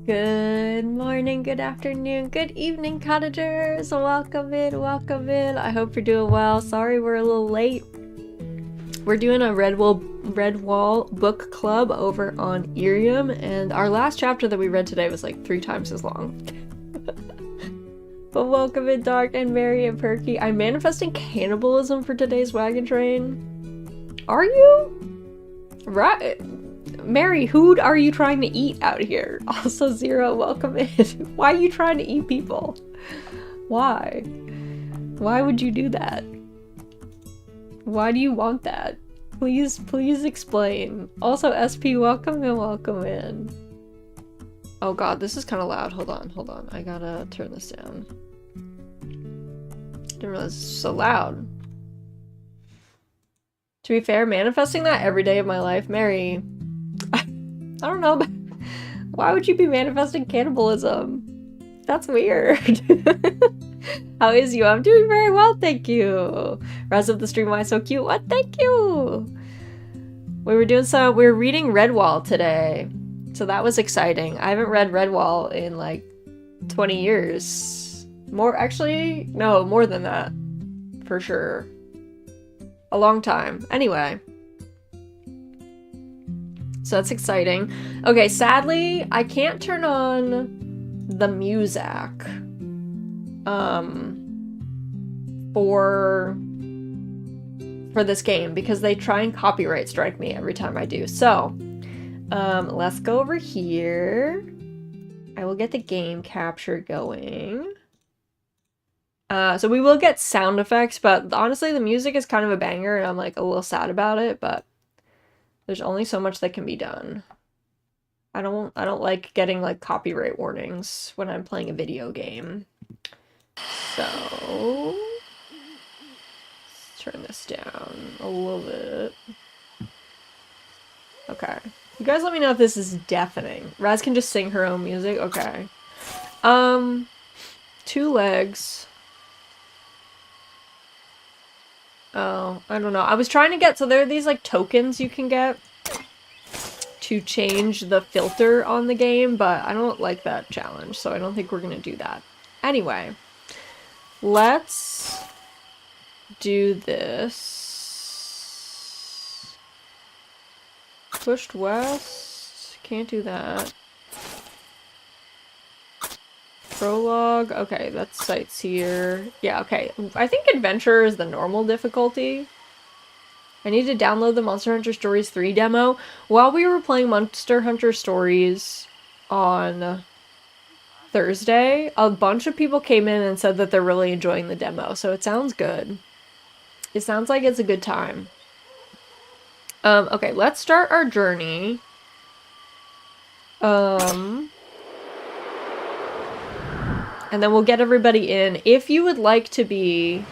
Good morning, good afternoon, good evening, cottagers. Welcome in, welcome in. I hope you're doing well. Sorry we're a little late. We're doing a Redwall book club over on Irium, and our last chapter that we read today was like 3 times as long. But welcome in, Dark and Mary and Perky. I'm manifesting cannibalism for today's wagon train. Are you? Right. Mary, who are you trying to eat out here? Also, Zero, welcome in. Why are you trying to eat people? Why? Why would you do that? Why do you want that? Please explain. Also, SP, welcome in, welcome in. Oh god, this is kind of loud. Hold on. I gotta turn this down. Didn't realize this was so loud. To be fair, manifesting that every day of my life, Mary... I don't know, but why would you be manifesting cannibalism? That's weird. How is you? I'm doing very well, thank you. Rise of the stream, why so cute? What? Thank you. We were reading Redwall today, so that was exciting. I haven't read Redwall in like 20 years. More than that, for sure. A long time. Anyway. So that's exciting. Okay, sadly, I can't turn on the music for this game because they try and copyright strike me every time I do. So, let's go over here. I will get the game capture going. So we will get sound effects, but honestly, the music is kind of a banger, and I'm like a little sad about it, but there's only so much that can be done. I don't like getting like copyright warnings when I'm playing a video game. So let's turn this down a little bit. Okay. You guys let me know if this is deafening. Raz can just sing her own music. Okay. 2 legs. Oh, I don't know. I was trying to get, so there are these like tokens you can get to change the filter on the game, but I don't like that challenge, so I don't think we're gonna do that. Anyway, let's do this. Pushed west. Can't do that. Prologue. Okay, that's sites here. Yeah, okay. I think Adventure is the normal difficulty. I need to download the Monster Hunter Stories 3 demo. While we were playing Monster Hunter Stories on Thursday, a bunch of people came in and said that they're really enjoying the demo, so it sounds good. It sounds like it's a good time. Okay, let's start our journey. And then we'll get everybody in. If you would like to be...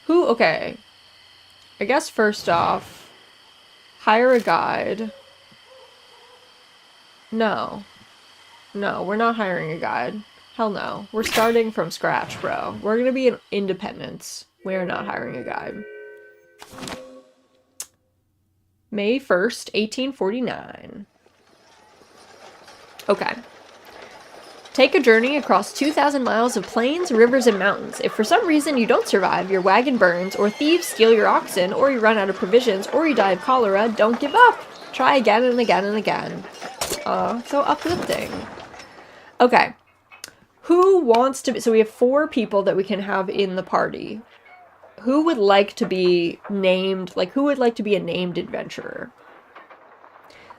Okay. I guess first off, hire a guide. No, we're not hiring a guide. Hell no. We're starting from scratch, bro. We're gonna be in independence. We're not hiring a guide. May 1st, 1849. Okay. Take a journey across 2,000 miles of plains, rivers, and mountains. If for some reason you don't survive, your wagon burns, or thieves steal your oxen, or you run out of provisions, or you die of cholera, don't give up. Try again and again and again. So uplifting. Okay. Who wants to be... So we have 4 people that we can have in the party. Who would like to be named... Like, who would like to be a named adventurer?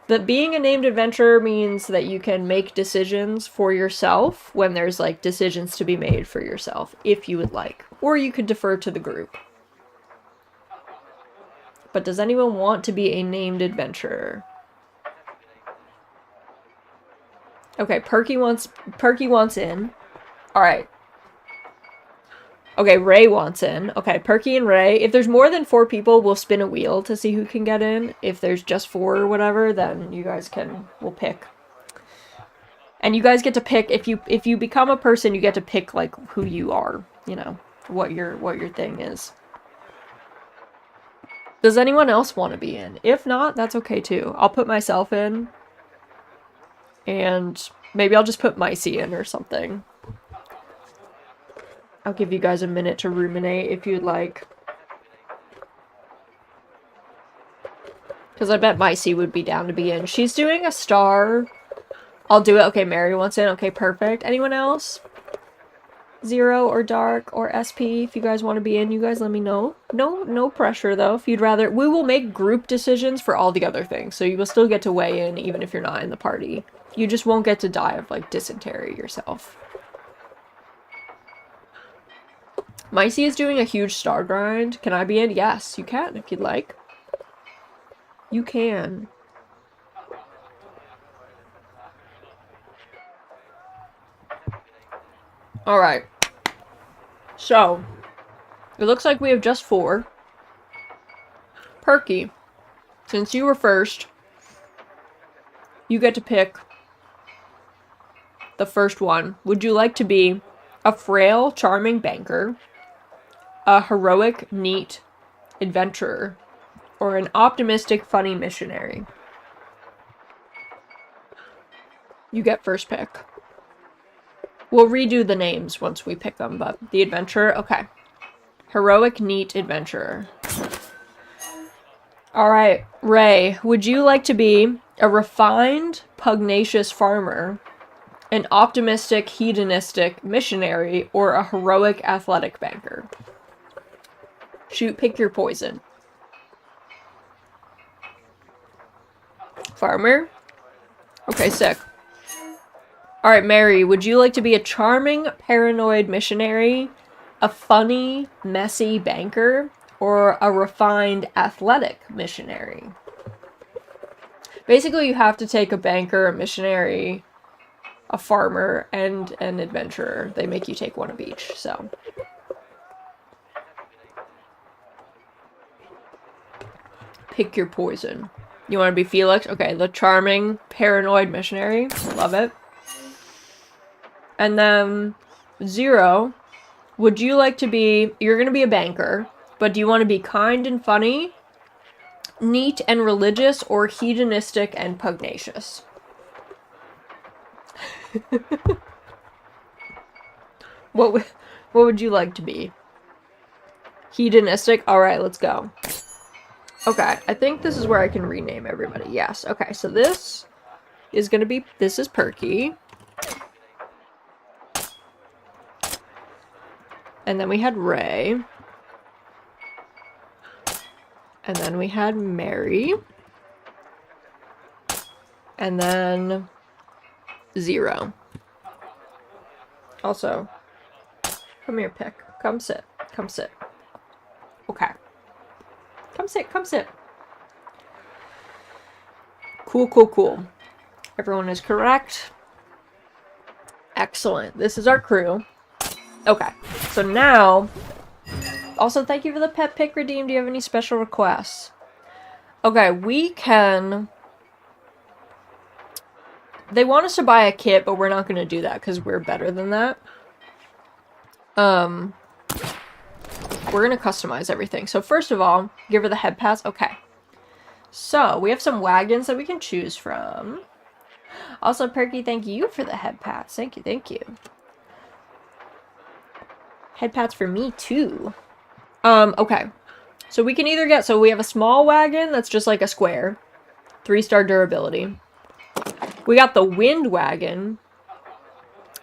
But being a named adventurer means that you can make decisions for yourself when there's, like, decisions to be made for yourself, if you would like. Or you could defer to the group. But does anyone want to be a named adventurer? Okay, Perky wants in. Alright. Okay, Ray wants in. Okay, Perky and Ray. If there's more than 4 people, we'll spin a wheel to see who can get in. If there's just 4 or whatever, then you guys we'll pick. And you guys get to pick, if you become a person, you get to pick, like, who you are. You know, what your thing is. Does anyone else want to be in? If not, that's okay too. I'll put myself in. And maybe I'll just put Micey in or something. I'll give you guys a minute to ruminate if you'd like. Because I bet Micey would be down to be in. She's doing a star. I'll do it. Okay, Mary wants in. Okay, perfect. Anyone else? Zero or Dark or SP, if you guys want to be in, you guys let me know. No pressure though. If you'd rather, we will make group decisions for all the other things, so you will still get to weigh in even if you're not in the party. You just won't get to die of like dysentery yourself. Micey is doing a huge star grind. Can I be in? Yes, you can if you'd like. You can. Alright. So, it looks like we have just 4. Perky, since you were first, you get to pick the first one. Would you like to be a frail, charming banker, a heroic, neat adventurer, or an optimistic, funny missionary? You get first pick. We'll redo the names once we pick them, but the adventurer, okay. Heroic, neat adventurer. Alright, Ray, would you like to be a refined, pugnacious farmer, an optimistic, hedonistic missionary, or a heroic, athletic banker? Shoot, pick your poison. Farmer? Okay, sick. Alright, Mary, would you like to be a charming, paranoid missionary, a funny, messy banker, or a refined, athletic missionary? Basically, you have to take a banker, a missionary, a farmer, and an adventurer. They make you take one of each, so. Pick your poison. You want to be Felix? Okay, the charming, paranoid missionary. Love it. And then, Zero, would you like to be, you're going to be a banker, but do you want to be kind and funny, neat and religious, or hedonistic and pugnacious? What would you like to be? Hedonistic? Alright, let's go. Okay, I think this is where I can rename everybody. Yes, okay, so this is going to be, this is Perky. And then we had Ray. And then we had Mary. And then Zero. Also, come here, Pick. Come sit. Come sit. Okay. Come sit, come sit. Cool. Everyone is correct. Excellent. This is our crew. Okay, so now, also thank you for the pet pick redeem. Do you have any special requests? Okay, we can, they want us to buy a kit, but we're not going to do that because we're better than that. We're going to customize everything. So first of all, give her the head pass. Okay, so we have some wagons that we can choose from. Also, Perky, thank you for the head pass. Thank you. Head pats for me, too. Okay. So we can either get... So we have a small wagon that's just like a square. 3-star durability. We got the wind wagon,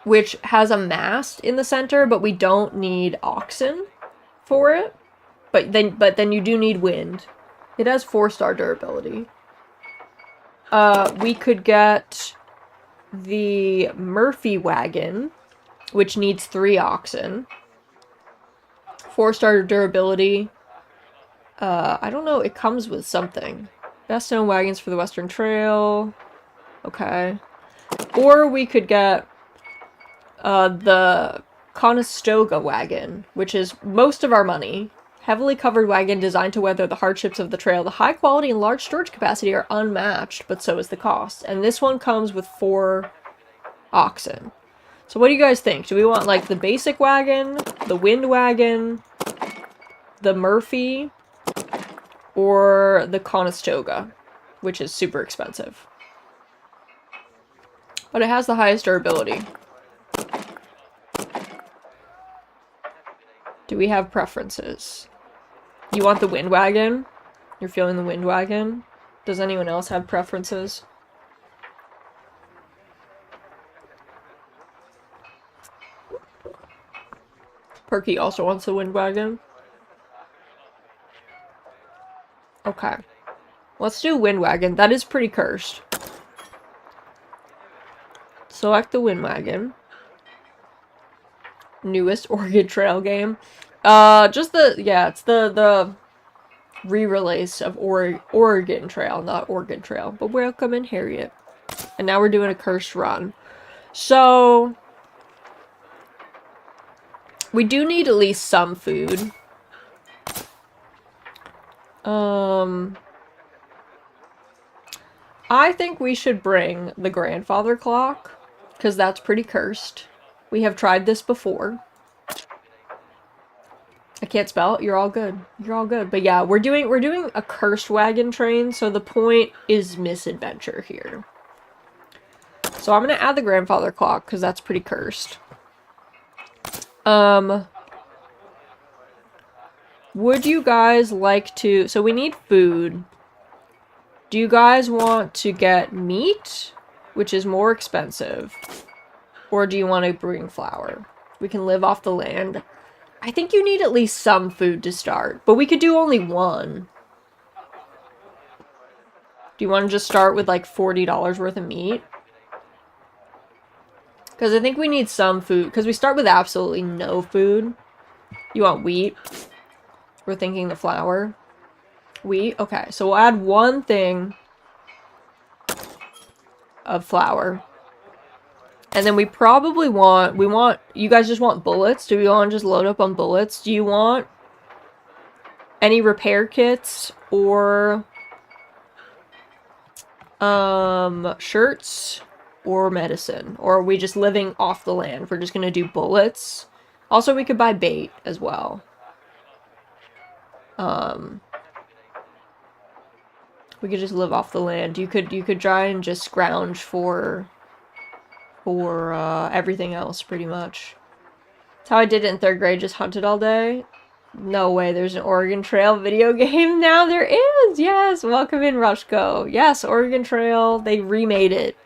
which has a mast in the center, but we don't need oxen for it. But then you do need wind. It has 4-star durability. We could get the Murphy wagon, which needs 3 oxen. 4-star durability. I don't know. It comes with something. Best known wagons for the Western Trail. Okay. Or we could get the Conestoga wagon, which is most of our money. Heavily covered wagon designed to weather the hardships of the trail. The high quality and large storage capacity are unmatched, but so is the cost. And this one comes with 4 oxen. So what do you guys think? Do we want, like, the basic wagon, the wind wagon, the Murphy, or the Conestoga, which is super expensive? But it has the highest durability. Do we have preferences? You want the wind wagon? You're feeling the wind wagon? Does anyone else have preferences? Perky also wants the wind wagon. Okay. Let's do wind wagon. That is pretty cursed. Select the wind wagon. Newest Oregon Trail game. It's the re-release of Oregon Trail, not Oregon Trail. But welcome in, Harriet. And now we're doing a cursed run. So we do need at least some food. I think we should bring the grandfather clock, because that's pretty cursed. We have tried this before. I can't spell. You're all good. You're all good. But yeah, we're doing a cursed wagon train, so the point is misadventure here. So I'm gonna add the grandfather clock, because that's pretty cursed. Would you guys like to... So we need food. Do you guys want to get meat, which is more expensive? Or do you want to bring flour? We can live off the land. I think you need at least some food to start, but we could do only one. Do you want to just start with like $40 worth of meat? Because I think we need some food, because we start with absolutely no food. You want wheat? We're thinking the flour. Wheat? Okay, so we'll add one thing of flour. And then we probably you guys just want bullets? Do we want to just load up on bullets? Do you want any repair kits or shirts or medicine? Or are we just living off the land? We're just gonna do bullets. Also, we could buy bait as well. We could just live off the land. You could try and just scrounge for everything else, pretty much. That's how I did it in 3rd grade, just hunted all day. No way, there's an Oregon Trail video game now. There is! Yes! Welcome in, Rushko. Yes, Oregon Trail. They remade it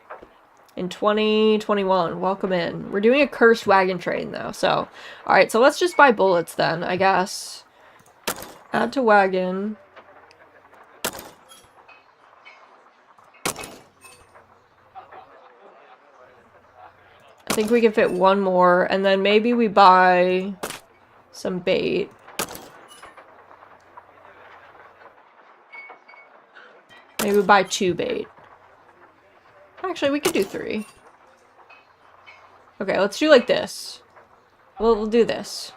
in 2021. Welcome in. We're doing a cursed wagon train, though, so... Alright, so let's just buy bullets, then, I guess. Add to wagon. I think we can fit one more, and then maybe we buy some bait. Maybe we buy 2 bait. Actually, we could do 3. Okay, let's do like this. We'll do this.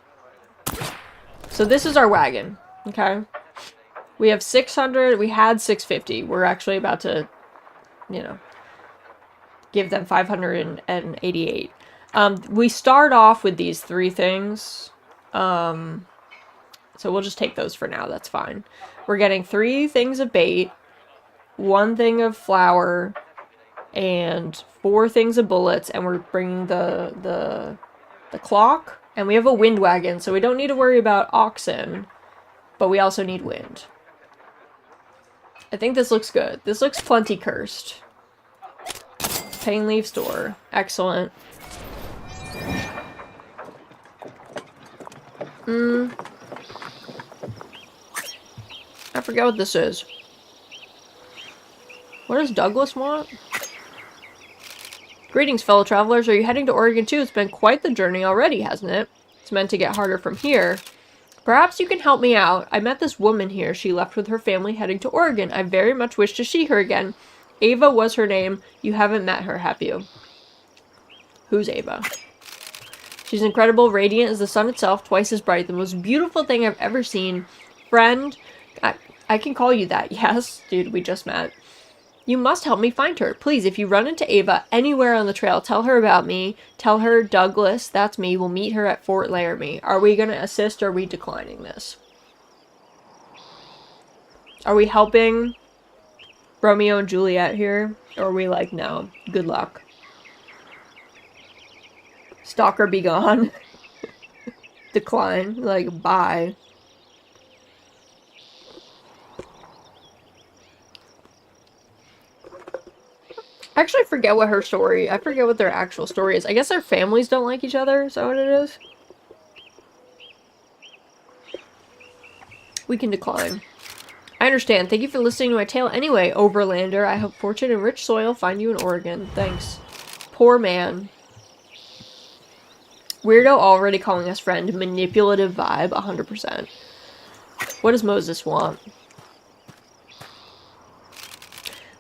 So this is our wagon, okay? We have 600, we had 650. We're actually about to, you know, give them 588. We start off with these 3 things. So we'll just take those for now. That's fine. We're getting 3 things of bait, 1 thing of flour, and 4 things of bullets. And we're bringing the clock. And we have a wind wagon, so we don't need to worry about oxen. But we also need wind. I think this looks good. This looks plenty cursed. Pain leaf store. Excellent. I forget what this is. What does Douglas want? Greetings, fellow travelers. Are you heading to Oregon too? It's been quite the journey already, hasn't it? It's meant to get harder from here. Perhaps you can help me out. I met this woman here. She left with her family heading to Oregon. I very much wish to see her again. Ava was her name. You haven't met her, have you? Who's Ava? She's incredible, radiant as the sun itself, twice as bright. The most beautiful thing I've ever seen. Friend, I can call you that. Yes, dude, we just met. You must help me find her. Please, if you run into Ava anywhere on the trail, tell her about me. Tell her Douglas, that's me, will meet her at Fort Laramie. Are we going to assist or are we declining this? Are we helping Romeo and Juliet here? Or are we like, no, good luck? Stalker be gone. Decline. Like, bye. I actually forget what her story... I forget what their actual story is. I guess their families don't like each other. Is that what it is? We can decline. I understand. Thank you for listening to my tale anyway, Overlander. I hope fortune and rich soil find you in Oregon. Thanks. Poor man. Weirdo already calling us friend. Manipulative vibe, 100%. What does Moses want?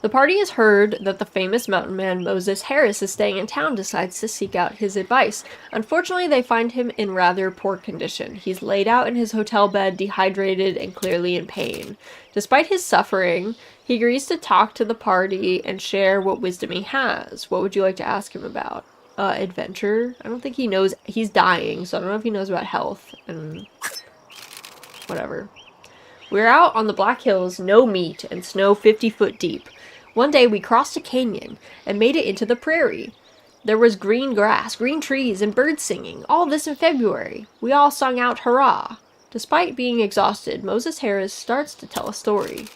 The party has heard that the famous mountain man Moses Harris is staying in town, decides to seek out his advice. Unfortunately, they find him in rather poor condition. He's laid out in his hotel bed, dehydrated and clearly in pain. Despite his suffering, he agrees to talk to the party and share what wisdom he has. What would you like to ask him about? Adventure? I don't think he knows. He's dying, so I don't know if he knows about health and whatever. We're out on the Black Hills, no meat, and snow 50 foot deep. One day we crossed a canyon and made it into the prairie. There was green grass, green trees, and birds singing. All this in February. We all sung out hurrah. Despite being exhausted, Moses Harris starts to tell a story.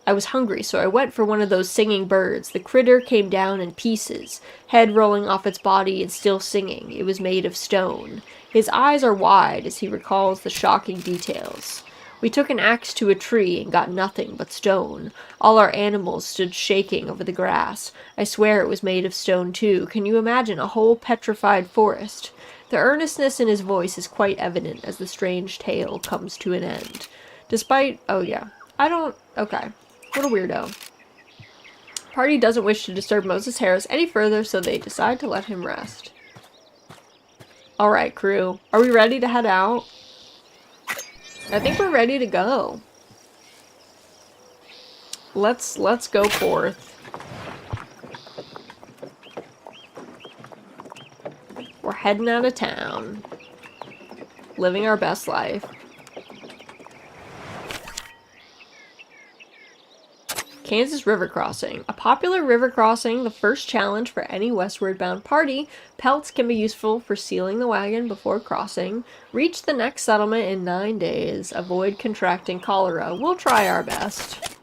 I was hungry, so I went for one of those singing birds. The critter came down in pieces, head rolling off its body and still singing. It was made of stone. His eyes are wide as he recalls the shocking details. We took an axe to a tree and got nothing but stone. All our animals stood shaking over the grass. I swear it was made of stone too. Can you imagine a whole petrified forest? The earnestness in his voice is quite evident as the strange tale comes to an end. Despite... oh yeah. Okay. What a weirdo. Party doesn't wish to disturb Moses Harris any further, so they decide to let him rest. Alright, crew. Are we ready to head out? I think we're ready to go. Let's go forth. We're heading out of town. Living our best life. Kansas River Crossing. A popular river crossing, the first challenge for any westward bound party. Pelts can be useful for sealing the wagon before crossing. Reach the next settlement in 9 days. Avoid contracting cholera. We'll try our best.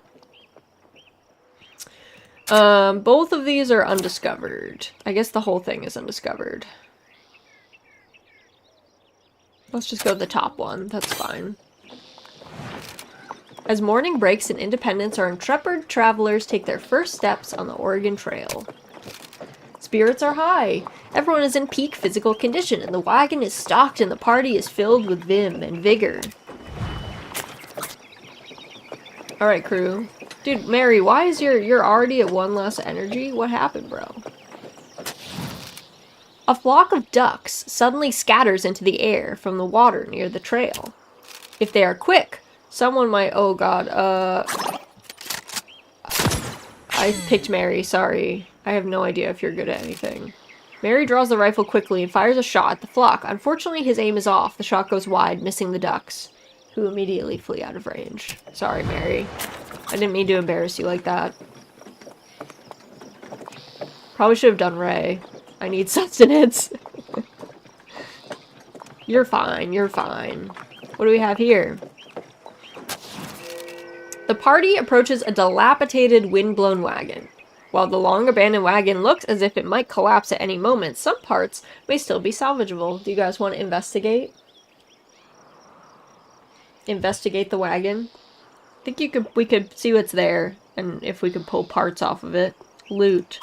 Both of these are undiscovered. I guess the whole thing is undiscovered. Let's just go to the top one. That's fine. As morning breaks in Independence, our intrepid travelers take their first steps on the Oregon Trail. Spirits are high. Everyone is in peak physical condition, and the wagon is stocked and the party is filled with vim and vigor. Alright, crew. Dude, Mary, why is you're already at 1 less energy? What happened, bro? A flock of ducks suddenly scatters into the air from the water near the trail. If they are quick, someone might... oh god, I picked Mary, sorry. I have no idea if you're good at anything. Mary draws the rifle quickly and fires a shot at the flock. Unfortunately, his aim is off. The shot goes wide, missing the ducks, who immediately flee out of range. Sorry, Mary. I didn't mean to embarrass you like that. Probably should have done Ray. I need sustenance. You're fine, you're fine. What do we have here? The party approaches a dilapidated, wind-blown wagon. While the long-abandoned wagon looks as if it might collapse at any moment, some parts may still be salvageable. Do you guys want to investigate? Investigate the wagon? I think we could see what's there, and if we could pull parts off of it. Loot.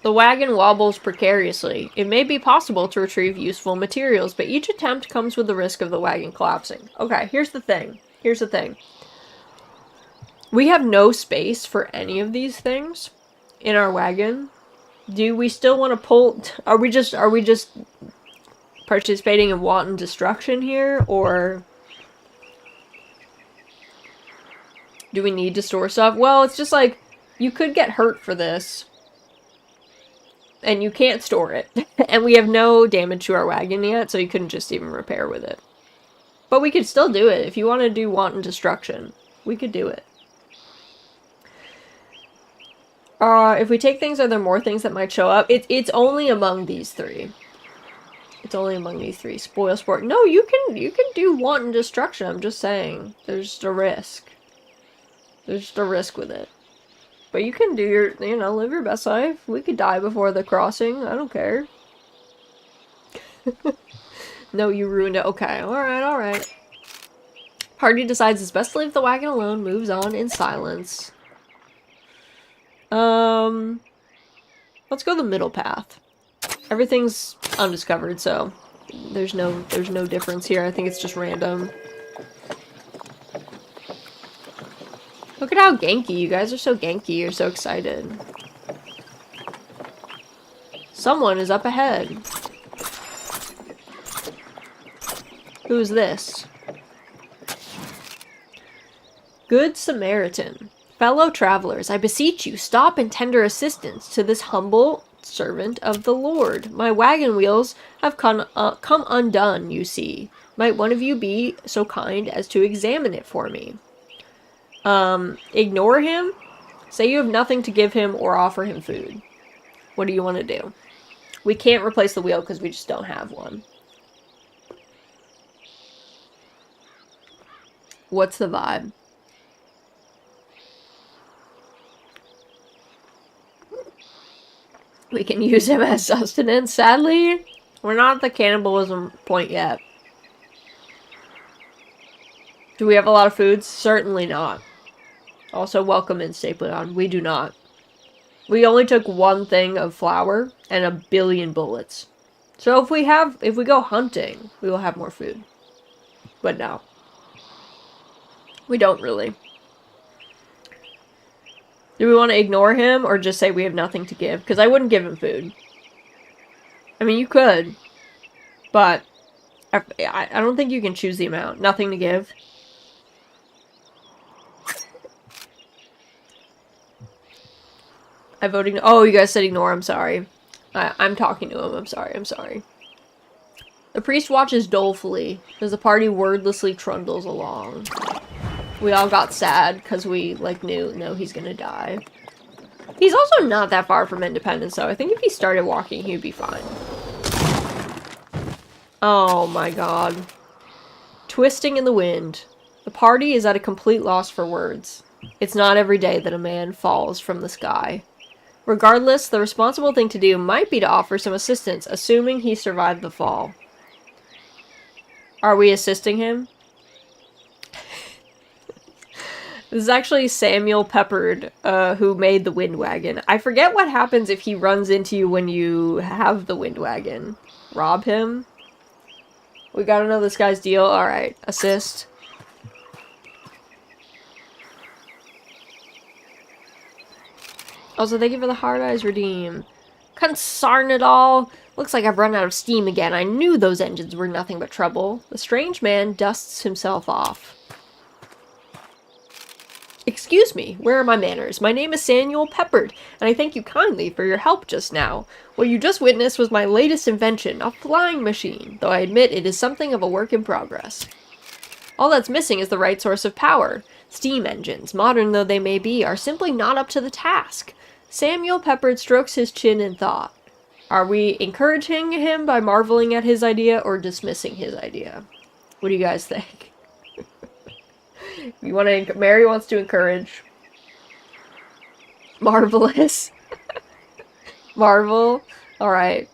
The wagon wobbles precariously. It may be possible to retrieve useful materials, but each attempt comes with the risk of the wagon collapsing. Okay, here's the thing. Here's the thing. We have no space for any of these things in our wagon. Do we still want to pull... Are we just participating in wanton destruction here, or... do we need to store stuff? Well, it's just like, you could get hurt for this. And you can't store it. And we have no damage to our wagon yet, so you couldn't just even repair with it. But we could still do it. If you want to do wanton destruction, we could do it. If we take things, are there more things that might show up? It's only among these three. It's only among these three. Spoil sport. No, you can do wanton destruction. I'm just saying. There's just a risk. There's just a risk with it. But you can do your, live your best life. We could die before the crossing. I don't care. No, you ruined it. Okay, alright, alright. Party decides it's best to leave the wagon alone, moves on in silence. Let's go the middle path. Everything's undiscovered, so there's no difference here. I think it's just random. Look at how ganky. You guys are so ganky. You're so excited. Someone is up ahead. Who's this? Good Samaritan. Fellow travelers, I beseech you, stop and tender assistance to this humble servant of the Lord. My wagon wheels have come undone, you see. Might one of you be so kind as to examine it for me? Ignore him? Say you have nothing to give him or offer him food. What do you want to do? We can't replace the wheel because we just don't have one. What's the vibe? We can use him as sustenance. Sadly, we're not at the cannibalism point yet. Do we have a lot of food? Certainly not. Also, welcome in, Stapleton. We do not. We only took one thing of flour and 1 billion bullets. So if we go hunting, we will have more food. But no. We don't really. Do we want to ignore him or just say we have nothing to give? Because I wouldn't give him food. I mean, you could. But I don't think you can choose the amount. Nothing to give. I voted. Oh, you guys said ignore. I'm sorry. I'm talking to him. I'm sorry. The priest watches dolefully as the party wordlessly trundles along. We all got sad because we, knew he's gonna die. He's also not that far from Independence, so I think if he started walking, he'd be fine. Oh my god. Twisting in the wind. The party is at a complete loss for words. It's not every day that a man falls from the sky. Regardless, the responsible thing to do might be to offer some assistance, assuming he survived the fall. Are we assisting him? This is actually Samuel Peppard, who made the wind wagon. I forget what happens if he runs into you when you have the wind wagon. Rob him? We gotta know this guy's deal. Alright, assist. Also, thank you for the hard eyes redeem. Consarn it all! Looks like I've run out of steam again. I knew those engines were nothing but trouble. The strange man dusts himself off. Excuse me, where are my manners? My name is Samuel Peppard, and I thank you kindly for your help just now. What you just witnessed was my latest invention, a flying machine, though I admit it is something of a work in progress. All that's missing is the right source of power. Steam engines, modern though they may be, are simply not up to the task. Samuel Peppard strokes his chin in thought. Are we encouraging him by marveling at his idea or dismissing his idea? What do you guys think? You want to? Mary wants to encourage. Marvelous. Marvel. Alright.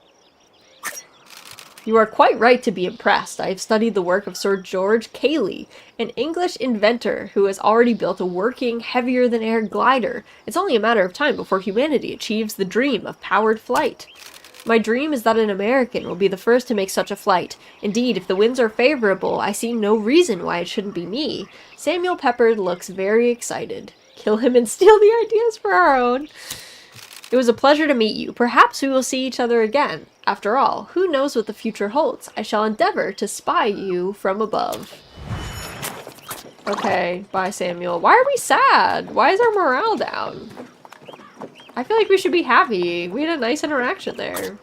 You are quite right to be impressed. I have studied the work of Sir George Cayley, an English inventor who has already built a working, heavier-than-air glider. It's only a matter of time before humanity achieves the dream of powered flight. My dream is that an American will be the first to make such a flight. Indeed, if the winds are favorable, I see no reason why it shouldn't be me. Samuel Peppard looks very excited. Kill him and steal the ideas for our own. It was a pleasure to meet you. Perhaps we will see each other again. After all, who knows what the future holds? I shall endeavor to spy you from above. Okay, bye Samuel. Why are we sad? Why is our morale down? I feel like we should be happy. We had a nice interaction there.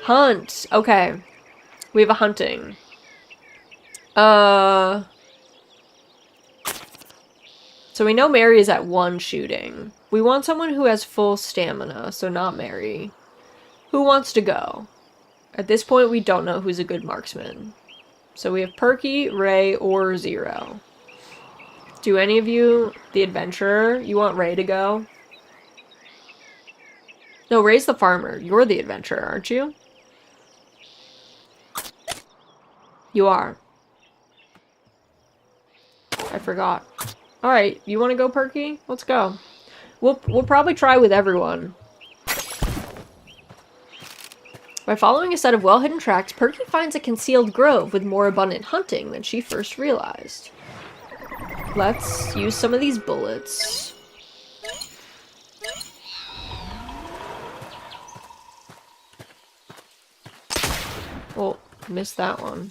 Hunt. Okay. We have a hunting. So So we know Mary is at 1 shooting. We want someone who has full stamina, so not Mary. Who wants to go? At this point, we don't know who's a good marksman. So we have Perky, Ray, or Zero. Do any of you, the adventurer, you want Ray to go? No, Ray's the farmer. You're the adventurer, aren't you? You are. I forgot. Alright, you want to go, Perky? Let's go. We'll probably try with everyone. By following a set of well-hidden tracks, Perky finds a concealed grove with more abundant hunting than she first realized. Let's use some of these bullets. Oh, missed that one.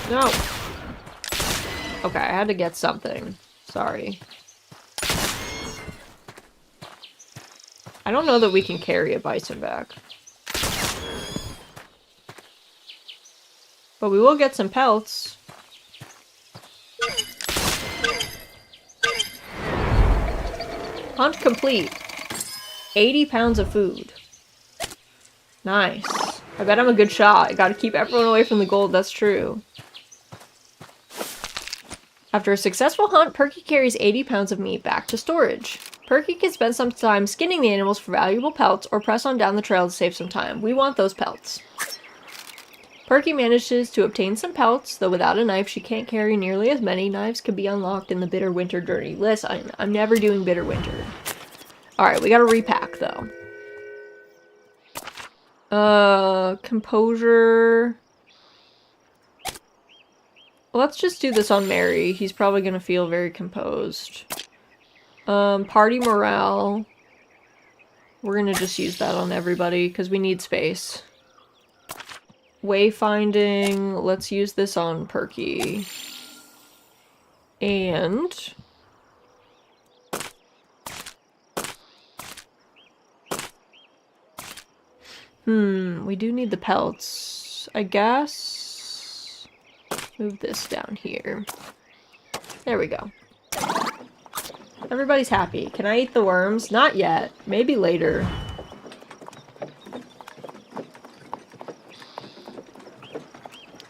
No! Okay, I had to get something. Sorry. I don't know that we can carry a bison back. But we will get some pelts. Hunt complete. 80 pounds of food. Nice. I bet I'm a good shot. I gotta keep everyone away from the gold, that's true. After a successful hunt, Perky carries 80 pounds of meat back to storage. Perky can spend some time skinning the animals for valuable pelts or press on down the trail to save some time. We want those pelts. Perky manages to obtain some pelts, though without a knife she can't carry nearly as many. Knives could be unlocked in the Bitter Winter journey. Listen, I'm never doing Bitter Winter. Alright, we gotta repack though. Composure. Let's just do this on Mary. He's probably gonna feel very composed. Party morale. We're gonna just use that on everybody because we need space. Wayfinding. Let's use this on Perky. And we do need the pelts, I guess. Move this down here. There we go. Everybody's happy. Can I eat the worms? Not yet. Maybe later.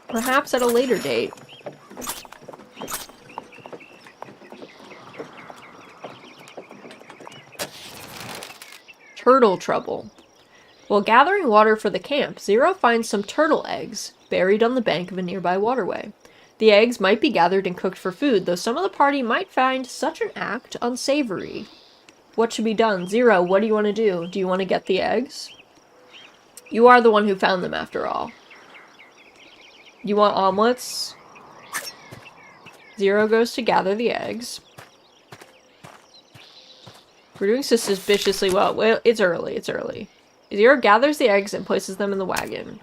Perhaps at a later date. Turtle trouble. While gathering water for the camp, Zero finds some turtle eggs buried on the bank of a nearby waterway. The eggs might be gathered and cooked for food, though some of the party might find such an act unsavory. What should be done? Zero, what do you want to do? Do you want to get the eggs? You are the one who found them, after all. You want omelets? Zero goes to gather the eggs. We're doing suspiciously well. Well, it's early, it's early. Zero gathers the eggs and places them in the wagon.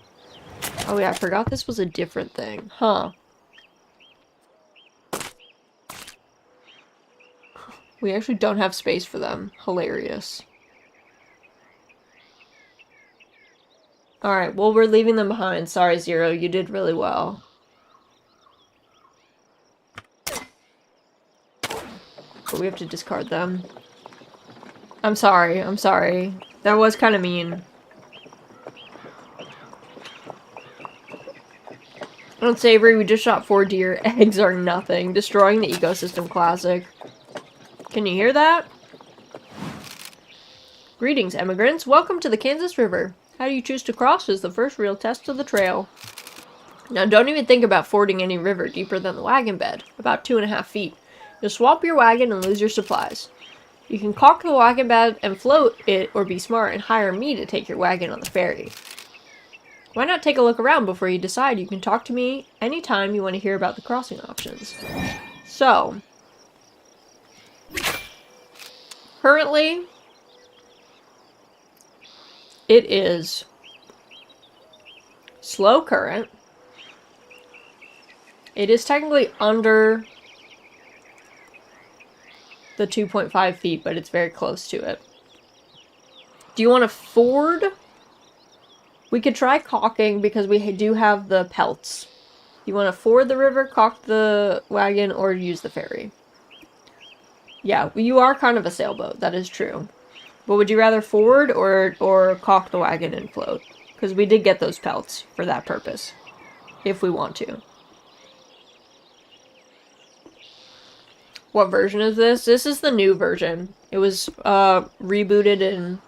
Oh yeah, I forgot this was a different thing. Huh. We actually don't have space for them. Hilarious. Alright, well, we're leaving them behind. Sorry, Zero, you did really well. But we have to discard them. I'm sorry, I'm sorry. That was kind of mean. Unsavory, we just shot 4 deer. Eggs are nothing. Destroying the ecosystem classic. Can you hear that? Greetings, emigrants. Welcome to the Kansas River. How do you choose to cross is the first real test of the trail. Now, don't even think about fording any river deeper than the wagon bed, about 2.5 feet. You'll swamp your wagon and lose your supplies. You can caulk the wagon bed and float it, or be smart and hire me to take your wagon on the ferry. Why not take a look around before you decide? You can talk to me anytime you want to hear about the crossing options. So, currently, it is slow current. It is technically under the 2.5 feet, but it's very close to it. Do you want to ford? We could try caulking because we do have the pelts. You want to ford the river, caulk the wagon, or use the ferry? Yeah, you are kind of a sailboat. That is true. But would you rather ford or caulk the wagon and float? Because we did get those pelts for that purpose. If we want to. What version is this? This is the new version. It was rebooted in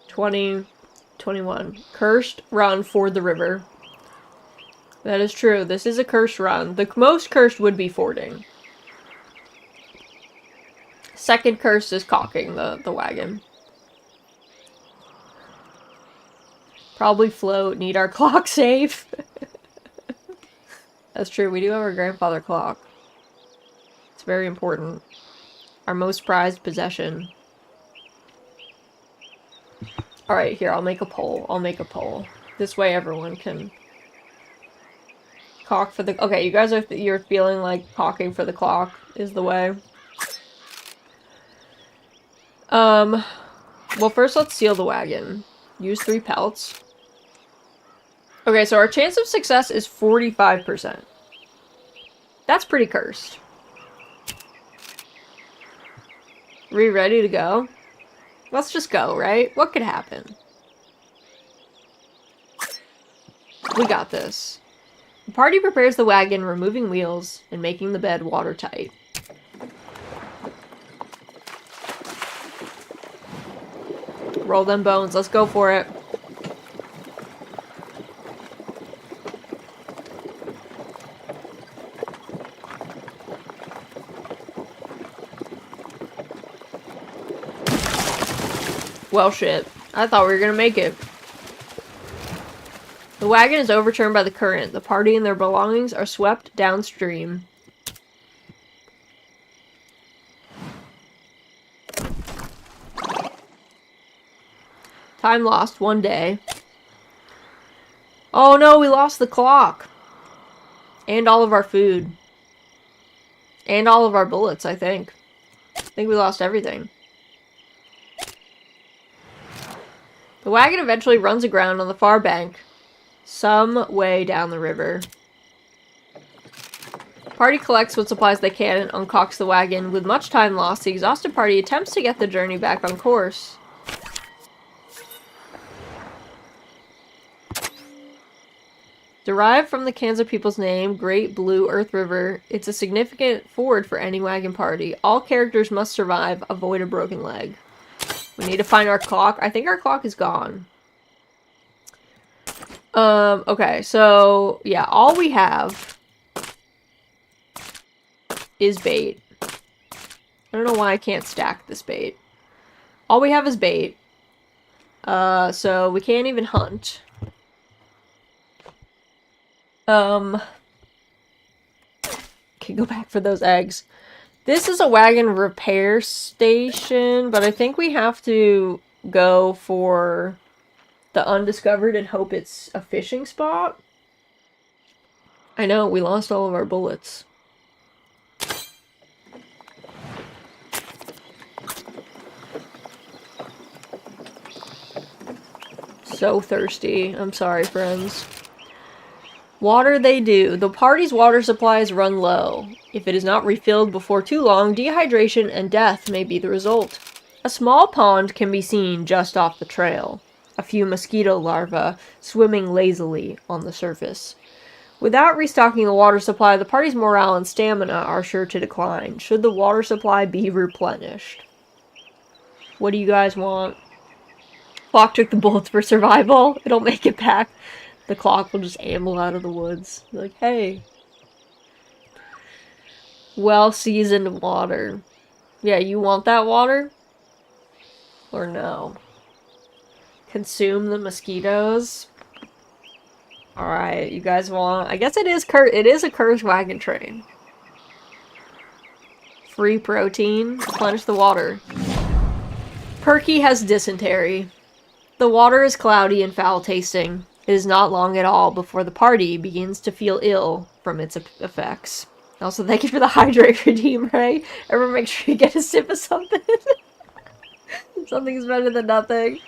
2021. Cursed run, ford the river. That is true. This is a cursed run. The most cursed would be fording. Second cursed is caulking the wagon. Probably float. Need our clock safe. That's true. We do have our grandfather clock. It's very important. Our most prized possession. Alright, here. I'll make a poll. I'll make a poll. This way everyone can... Caulk for the... Okay, you guys are... You're feeling like caulking for the clock is the way. Well, first let's seal the wagon. Use 3 pelts. Okay, so our chance of success is 45%. That's pretty cursed. Are we ready to go? Let's just go, right? What could happen? We got this. The party prepares the wagon, removing wheels and making the bed watertight. Roll them bones. Let's go for it. Well, shit. I thought we were gonna make it. The wagon is overturned by the current. The party and their belongings are swept downstream. Time lost, 1 day. Oh no, we lost the clock. And all of our food. And all of our bullets, I think. I think we lost everything. The wagon eventually runs aground on the far bank, some way down the river. Party collects what supplies they can and uncaulks the wagon. With much time lost, the exhausted party attempts to get the journey back on course. Derived from the Kansa people's name, Great Blue Earth River, it's a significant ford for any wagon party. All characters must survive, avoid a broken leg. We need to find our clock. I think our clock is gone. Okay, so, yeah, all we have is bait. I don't know why I can't stack this bait. All we have is bait. So we can't even hunt. Can go back for those eggs. This is a wagon repair station, but I think we have to go for the undiscovered and hope it's a fishing spot. I know, we lost all of our bullets. So thirsty. I'm sorry, friends. Water they do. The party's water supplies run low. If it is not refilled before too long, dehydration and death may be the result. A small pond can be seen just off the trail. A few mosquito larvae swimming lazily on the surface. Without restocking the water supply, the party's morale and stamina are sure to decline. Should the water supply be replenished? What do you guys want? Clock took the bullets for survival. It'll make it back. The clock will just amble out of the woods. Be like, hey. Well-seasoned water. Yeah, you want that water? Or no? Consume the mosquitoes? Alright, you guys want... I guess it is a cursed wagon train. Free protein. Replenish the water. Perky has dysentery. The water is cloudy and foul-tasting. It is not long at all before the party begins to feel ill from its effects. Also, thank you for the hydrate redeem, right? Everyone make sure you get a sip of something. Something's better than nothing.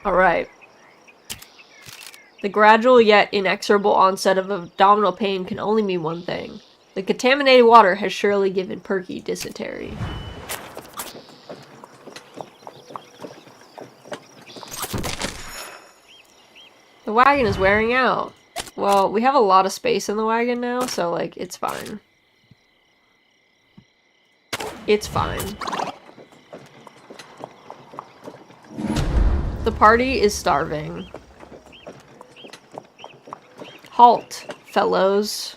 Alright. The gradual yet inexorable onset of abdominal pain can only mean one thing. The contaminated water has surely given Perky dysentery. The wagon is wearing out. Well, we have a lot of space in the wagon now, so, like, it's fine. It's fine. The party is starving. Halt, fellows.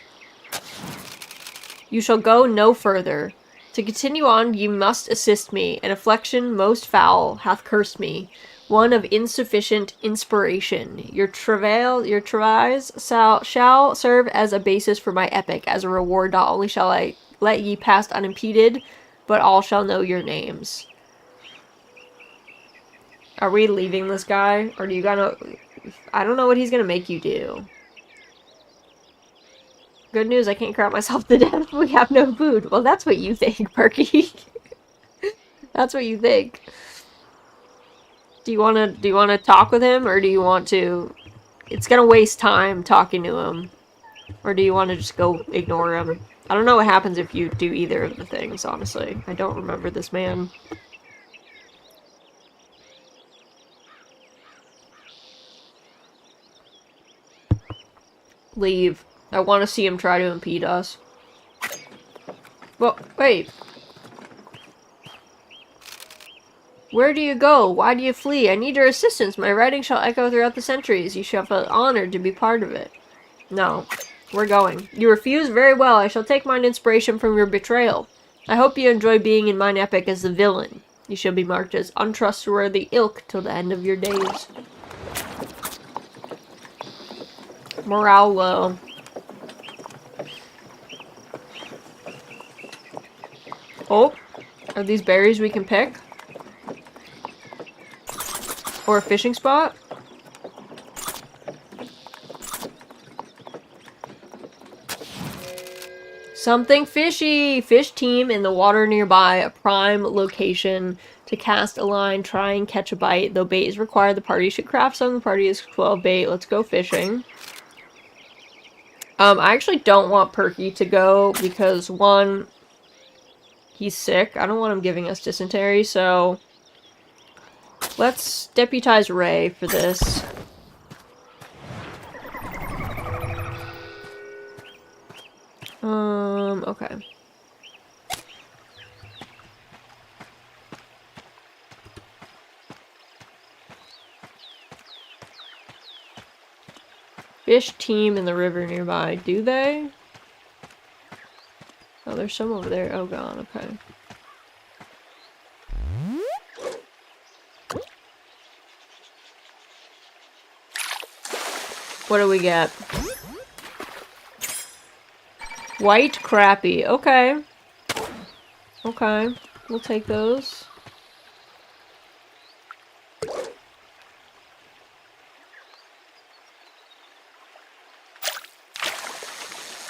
You shall go no further. To continue on, you must assist me. An affliction most foul hath cursed me. One of insufficient inspiration. Your travails shall serve as a basis for my epic. As a reward, not only shall I let ye pass unimpeded, but all shall know your names. Are we leaving this guy? Or do you gotta... I don't know what he's gonna make you do. Good news, I can't crap myself to death. We have no food. Well, that's what you think, Perky. That's what you think. Do you wanna talk with him, or do you want to... It's gonna waste time talking to him. Or do you want to just go ignore him? I don't know what happens if you do either of the things, honestly. I don't remember this man. Leave. I want to see him try to impede us. Well, wait. Where do you go? Why do you flee? I need your assistance. My writing shall echo throughout the centuries. You shall feel honored to be part of it. No. We're going. You refuse? Very well. I shall take mine inspiration from your betrayal. I hope you enjoy being in mine epic as the villain. You shall be marked as untrustworthy ilk till the end of your days. Morale low. Oh, are these berries we can pick? Or a fishing spot? Something fishy! Fish team in the water nearby, a prime location to cast a line, try and catch a bite. Though bait is required, the party should craft some. The party is 12 bait. Let's go fishing. I actually don't want Perky to go because, one, he's sick. I don't want him giving us dysentery, so let's deputize Ray for this. Okay. Fish team in the river nearby. Do they? Oh, there's some over there. Oh, God. Okay. What do we get? White crappie. Okay. Okay. We'll take those.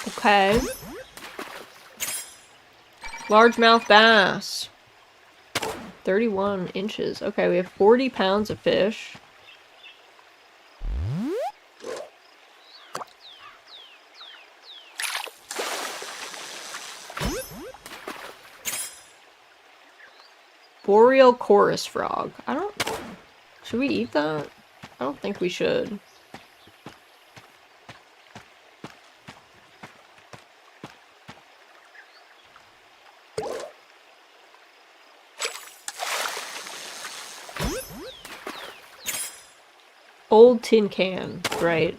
Okay. Largemouth bass. 31 inches. Okay, we have 40 pounds of fish. Boreal chorus frog. I don't... Should we eat that? I don't think we should. Old tin can. Right.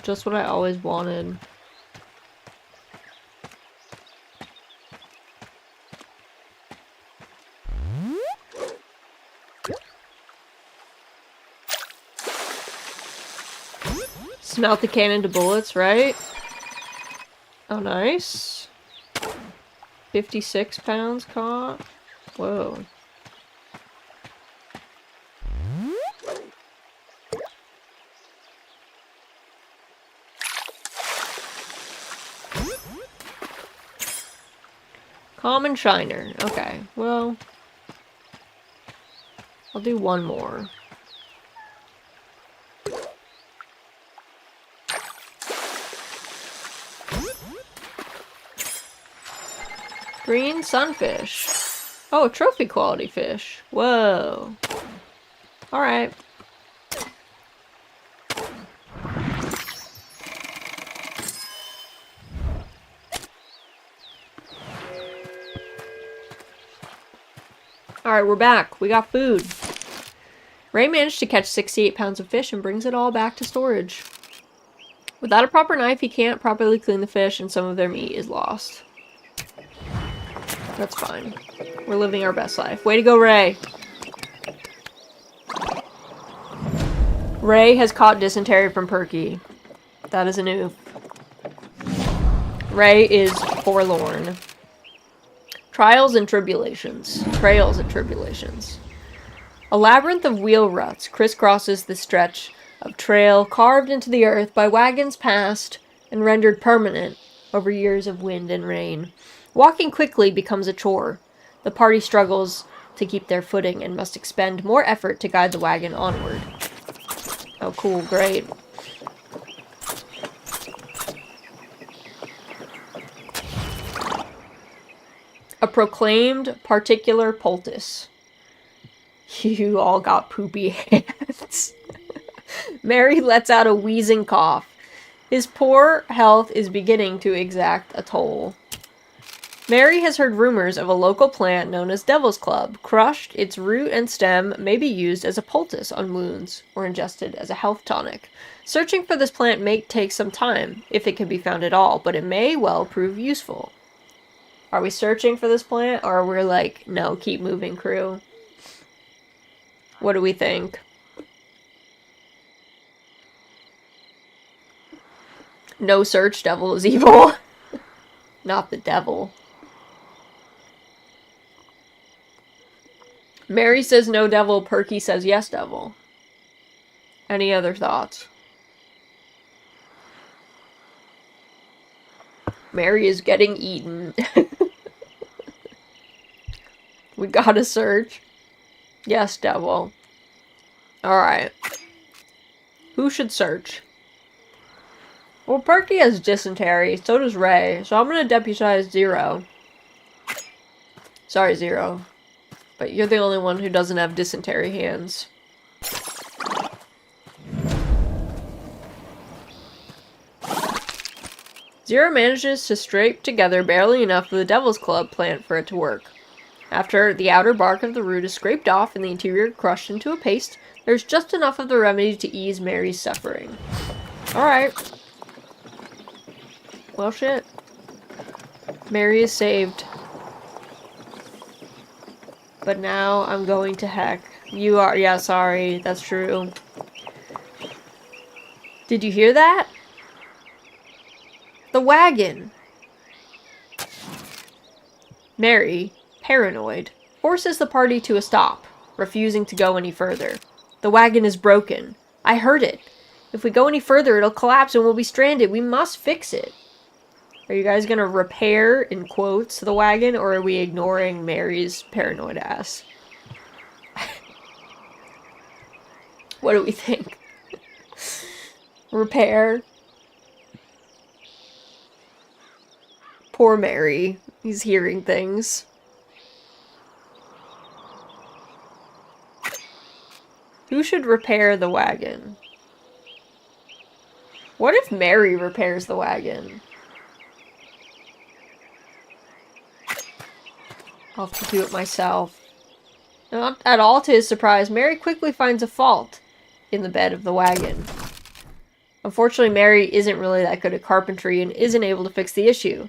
Just what I always wanted. Smelt the cannon to bullets, right? Oh, nice. 56 pounds caught. Whoa. Common shiner. Okay, well. I'll do one more. Green sunfish. Oh, trophy quality fish. Whoa. Alright. Alright, we're back. We got food. Ray managed to catch 68 pounds of fish and brings it all back to storage. Without a proper knife, he can't properly clean the fish and some of their meat is lost. That's fine. We're living our best life. Way to go, Ray! Ray has caught dysentery from Perky. That is a new. Ray is forlorn. Trials and tribulations. Trails and tribulations. A labyrinth of wheel ruts crisscrosses the stretch of trail carved into the earth by wagons past and rendered permanent over years of wind and rain. Walking quickly becomes a chore. The party struggles to keep their footing and must expend more effort to guide the wagon onward. Oh, cool. Great. A proclaimed particular poultice. You all got poopy hands. Mary lets out a wheezing cough. His poor health is beginning to exact a toll. Mary has heard rumors of a local plant known as Devil's Club. Crushed, its root and stem may be used as a poultice on wounds or ingested as a health tonic. Searching for this plant may take some time, if it can be found at all, but it may well prove useful. Are we searching for this plant, or are we like, no, keep moving, crew? What do we think? No search, devil is evil. Not the devil. Mary says no devil, Perky says yes devil. Any other thoughts? Mary is getting eaten. We gotta search. Yes, devil. Alright. Who should search? Well, Perky has dysentery, so does Ray, so I'm gonna deputize Zero. Sorry, Zero. But you're the only one who doesn't have dysentery hands. Zero manages to scrape together barely enough of the Devil's Club plant for it to work. After the outer bark of the root is scraped off and the interior crushed into a paste, there's just enough of the remedy to ease Mary's suffering. Alright. Well, shit. Mary is saved. But now I'm going to heck. You are, yeah, sorry, that's true. Did you hear that? The wagon. Mary, paranoid, forces the party to a stop, refusing to go any further. The wagon is broken. I heard it. If we go any further, it'll collapse and we'll be stranded. We must fix it. Are you guys gonna repair, in quotes, the wagon, or are we ignoring Mary's paranoid ass? What do we think? Repair? Poor Mary. He's hearing things. Who should repair the wagon? What if Mary repairs the wagon? I'll have to do it myself. Not at all to his surprise, Mary quickly finds a fault in the bed of the wagon. Unfortunately, Mary isn't really that good at carpentry and isn't able to fix the issue.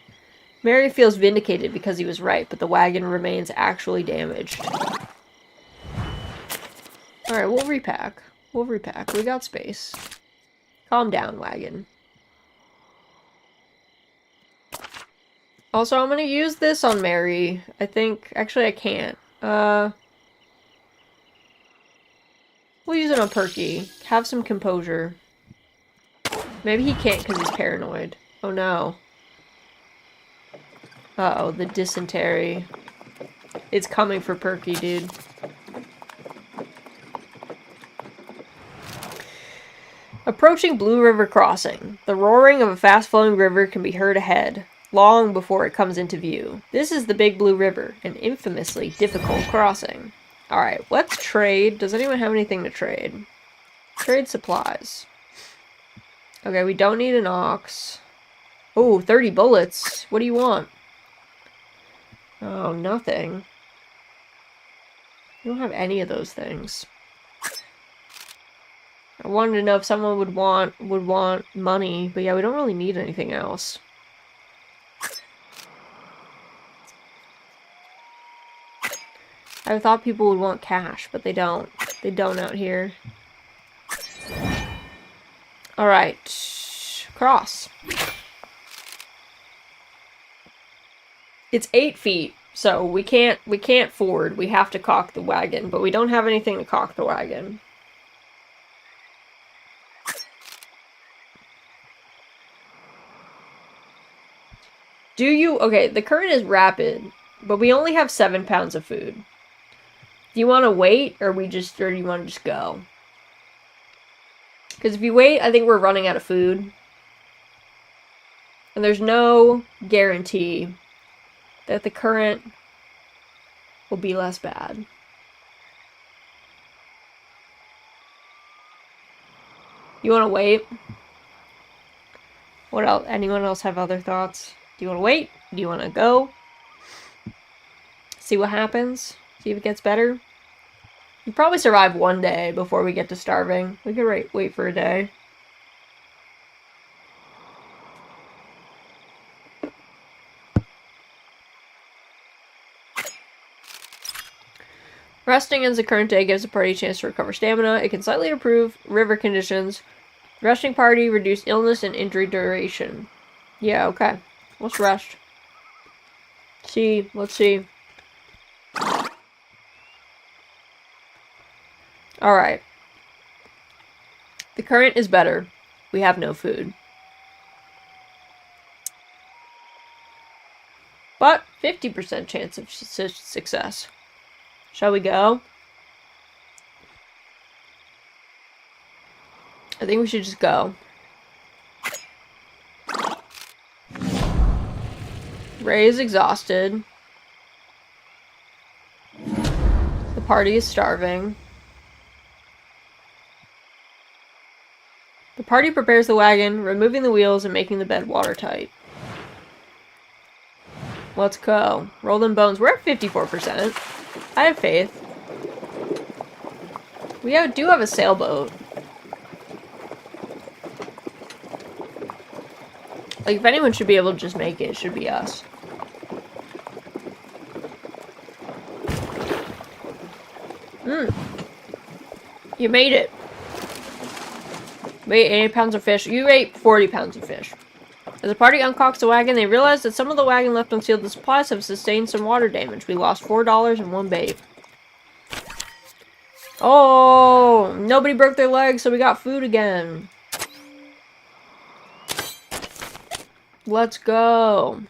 Mary feels vindicated because he was right, but the wagon remains actually damaged. Alright, we'll repack. We'll repack. We got space. Calm down, wagon. Also, I'm gonna use this on Mary. I think... Actually, I can't. We'll use it on Perky. Have some composure. Maybe he can't because he's paranoid. Oh no. Uh-oh, the dysentery. It's coming for Perky, dude. Approaching Blue River Crossing. The roaring of a fast-flowing river can be heard ahead, long before it comes into view. This is the Big Blue River, an infamously difficult crossing. Alright, let's trade. Does anyone have anything to trade? Trade supplies. Okay, we don't need an ox. Oh, 30 bullets. What do you want? Oh, nothing. We don't have any of those things. I wanted to know if someone would want money, but yeah, we don't really need anything else. I thought people would want cash, but they don't. They don't out here. Alright. Cross. It's 8 feet, so we can't ford. We have to caulk the wagon, but we don't have anything to caulk the wagon. Okay, the current is rapid, but we only have 7 pounds of food. Do you want to wait, or do you want to just go? Because if you wait, I think we're running out of food. And there's no guarantee that the current will be less bad. You want to wait? What else? Anyone else have other thoughts? Do you want to wait? Do you want to go? See what happens? See if it gets better? We'll probably survive 1 day before we get to starving. We could wait for a day. Resting ends the current day gives the party a chance to recover stamina. It can slightly improve river conditions. Resting party reduce illness and injury duration. Yeah, okay. Let's rest. Let's see. Alright. The current is better. We have no food. But 50% chance of success. Shall we go? I think we should just go. Ray is exhausted. The party is starving. The party prepares the wagon, removing the wheels and making the bed watertight. Let's go. Roll them bones. We're at 54%. I have faith. We do have a sailboat. Like, if anyone should be able to just make it, it should be us. You made it. We ate 80 pounds of fish. You ate 40 pounds of fish. As the party uncaulks the wagon, they realize that some of the wagon left unsealed the supplies have sustained some water damage. We lost $4 and 1 bait. Oh, nobody broke their legs, so we got food again. Let's go.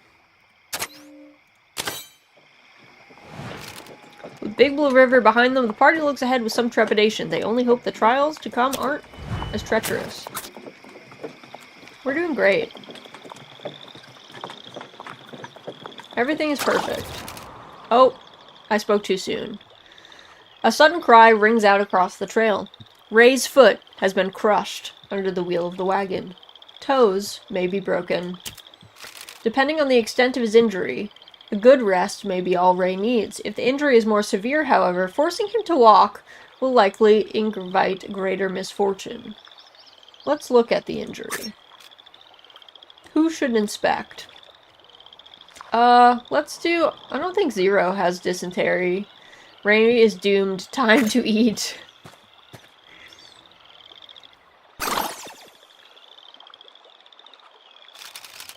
With Big Blue River behind them, the party looks ahead with some trepidation. They only hope the trials to come aren't as treacherous. We're doing great. Everything is perfect. Oh, I spoke too soon. A sudden cry rings out across the trail. Ray's foot has been crushed under the wheel of the wagon. Toes may be broken. Depending on the extent of his injury, a good rest may be all Ray needs. If the injury is more severe, however, forcing him to walk will likely invite greater misfortune. Let's look at the injury. Who should inspect? Let's do... I don't think Zero has dysentery. Ray is doomed. Time to eat.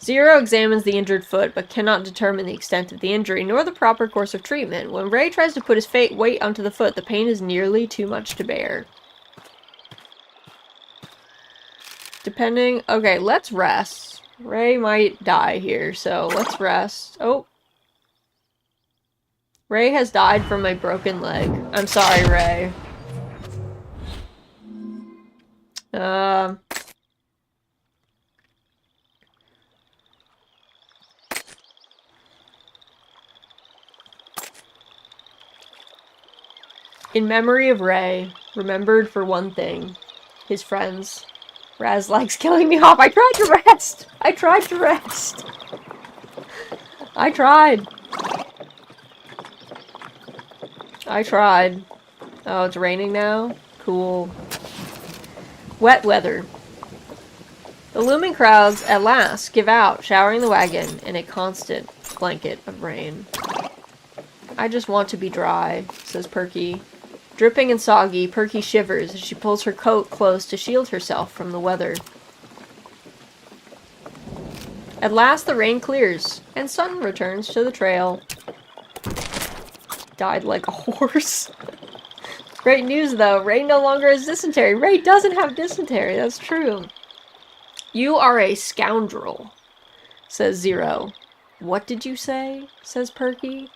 Zero examines the injured foot, but cannot determine the extent of the injury, nor the proper course of treatment. When Ray tries to put his weight onto the foot, the pain is nearly too much to bear. Depending... Okay, let's rest. Ray might die here, so let's rest. Oh. Ray has died from a broken leg. I'm sorry, Ray. In memory of Ray, remembered for one thing, his friends. Raz likes killing me off. I tried to rest. I tried to rest. I tried. I tried. Oh, it's raining now? Cool. Wet weather. The looming crowds at last give out, showering the wagon in a constant blanket of rain. I just want to be dry, says Perky. Dripping and soggy, Perky shivers as she pulls her coat close to shield herself from the weather. At last the rain clears, and sun returns to the trail. Died like a horse. Great news, though. Ray no longer has dysentery. Ray doesn't have dysentery. That's true. You are a scoundrel, says Zero. What did you say? Says Perky.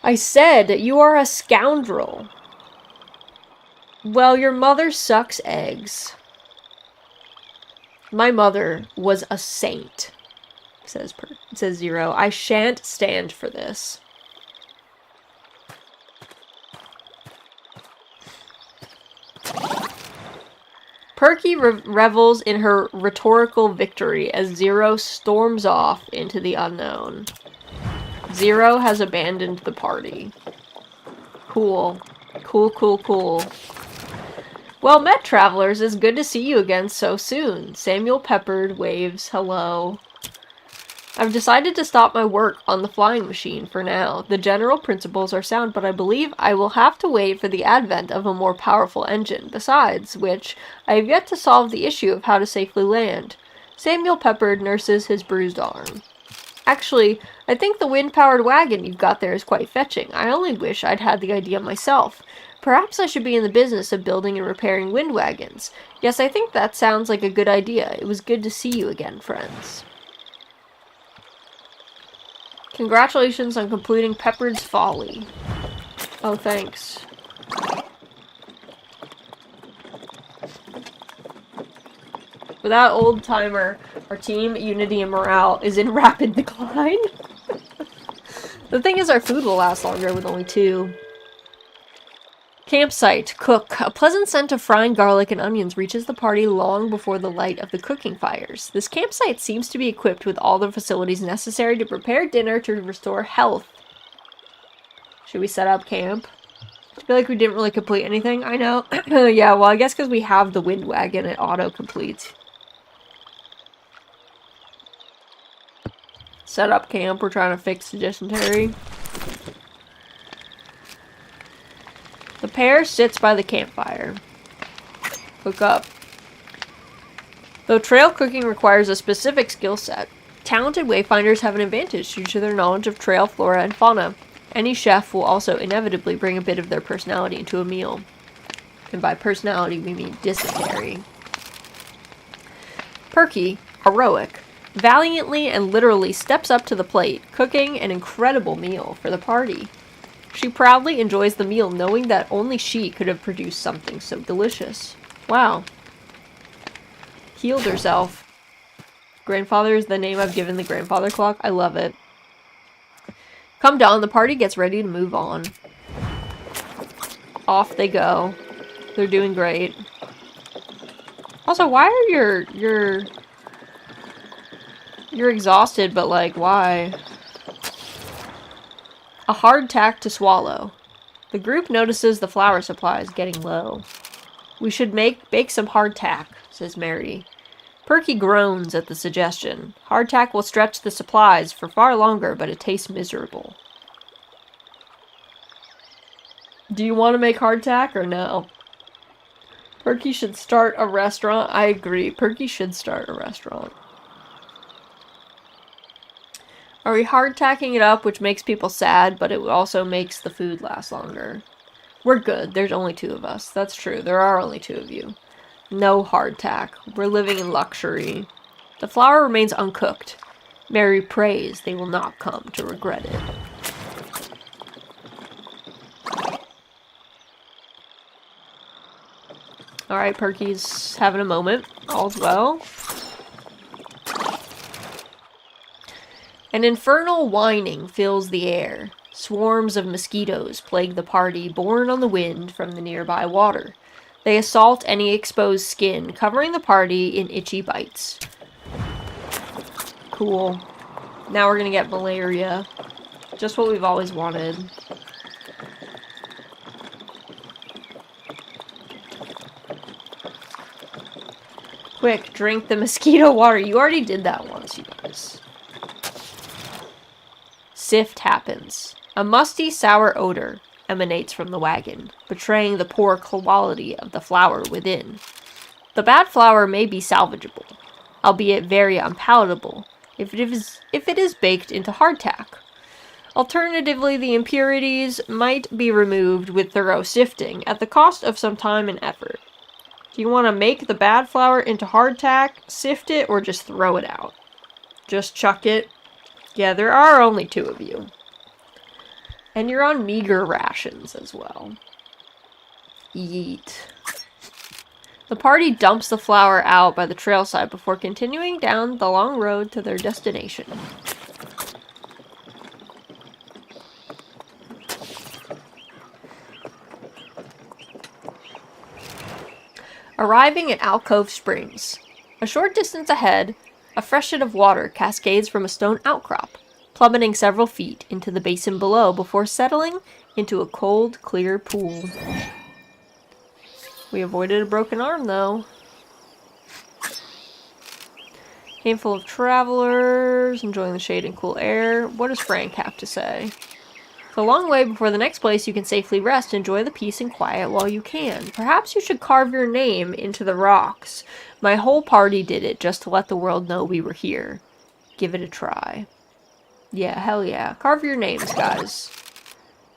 I said you are a scoundrel. Well, your mother sucks eggs. My mother was a saint, says Zero. I shan't stand for this. Perky revels in her rhetorical victory as Zero storms off into the unknown. Zero has abandoned the party. Cool. Cool, cool, cool. Well met, travelers. It's good to see you again so soon. Samuel Peppard waves hello. I've decided to stop my work on the flying machine for now. The general principles are sound, but I believe I will have to wait for the advent of a more powerful engine, besides which I have yet to solve the issue of how to safely land. Samuel Peppard nurses his bruised arm. Actually, I think the wind-powered wagon you've got there is quite fetching. I only wish I'd had the idea myself. Perhaps I should be in the business of building and repairing wind wagons. Yes, I think that sounds like a good idea. It was good to see you again, friends. Congratulations on completing Peppard's Folly. Oh, thanks. Without old-timer, our team unity and morale is in rapid decline. The thing is, our food will last longer with only 2. Campsite. Cook. A pleasant scent of frying garlic and onions reaches the party long before the light of the cooking fires. This campsite seems to be equipped with all the facilities necessary to prepare dinner to restore health. Should we set up camp? I feel like we didn't really complete anything. I know. Yeah, well, I guess because we have the wind wagon, it auto-completes. Set up camp. We're trying to fix dysentery. The pair sits by the campfire. Cook up. Though trail cooking requires a specific skill set, talented wayfinders have an advantage due to their knowledge of trail flora and fauna. Any chef will also inevitably bring a bit of their personality into a meal. And by personality, we mean dysentery. Perky, heroic, valiantly and literally steps up to the plate, cooking an incredible meal for the party. She proudly enjoys the meal, knowing that only she could have produced something so delicious. Wow. Healed herself. Grandfather is the name I've given the grandfather clock. I love it. Come dawn, the party gets ready to move on. Off they go. They're doing great. Also, why are you're exhausted, but like, why? A hardtack to swallow. The group notices the flour supply is getting low. We should bake some hardtack, says Mary. Perky groans at the suggestion. Hardtack will stretch the supplies for far longer, but it tastes miserable. Do you want to make hardtack or no? Perky should start a restaurant. I agree. Perky should start a restaurant. Are we hardtacking it up, which makes people sad, but it also makes the food last longer? We're good. There's only 2 of us. That's true. There are only 2 of you. No hardtack. We're living in luxury. The flour remains uncooked. Mary prays they will not come to regret it. Alright, Perky's having a moment. All's well. An infernal whining fills the air. Swarms of mosquitoes plague the party, borne on the wind from the nearby water. They assault any exposed skin, covering the party in itchy bites. Cool. Now we're gonna get malaria. Just what we've always wanted. Quick, drink the mosquito water. You already did that once, you guys. Sift happens. A musty, sour odor emanates from the wagon, betraying the poor quality of the flour within. The bad flour may be salvageable, albeit very unpalatable, if it is baked into hardtack. Alternatively, the impurities might be removed with thorough sifting, at the cost of some time and effort. Do you want to make the bad flour into hardtack, sift it, or just throw it out? Just chuck it? Yeah, there are only 2 of you. And you're on meager rations as well. Yeet. The party dumps the flour out by the trailside before continuing down the long road to their destination. Arriving at Alcove Springs. A short distance ahead, a freshet of water cascades from a stone outcrop, plummeting several feet into the basin below before settling into a cold, clear pool. We avoided a broken arm, though. Handful of travelers, enjoying the shade and cool air. What does Frank have to say? It's a long way before the next place you can safely rest. Enjoy the peace and quiet while you can. Perhaps you should carve your name into the rocks. My whole party did it just to let the world know we were here. Give it a try. Yeah, hell yeah. Carve your names, guys.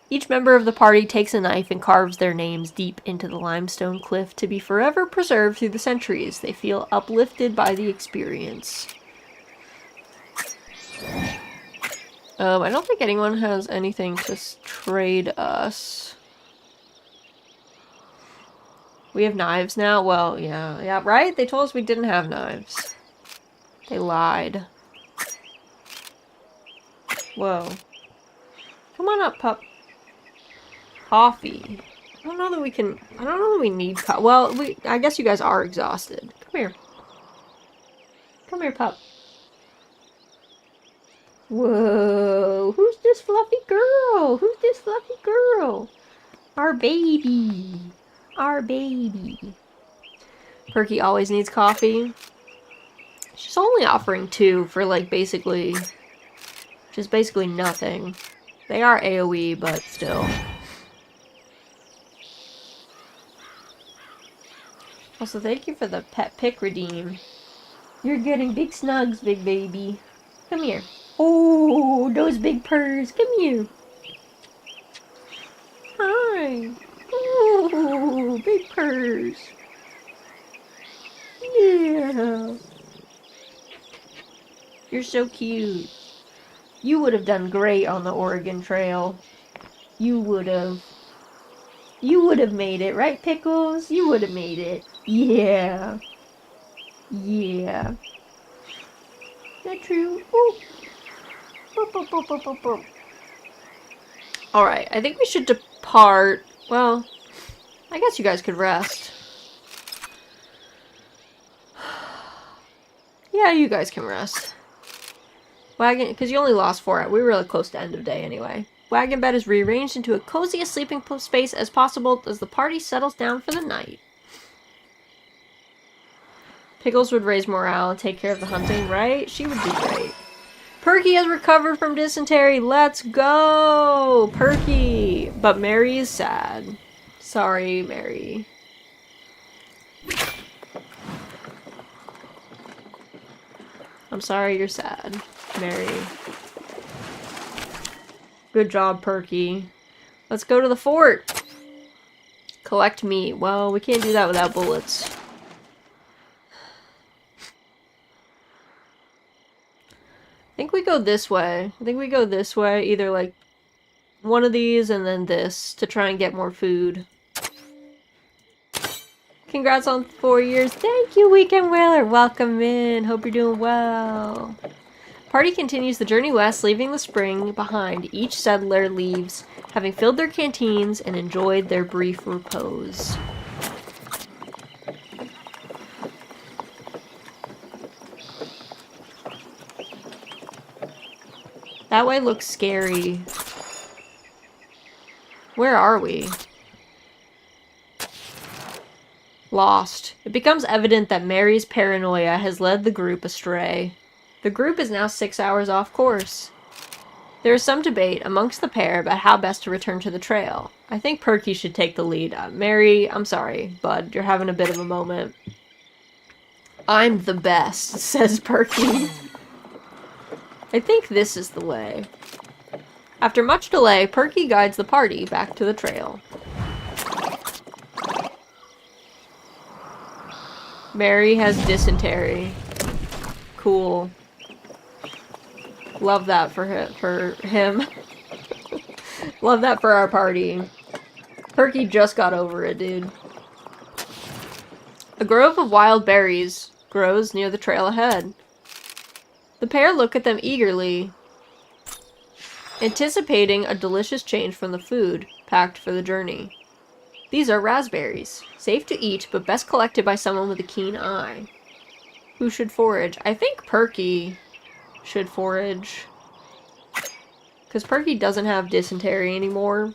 Each member of the party takes a knife and carves their names deep into the limestone cliff to be forever preserved through the centuries. They feel uplifted by the experience. I don't think anyone has anything to trade us. We have knives now? Well, yeah, right? They told us we didn't have knives. They lied. Whoa. Come on up, pup. Coffee. I don't know that we need coffee. Well, I guess you guys are exhausted. Come here. Come here, pup. Whoa. Who's this fluffy girl? Who's this fluffy girl? Our baby. Our baby. Perky always needs coffee. She's only offering 2 for, like, basically... just basically nothing. They are AoE, but still. Also, thank you for the pet pick redeem. You're getting big snugs, big baby. Come here. Oh, those big purrs. Come here. Hi. Oh, big purrs. Yeah. You're so cute. You would have done great on the Oregon Trail. You would have. You would have made it, right, Pickles? You would have made it. Yeah. Yeah. Is that true? Ooh. Boop, boop, boop, boop, boop, boop. Alright, I think we should depart. Well, I guess you guys could rest. Yeah, you guys can rest. Wagon, because you only lost 4 hours. We were really close to end of day anyway. Wagon bed is rearranged into a coziest sleeping space as possible as the party settles down for the night. Pickles would raise morale and take care of the hunting, right? She would do great. Perky has recovered from dysentery. Let's go! Perky! But Mary is sad. Sorry, Mary. I'm sorry you're sad, Mary. Good job, Perky. Let's go to the fort. Collect meat. Well, we can't do that without bullets. I think we go this way. Either like one of these and then this to try and get more food. Congrats on 4 years. Thank you, Weekend Whaler. Welcome in. Hope you're doing well. Party continues the journey west, leaving the spring behind. Each settler leaves, having filled their canteens and enjoyed their brief repose. That way looks scary. Where are we? Lost. It becomes evident that Mary's paranoia has led the group astray. The group is now 6 hours off course. There is some debate amongst the pair about how best to return to the trail. I think Perky should take the lead. Mary, I'm sorry, bud, you're having a bit of a moment. I'm the best, says Perky. I think this is the way. After much delay, Perky guides the party back to the trail. Mary has dysentery. Cool. Love that for him. Love that for our party. Perky just got over it, dude. A grove of wild berries grows near the trail ahead. The pair look at them eagerly, anticipating a delicious change from the food packed for the journey. These are raspberries. Safe to eat, but best collected by someone with a keen eye. Who should forage? I think Perky should forage. Because Perky doesn't have dysentery anymore.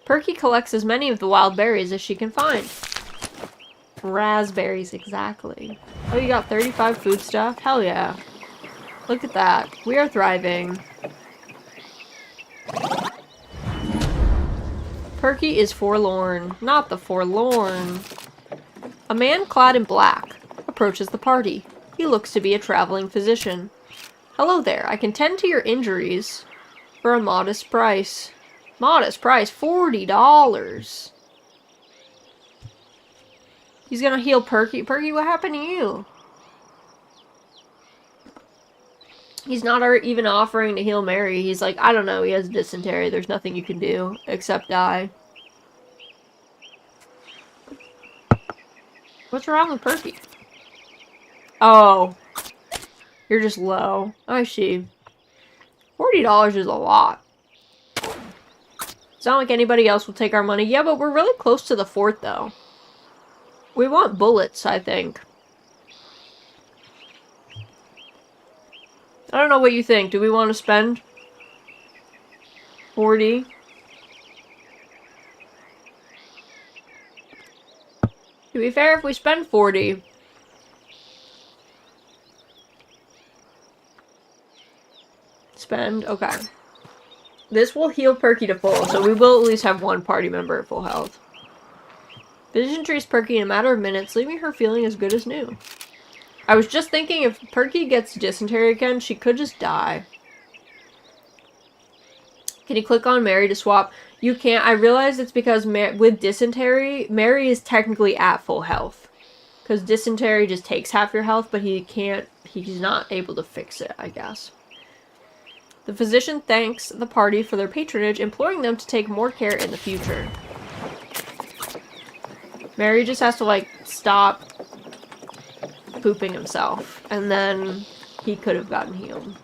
Perky collects as many of the wild berries as she can find. Raspberries, exactly. Oh, you got 35 food stuff? Hell yeah. Look at that. We are thriving. Perky is forlorn. Not the forlorn. A man clad in black approaches the party. He looks to be a traveling physician. Hello there. I can tend to your injuries for a modest price. Modest price, $40. He's gonna heal Perky. Perky, what happened to you? He's not even offering to heal Mary. He's like, I don't know, he has dysentery. There's nothing you can do except die. What's wrong with Perky? Oh. You're just low. I see. $40 is a lot. It's not like anybody else will take our money. Yeah, but we're really close to the fort, though. We want bullets, I think. I don't know what you think. Do we want to spend 40? To be fair, if we spend 40... Spend, okay. This will heal Perky to full, so we will at least have one party member at full health. Vision trees Perky in a matter of minutes, leaving her feeling as good as new. I was just thinking if Perky gets dysentery again, she could just die. Can you click on Mary to swap? You can't. I realize it's because with dysentery, Mary is technically at full health. Because dysentery just takes half your health, but he's not able to fix it, I guess. The physician thanks the party for their patronage, imploring them to take more care in the future. Mary just has to, like, stop pooping himself, and then he could have gotten healed.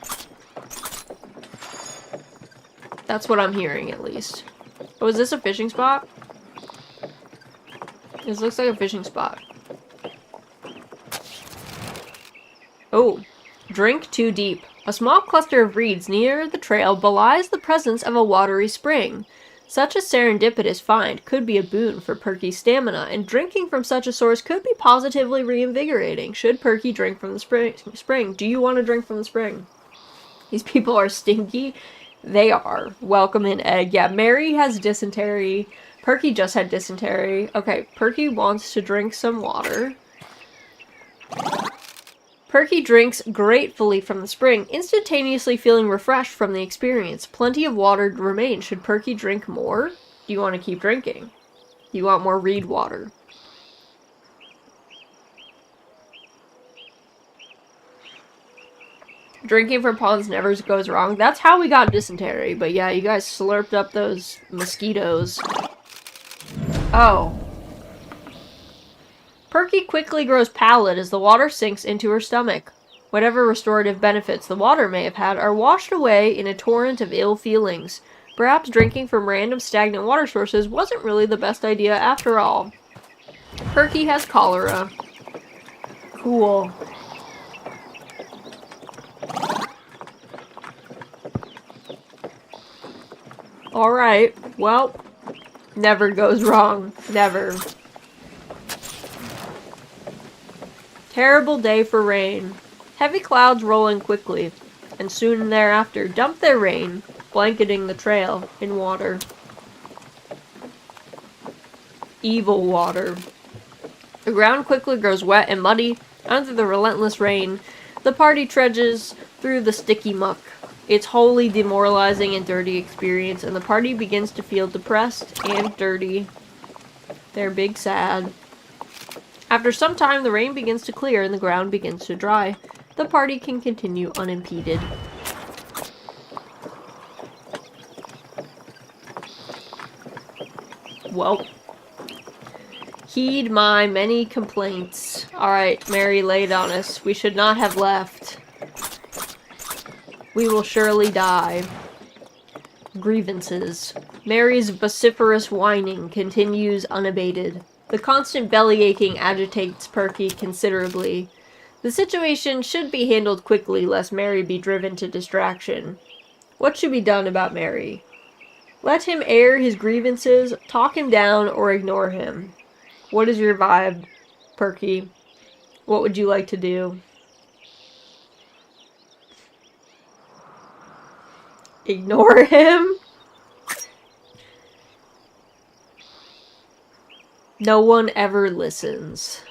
That's what I'm hearing, at least. Oh, is this a fishing spot? This looks like a fishing spot. Oh, drink too deep. A small cluster of reeds near the trail belies the presence of a watery spring. Such a serendipitous find could be a boon for Perky's stamina, and drinking from such a source could be positively reinvigorating. Should Perky drink from the spring? Do you want to drink from the spring? These people are stinky. They are. Welcome in, egg. Yeah, Mary has dysentery. Perky just had dysentery. Okay, Perky wants to drink some water. Perky drinks gratefully from the spring, instantaneously feeling refreshed from the experience. Plenty of water remains. Should Perky drink more? Do you want to keep drinking? Do you want more reed water? Drinking from ponds never goes wrong. That's how we got dysentery, but yeah, you guys slurped up those mosquitoes. Oh. Perky quickly grows pallid as the water sinks into her stomach. Whatever restorative benefits the water may have had are washed away in a torrent of ill feelings. Perhaps drinking from random stagnant water sources wasn't really the best idea after all. Perky has cholera. Cool. Alright, well, never goes wrong. Never. Terrible day for rain. Heavy clouds roll in quickly, and soon thereafter dump their rain, blanketing the trail in water. Evil water. The ground quickly grows wet and muddy. Under the relentless rain, the party trudges through the sticky muck. It's wholly demoralizing and dirty experience, and the party begins to feel depressed and dirty. They're big sad. After some time, the rain begins to clear and the ground begins to dry. The party can continue unimpeded. Well, heed my many complaints. Alright, Mary laid on us. We should not have left. We will surely die. Grievances. Mary's vociferous whining continues unabated. The constant belly aching agitates Perky considerably. The situation should be handled quickly, lest Mary be driven to distraction. What should be done about Mary? Let him air his grievances, talk him down, or ignore him. What is your vibe, Perky? What would you like to do? Ignore him? No one ever listens.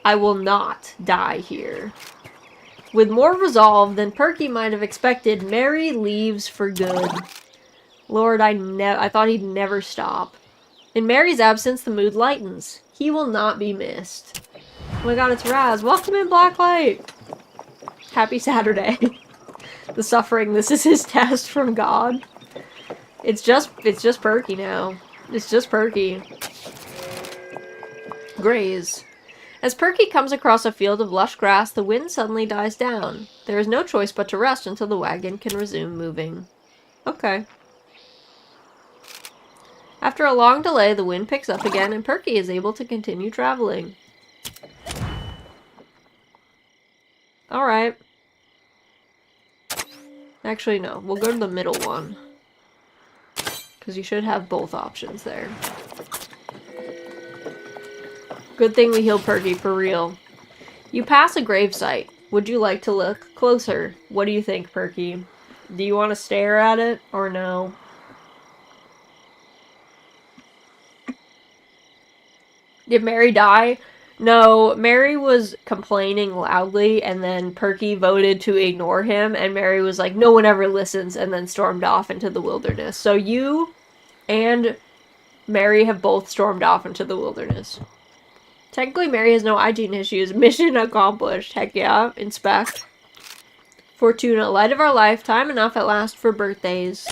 I will not die here. With more resolve than Perky might have expected, Mary leaves for good. Lord, I thought he'd never stop. In Mary's absence, the mood lightens. He will not be missed. Oh my god, it's Raz. Welcome in, Blacklight. Happy Saturday. The suffering, this is his test from God. It's just Perky now. It's just Perky. Graze. As Perky comes across a field of lush grass, the wind suddenly dies down. There is no choice but to rest until the wagon can resume moving. Okay. After a long delay, the wind picks up again, and Perky is able to continue traveling. Alright. Actually, no. We'll go to the middle one. Because you should have both options there. Good thing we healed Perky, for real. You pass a gravesite. Would you like to look closer? What do you think, Perky? Do you want to stare at it, or no? Did Mary die? No, Mary was complaining loudly, and then Perky voted to ignore him, and Mary was like, no one ever listens, and then stormed off into the wilderness. So you and Mary have both stormed off into the wilderness. Technically, Mary has no hygiene issues. Mission accomplished. Heck yeah. Inspect. Fortuna, light of our life, time enough at last for birthdays.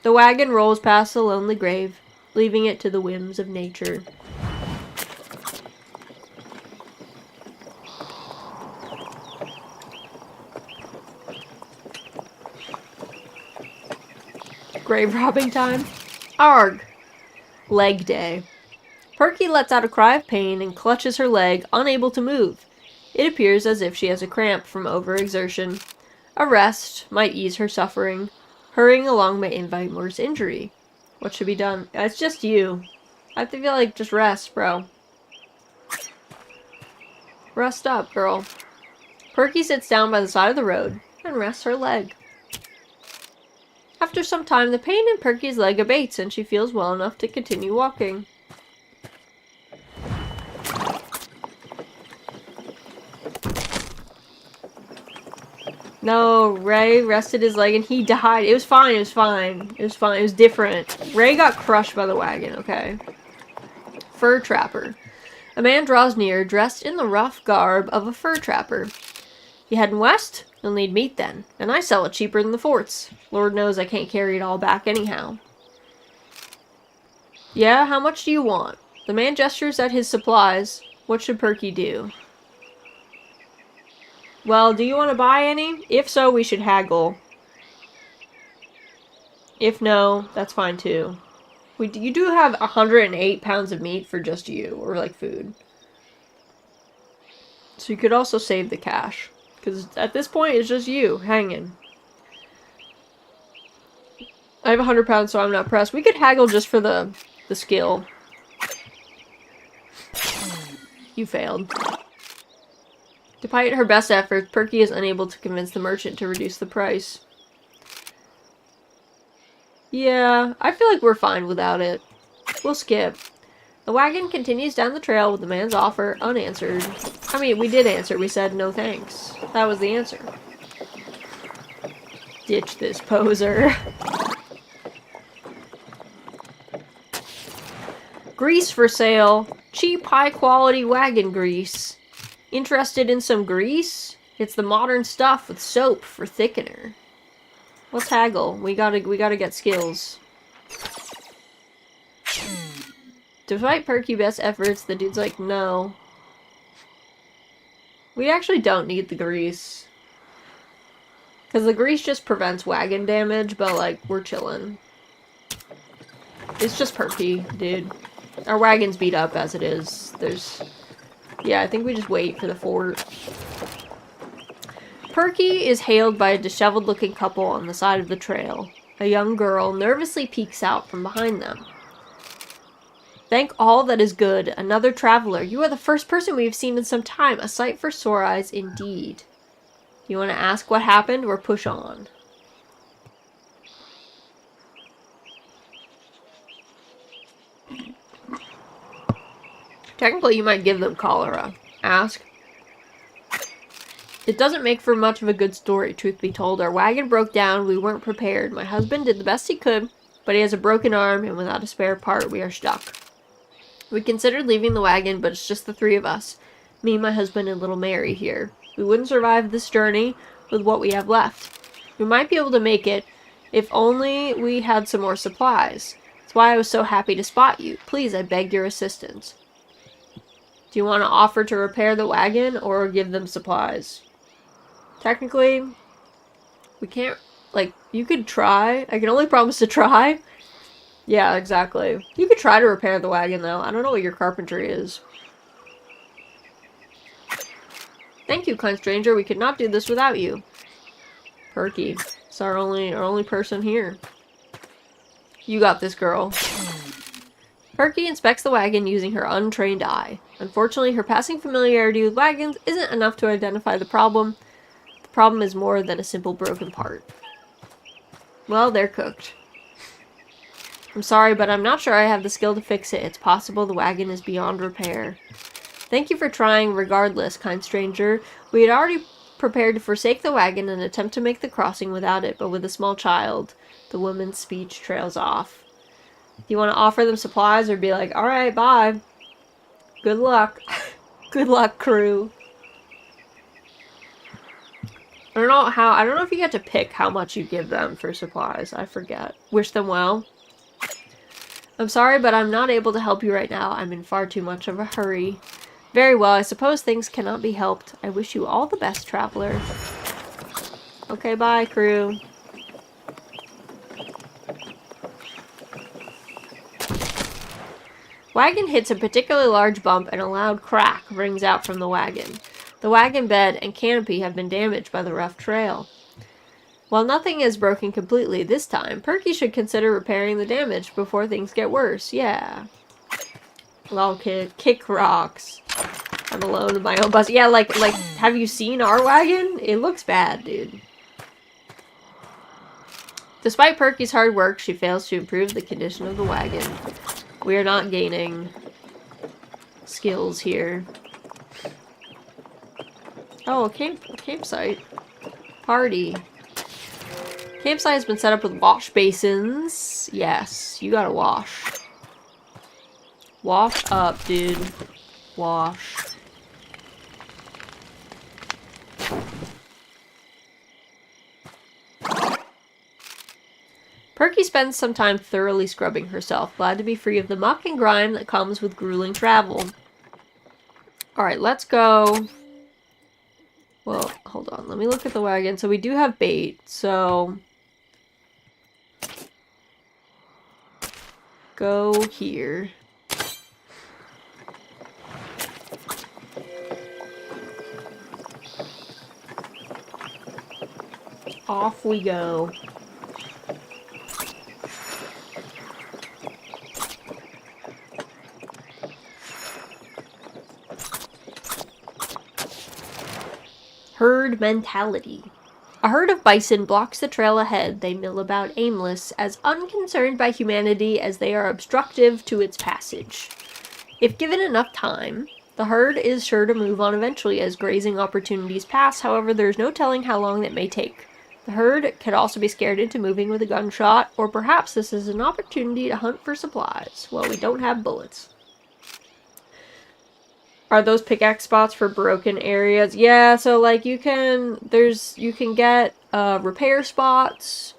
The wagon rolls past the lonely grave, leaving it to the whims of nature. Grave robbing time. Arg. Leg day. Perky lets out a cry of pain and clutches her leg, unable to move. It appears as if she has a cramp from overexertion. A rest might ease her suffering. Hurrying along may invite worse injury. What should be done? It's just you. I feel like just rest, bro. Rest up, girl. Perky sits down by the side of the road and rests her leg. After some time, the pain in Perky's leg abates and she feels well enough to continue walking. No, Ray rested his leg and he died. It was fine, it was fine. It was fine, it was different. Ray got crushed by the wagon, okay? Fur trapper. A man draws near, dressed in the rough garb of a fur trapper. You heading west? You'll need meat then, and I sell it cheaper than the forts. Lord knows I can't carry it all back anyhow. Yeah, how much do you want? The man gestures at his supplies. What should Perky do? Well, do you want to buy any? If so, we should haggle. If no, that's fine too. You do have 108 pounds of meat for just you, or like food. So you could also save the cash. Because at this point, it's just you hanging. I have 100 pounds, so I'm not pressed. We could haggle just for the skill. You failed. Despite her best efforts, Perky is unable to convince the merchant to reduce the price. Yeah, I feel like we're fine without it. We'll skip. The wagon continues down the trail with the man's offer unanswered. I mean, we did answer. We said no thanks. That was the answer. Ditch this poser. Grease for sale. Cheap, high-quality wagon grease. Interested in some grease? It's the modern stuff with soap for thickener. Let's haggle. We gotta get skills. Despite Perky best efforts, the dude's like, no. We actually don't need the grease. Because the grease just prevents wagon damage, but like, we're chilling. It's just Perky, dude. Our wagon's beat up as it is. Yeah, I think we just wait for the fort. Perky is hailed by a disheveled-looking couple on the side of the trail. A young girl nervously peeks out from behind them. Thank all that is good. Another traveler. You are the first person we have seen in some time. A sight for sore eyes indeed. Do you want to ask what happened or push on? Technically, you might give them cholera. Ask. It doesn't make for much of a good story, truth be told. Our wagon broke down. We weren't prepared. My husband did the best he could, but he has a broken arm, and without a spare part, we are stuck. We considered leaving the wagon, but it's just the three of us. Me, my husband, and little Mary here. We wouldn't survive this journey with what we have left. We might be able to make it if only we had some more supplies. That's why I was so happy to spot you. Please, I beg your assistance. Do you want to offer to repair the wagon or give them supplies? Technically, we can't, like, you could try. I can only promise to try. Yeah, exactly. You could try to repair the wagon, though. I don't know what your carpentry is. Thank you, kind stranger. We could not do this without you. Perky. It's our only person here. You got this, girl. Perky inspects the wagon using her untrained eye. Unfortunately, her passing familiarity with wagons isn't enough to identify the problem. The problem is more than a simple broken part. Well, they're cooked. I'm sorry, but I'm not sure I have the skill to fix it. It's possible the wagon is beyond repair. Thank you for trying regardless, kind stranger. We had already prepared to forsake the wagon and attempt to make the crossing without it, but with a small child. The woman's speech trails off. Do you want to offer them supplies or be like, alright, bye. Good luck. Good luck, crew. I don't know if you get to pick how much you give them for supplies. I forget. Wish them well. I'm sorry, but I'm not able to help you right now. I'm in far too much of a hurry. Very well, I suppose things cannot be helped. I wish you all the best, traveler. Okay, bye, crew. Wagon hits a particularly large bump and a loud crack rings out from the wagon. The wagon bed and canopy have been damaged by the rough trail. While nothing is broken completely this time, Perky should consider repairing the damage before things get worse. Yeah. Lol kid. Kick rocks. I'm alone in my own bus. Yeah, like, have you seen our wagon? It looks bad, dude. Despite Perky's hard work, she fails to improve the condition of the wagon. We are not gaining skills here. Oh, a campsite. Party. Campsite has been set up with wash basins. Yes, you gotta wash. Wash up, dude. Wash. Perky spends some time thoroughly scrubbing herself, glad to be free of the muck and grime that comes with grueling travel. Alright, let's go. Well, hold on. Let me look at the wagon. So we do have bait, so... Go here. Off we go. Herd mentality. A herd of bison blocks the trail ahead. They mill about aimless, as unconcerned by humanity as they are obstructive to its passage. If given enough time, the herd is sure to move on eventually as grazing opportunities pass. However, there is no telling how long that may take. The herd could also be scared into moving with a gunshot, or perhaps this is an opportunity to hunt for supplies. Well, we don't have bullets. Are those pickaxe spots for broken areas? Yeah, so like you can get repair spots.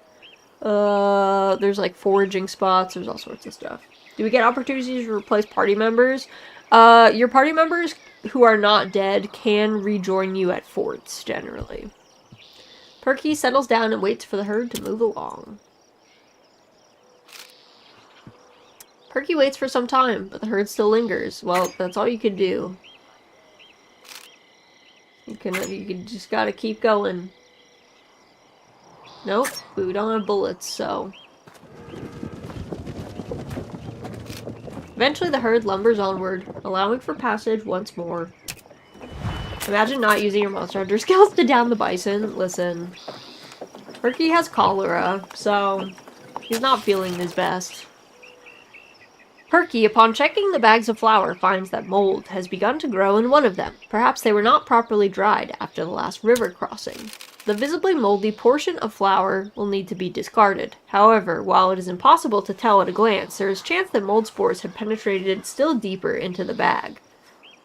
There's like foraging spots, there's all sorts of stuff. Do we get opportunities to replace party members? Your party members who are not dead can rejoin you at forts, generally. Perky settles down and waits for the herd to move along. Perky waits for some time, but the herd still lingers. Well, that's all you can do. You can just gotta keep going. Nope, we don't have bullets, so... Eventually the herd lumbers onward, allowing for passage once more. Imagine not using your monster hunter skills to down the bison. Listen. Perky has cholera, so he's not feeling his best. Perky, upon checking the bags of flour, finds that mold has begun to grow in one of them. Perhaps they were not properly dried after the last river crossing. The visibly moldy portion of flour will need to be discarded. However, while it is impossible to tell at a glance, there is a chance that mold spores have penetrated still deeper into the bag.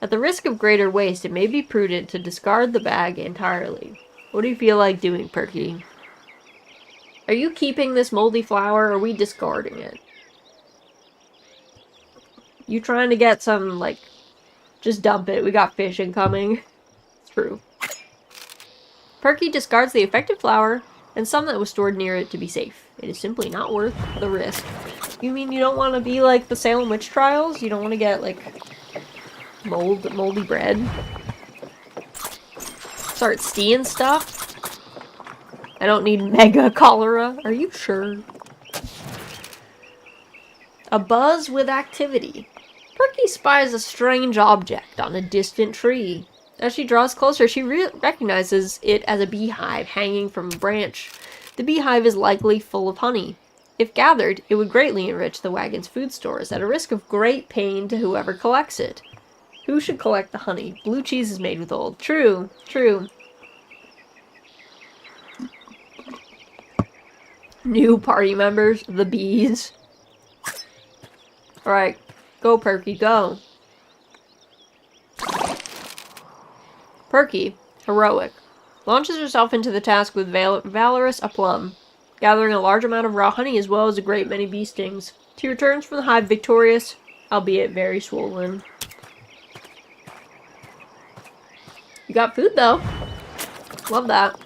At the risk of greater waste, it may be prudent to discard the bag entirely. What do you feel like doing, Perky? Are you keeping this moldy flour, or are we discarding it? You trying to get some, like, just dump it. We got fish incoming. It's true. Perky discards the affected flour and some that was stored near it to be safe. It is simply not worth the risk. You mean you don't want to be like the Salem witch trials? You don't want to get, like, moldy bread? Start stealing stuff? I don't need mega cholera. Are you sure? A buzz with activity. Perky spies a strange object on a distant tree. As she draws closer, she recognizes it as a beehive hanging from a branch. The beehive is likely full of honey. If gathered, it would greatly enrich the wagon's food stores, at a risk of great pain to whoever collects it. Who should collect the honey? Blue cheese is made with old. True, true. New party members, the bees. Alright, go Perky, go. Perky, heroic, launches herself into the task with valorous aplomb, gathering a large amount of raw honey as well as a great many bee stings. She returns from the hive victorious, albeit very swollen. You got food though. Love that.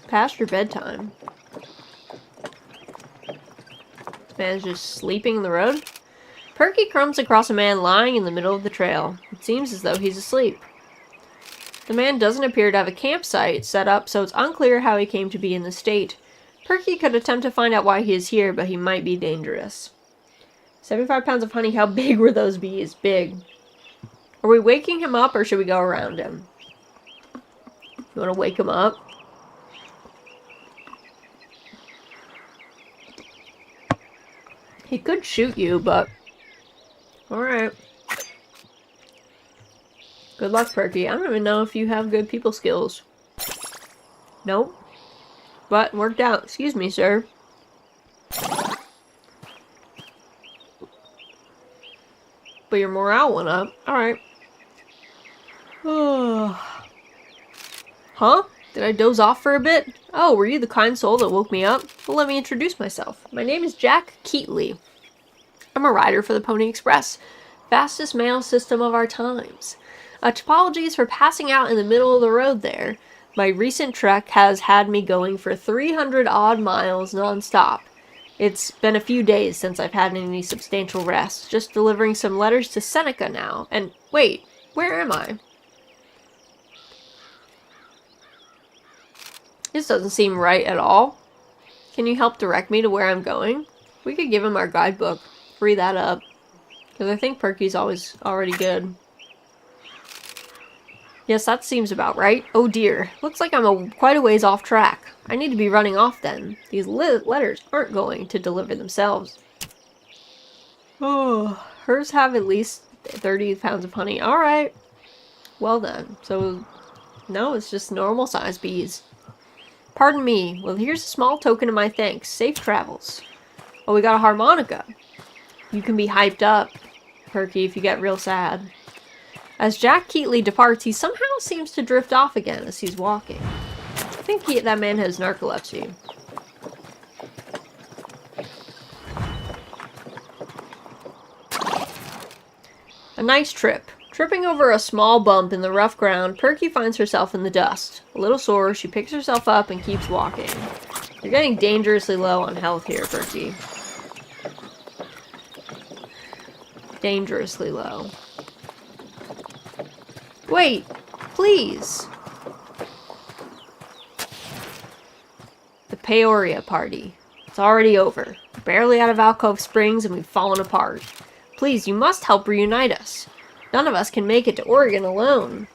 Past your bedtime. This man's just sleeping in the road. Perky comes across a man lying in the middle of the trail. It seems as though he's asleep. The man doesn't appear to have a campsite set up, so it's unclear how he came to be in this state. Perky could attempt to find out why he is here, but he might be dangerous. 75 pounds of honey, how big were those bees? Big. Are we waking him up, or should we go around him? You want to wake him up? He could shoot you, but... Alright. Good luck, Perky. I don't even know if you have good people skills. Nope. But, worked out. Excuse me, sir. But your morale went up. Alright. Oh. Huh? Did I doze off for a bit? Oh, were you the kind soul that woke me up? Well, let me introduce myself. My name is Jack Keatley. I'm a rider for the Pony Express, fastest mail system of our times. Apologies for passing out in the middle of the road there. My recent trek has had me going for 300 odd miles non-stop. It's been a few days since I've had any substantial rest, just delivering some letters to Seneca now. And wait, where am I? This doesn't seem right at all. Can you help direct me to where I'm going? We could give him our guidebook. Free that up. Because I think Perky's already good. Yes, that seems about right. Oh dear. Looks like I'm quite a ways off track. I need to be running off then. These letters aren't going to deliver themselves. Oh, hers have at least 30 pounds of honey. Alright. Well then. So, no, it's just normal size bees. Pardon me. Well, here's a small token of my thanks. Safe travels. Oh, we got a harmonica. You can be hyped up, Perky, if you get real sad. As Jack Keatley departs, he somehow seems to drift off again as he's walking. I think that man has narcolepsy. A nice trip. Tripping over a small bump in the rough ground, Perky finds herself in the dust. A little sore, she picks herself up and keeps walking. You're getting dangerously low on health here, Perky. Dangerously low. Wait, please. The Peoria party. It's already over. We're barely out of Alcove Springs and we've fallen apart. Please, you must help reunite us. None of us can make it to Oregon alone.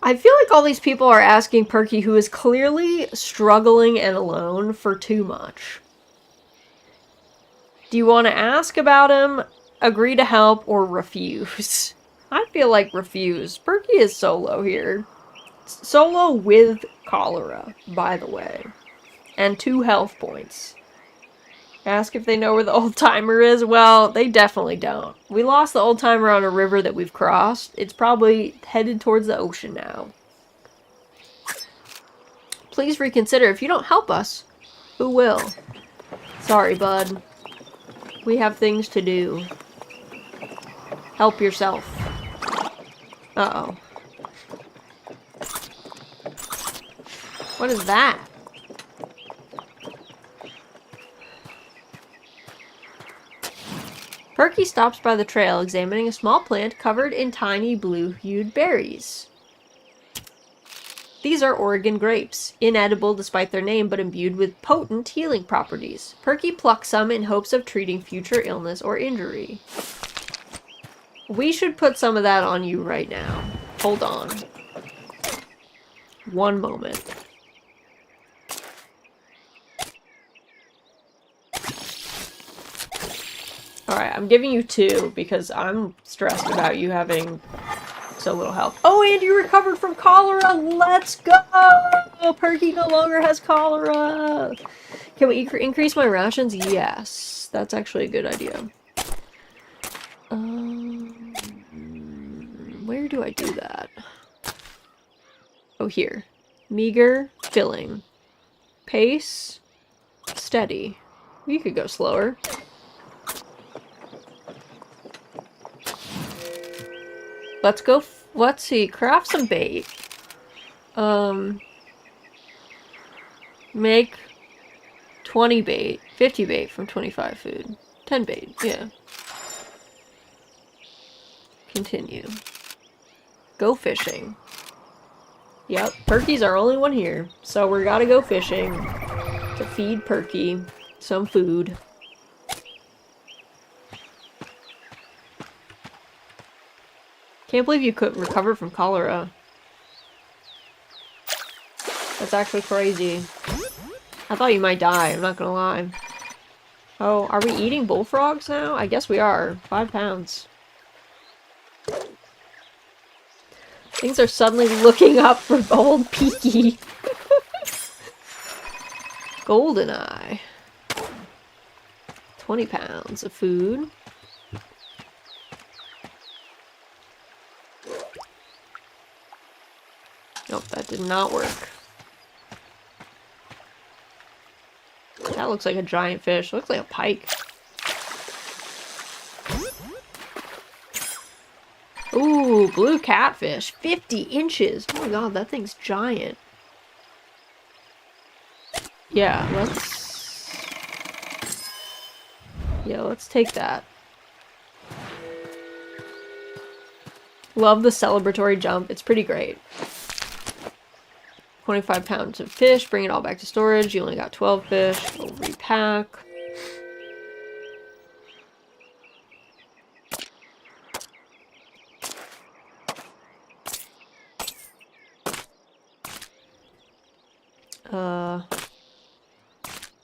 I feel like all these people are asking Perky, who is clearly struggling and alone, for too much. Do you want to ask about him, agree to help, or refuse? I feel like refuse. Perky is solo here. Solo with cholera, by the way. And 2 health points. Ask if they know where the old-timer is. Well, they definitely don't. We lost the old-timer on a river that we've crossed. It's probably headed towards the ocean now. Please reconsider. If you don't help us, who will? Sorry, bud. We have things to do. Help yourself. Uh-oh. What is that? Perky stops by the trail, examining a small plant covered in tiny blue-hued berries. These are Oregon grapes, inedible despite their name, but imbued with potent healing properties. Perky plucks some in hopes of treating future illness or injury. We should put some of that on you right now. Hold on. One moment. Alright, I'm giving you 2 because I'm stressed about you having so little health. Oh, and you recovered from cholera! Let's go! Perky no longer has cholera! Can we increase my rations? Yes. That's actually a good idea. Where do I do that? Oh, here. Meager, filling. Pace, steady. You could go slower. Let's go, let's see, craft some bait. Make 20 bait, 50 bait from 25 food. 10 bait, yeah. Continue. Go fishing. Yep, Perky's our only one here. So we gotta go fishing to feed Perky some food. Can't believe you couldn't recover from cholera. That's actually crazy. I thought you might die, I'm not gonna lie. Oh, are we eating bullfrogs now? I guess we are. 5 pounds. Things are suddenly looking up for old Peaky. Goldeneye. 20 pounds of food. Nope, that did not work. That looks like a giant fish. Looks like a pike. Ooh, blue catfish. 50 inches. Oh my god, that thing's giant. Yeah, let's take that. Love the celebratory jump. It's pretty great. 25 pounds of fish. Bring it all back to storage. You only got 12 fish. We'll repack.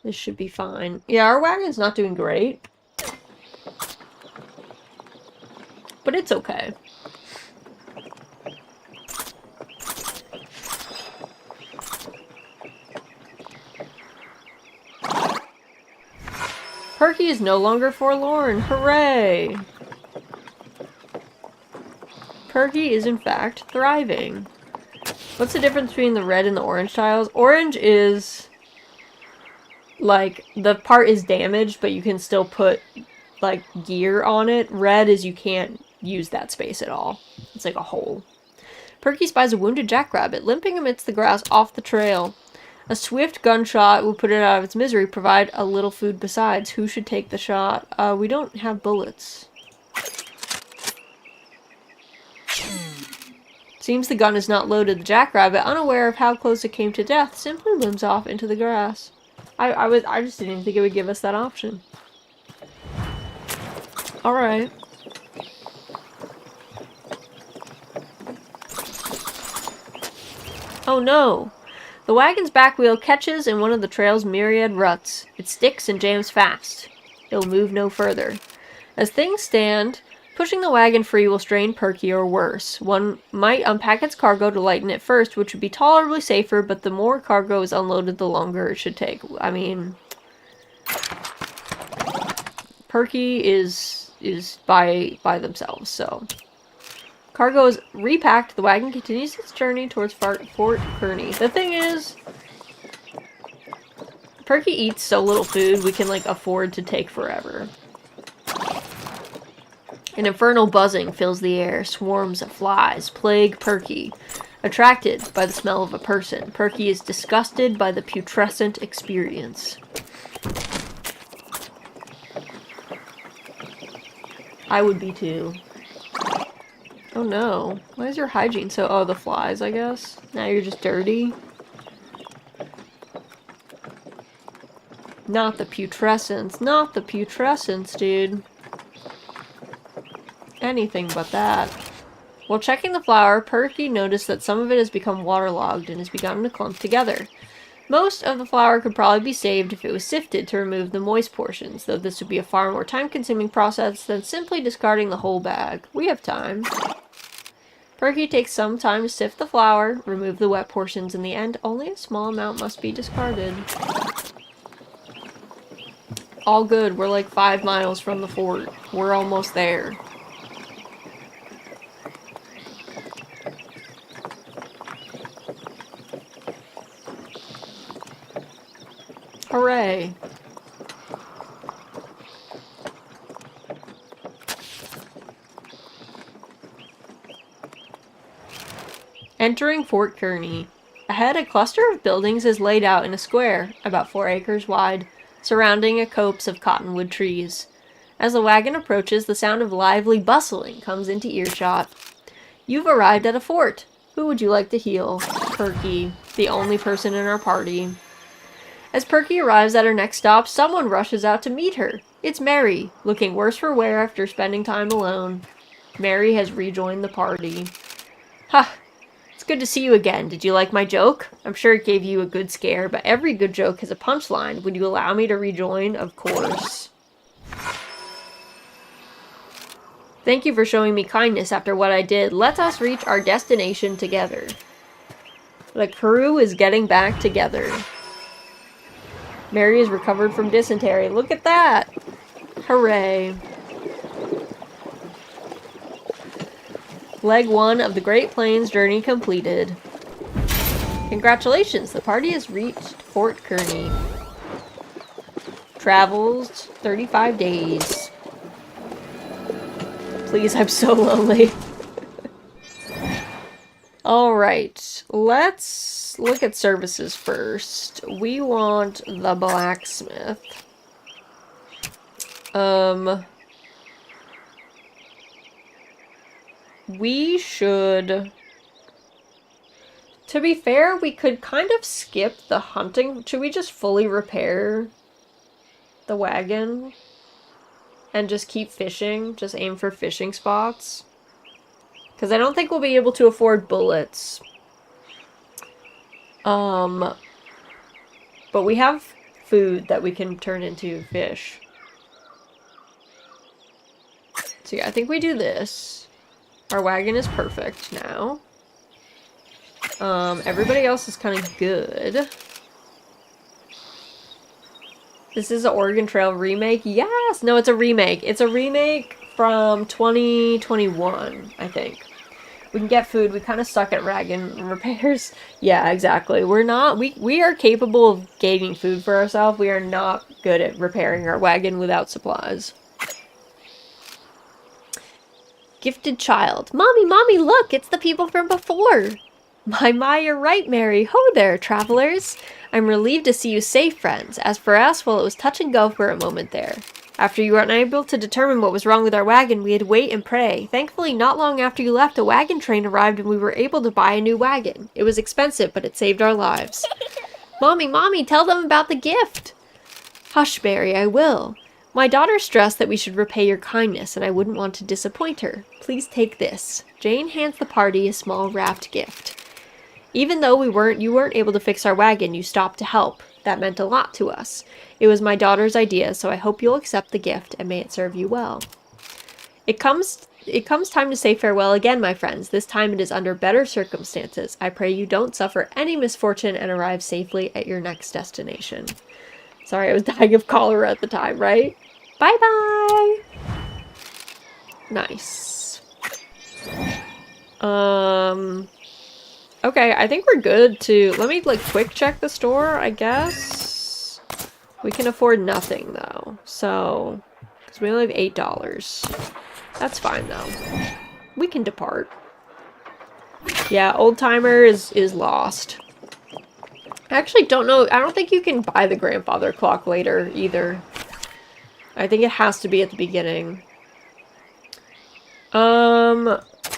This should be fine. Yeah, our wagon's not doing great. But it's okay. Perky is no longer forlorn. Hooray! Perky is in fact thriving. What's the difference between the red and the orange tiles? Orange is like the part is damaged, but you can still put like gear on it. Red is you can't use that space at all. It's like a hole. Perky spies a wounded jackrabbit limping amidst the grass off the trail. A swift gunshot will put it out of its misery. Provide a little food besides. Who should take the shot? We don't have bullets. Seems the gun is not loaded. The jackrabbit, unaware of how close it came to death, simply limps off into the grass. I just didn't think it would give us that option. Alright. Oh no! The wagon's back wheel catches in one of the trail's myriad ruts. It sticks and jams fast. It'll move no further. As things stand, pushing the wagon free will strain Perky or worse. One might unpack its cargo to lighten it first, which would be tolerably safer, but the more cargo is unloaded, the longer it should take. I mean, Perky is by themselves, so. Cargo is repacked. The wagon continues its journey towards Fort Kearney. The thing is, Perky eats so little food, we can, like, afford to take forever. An infernal buzzing fills the air. Swarms of flies plague Perky. Attracted by the smell of a person, Perky is disgusted by the putrescent experience. I would be too. Oh no. Why is your hygiene so... Oh, the flies, I guess? Now you're just dirty? Not the putrescence. Not the putrescence, dude. Anything but that. While checking the flour, Perky noticed that some of it has become waterlogged and has begun to clump together. Most of the flour could probably be saved if it was sifted to remove the moist portions, though this would be a far more time-consuming process than simply discarding the whole bag. We have time. Perky takes some time to sift the flour, remove the wet portions. In the end, only a small amount must be discarded. All good. We're like 5 miles from the fort. We're almost there. Hooray! Entering Fort Kearney. Ahead, a cluster of buildings is laid out in a square, about 4 acres wide, surrounding a copse of cottonwood trees. As the wagon approaches, the sound of lively bustling comes into earshot. You've arrived at a fort. Who would you like to heal? Perky, the only person in our party. As Perky arrives at her next stop, someone rushes out to meet her. It's Mary, looking worse for wear after spending time alone. Mary has rejoined the party. Ha! It's good to see you again. Did you like my joke? I'm sure it gave you a good scare, but every good joke has a punchline. Would you allow me to rejoin? Of course. Thank you for showing me kindness after what I did. Let us reach our destination together. The crew is getting back together. Mary is recovered from dysentery. Look at that! Hooray. Leg 1 of the Great Plains journey completed. Congratulations, the party has reached Fort Kearney. Travels 35 days. Please, I'm so lonely. Alright, let's look at services first. We want the blacksmith. We should... To be fair, we could kind of skip the hunting. Should we just fully repair the wagon? And just keep fishing? Just aim for fishing spots? Because I don't think we'll be able to afford bullets. But we have food that we can turn into fish. So yeah, I think we do this. Our wagon is perfect now. Everybody else is kind of good. This is an Oregon Trail remake? Yes! No, it's a remake. It's a remake from 2021, I think. We can get food. We kind of suck at wagon repairs. Yeah, exactly. We are capable of gaining food for ourselves. We are not good at repairing our wagon without supplies. Gifted child. Mommy, mommy, look! It's the people from before! My, you're right, Mary. Ho there, travelers. I'm relieved to see you safe, friends. As for us, well, it was touch and go for a moment there. After you were unable to determine what was wrong with our wagon, we had to wait and pray. Thankfully, not long after you left, a wagon train arrived and we were able to buy a new wagon. It was expensive, but it saved our lives. Mommy, mommy, tell them about the gift. Hush, Mary, I will. My daughter stressed that we should repay your kindness, and I wouldn't want to disappoint her. Please take this. Jane hands the party a small wrapped gift. Even though you weren't able to fix our wagon, you stopped to help. That meant a lot to us. It was my daughter's idea, so I hope you'll accept the gift, and may it serve you well. It comes time to say farewell again, my friends. This time it is under better circumstances. I pray you don't suffer any misfortune and arrive safely at your next destination. Sorry, I was dying of cholera at the time, right? Bye-bye! Nice. Okay, I think we're good to... Let me, like, quick check the store, I guess. We can afford nothing, though. So, because we only have $8. That's fine, though. We can depart. Yeah, Old Timer is lost. I actually don't know. I don't think you can buy the grandfather clock later, either. I think it has to be at the beginning.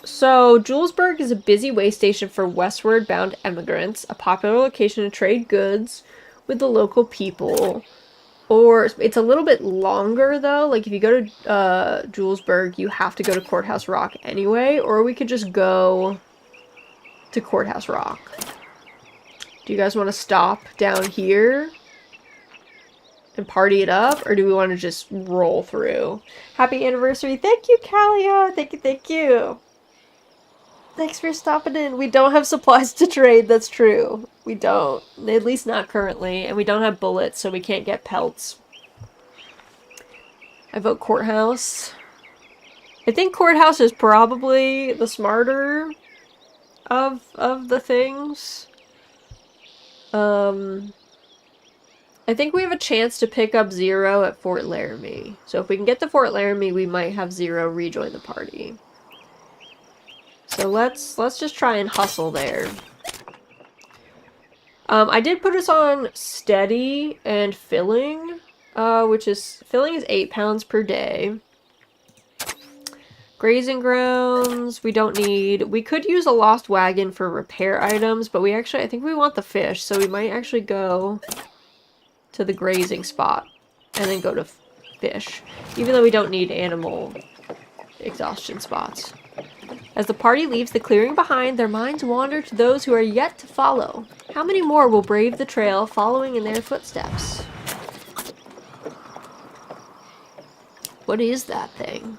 So, Julesburg is a busy way station for westward bound emigrants, a popular location to trade goods with the local people. Or, it's a little bit longer, though. Like, if you go to, Julesburg, you have to go to Courthouse Rock anyway, or we could just go to Courthouse Rock. Do you guys want to stop down here and party it up, or do we want to just roll through? Happy anniversary. Thank you, Kalia. Thank you, thank you. Thanks for stopping in. We don't have supplies to trade, that's true. We don't. At least not currently. And we don't have bullets, so we can't get pelts. I vote Courthouse. I think Courthouse is probably the smarter of the things. I think we have a chance to pick up Zero at Fort Laramie. So if we can get to Fort Laramie, we might have Zero rejoin the party. So let's just try and hustle there. I did put us on steady and filling, filling is 8 pounds per day. Grazing grounds, we don't need. We could use a lost wagon for repair items, but I think we want the fish, so we might actually go to the grazing spot and then go to fish, even though we don't need animal exhaustion spots. As the party leaves the clearing behind, their minds wander to those who are yet to follow. How many more will brave the trail, following in their footsteps? What is that thing?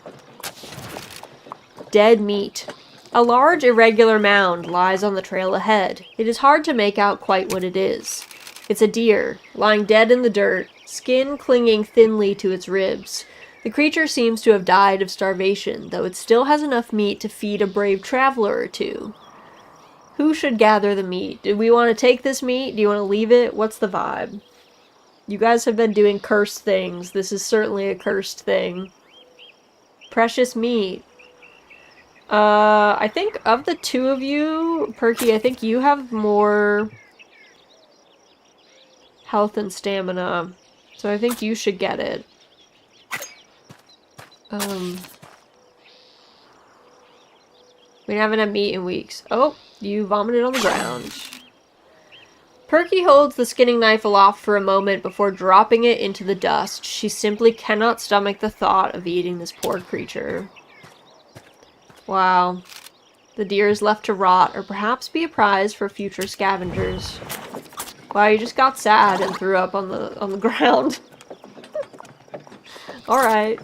Dead meat. A large, irregular mound lies on the trail ahead. It is hard to make out quite what it is. It's a deer, lying dead in the dirt, skin clinging thinly to its ribs. The creature seems to have died of starvation, though it still has enough meat to feed a brave traveler or two. Who should gather the meat? Do we want to take this meat? Do you want to leave it? What's the vibe? You guys have been doing cursed things. This is certainly a cursed thing. Precious meat. I think of the two of you, Perky, I think you have more health and stamina. So I think you should get it. We haven't had meat in weeks. Oh, you vomited on the ground. Perky holds the skinning knife aloft for a moment before dropping it into the dust. She simply cannot stomach the thought of eating this poor creature. Wow. The deer is left to rot, or perhaps be a prize for future scavengers. Wow, you just got sad and threw up on the ground. Alright.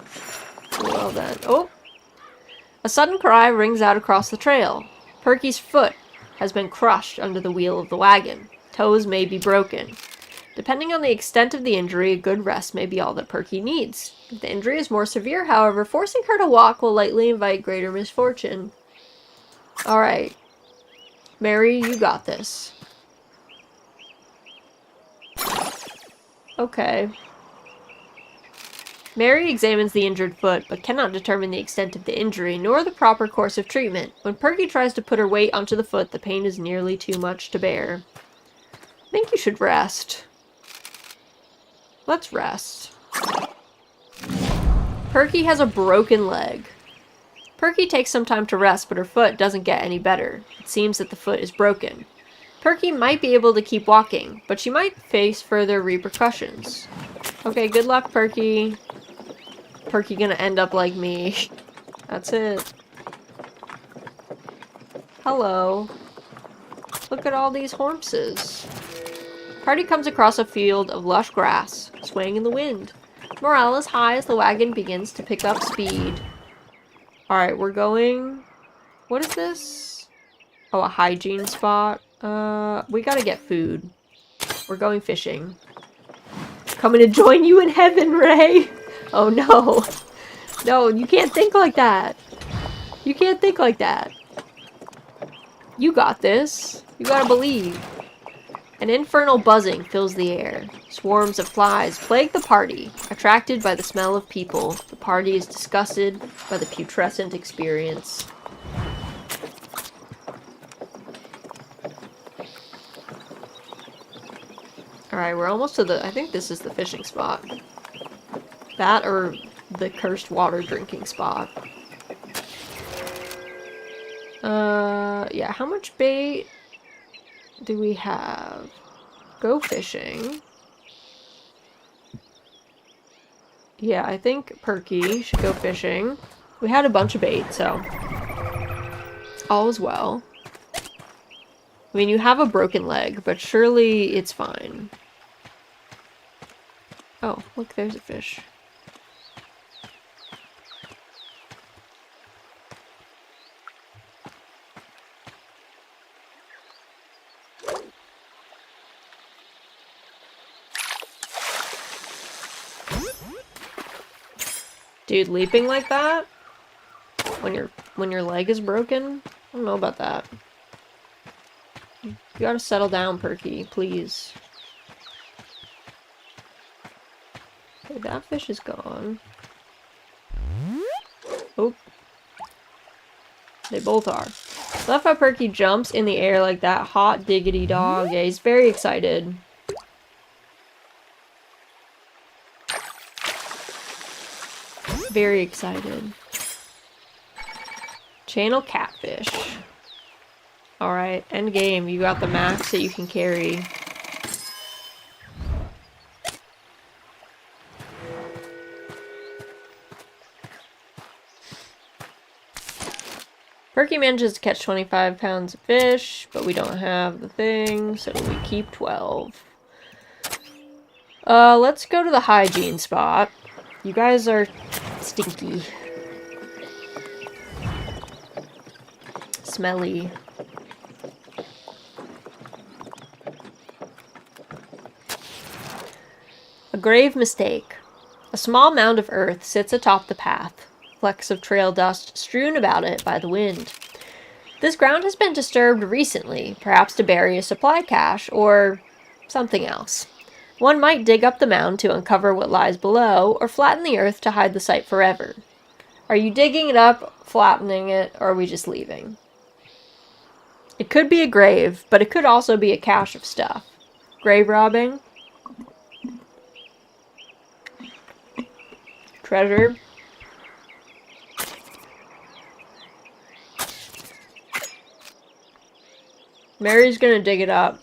Well then. Oh! A sudden cry rings out across the trail. Perky's foot has been crushed under the wheel of the wagon. Toes may be broken. Depending on the extent of the injury, a good rest may be all that Perky needs. If the injury is more severe, however, forcing her to walk will likely invite greater misfortune. Alright. Mary, you got this. Okay. Mary examines the injured foot, but cannot determine the extent of the injury, nor the proper course of treatment. When Perky tries to put her weight onto the foot, the pain is nearly too much to bear. I think you should rest. Let's rest. Perky has a broken leg. Perky takes some time to rest, but her foot doesn't get any better. It seems that the foot is broken. Perky might be able to keep walking, but she might face further repercussions. Okay, good luck, Perky. Perky gonna end up like me. That's it. Hello. Look at all these horses. Party comes across a field of lush grass, swaying in the wind. Morale is high as the wagon begins to pick up speed. Alright, we're going... What is this? Oh, a hygiene spot. We gotta get food. We're going fishing. Coming to join you in heaven, Ray! Oh no. No, you can't think like that. You can't think like that. You got this. You gotta believe. An infernal buzzing fills the air. Swarms of flies plague the party. Attracted by the smell of people, the party is disgusted by the putrescent experience. Alright, we're almost to the... I think this is the fishing spot. That or the cursed water drinking spot. Yeah, how much bait do we have? Go fishing. Yeah, I think Perky should go fishing. We had a bunch of bait, so all is well. I mean, you have a broken leg, but surely it's fine. Oh, look, there's a fish. Dude, leaping like that? When your leg is broken? I don't know about that. You gotta settle down, Perky, please. Okay, that fish is gone. Oh. They both are. Love how Perky jumps in the air like that. Hot diggity dog. Yeah, he's very excited. Very excited. Channel catfish. Alright, end game. You got the max that you can carry. Perky manages to catch 25 pounds of fish, but we don't have the thing, so we keep 12. Let's go to the hygiene spot. You guys are stinky. Smelly. A grave mistake. A small mound of earth sits atop the path, flecks of trail dust strewn about it by the wind. This ground has been disturbed recently, perhaps to bury a supply cache, or something else. One might dig up the mound to uncover what lies below, or flatten the earth to hide the site forever. Are you digging it up, flattening it, or are we just leaving? It could be a grave, but it could also be a cache of stuff. Grave robbing. Treasure. Mary's gonna dig it up.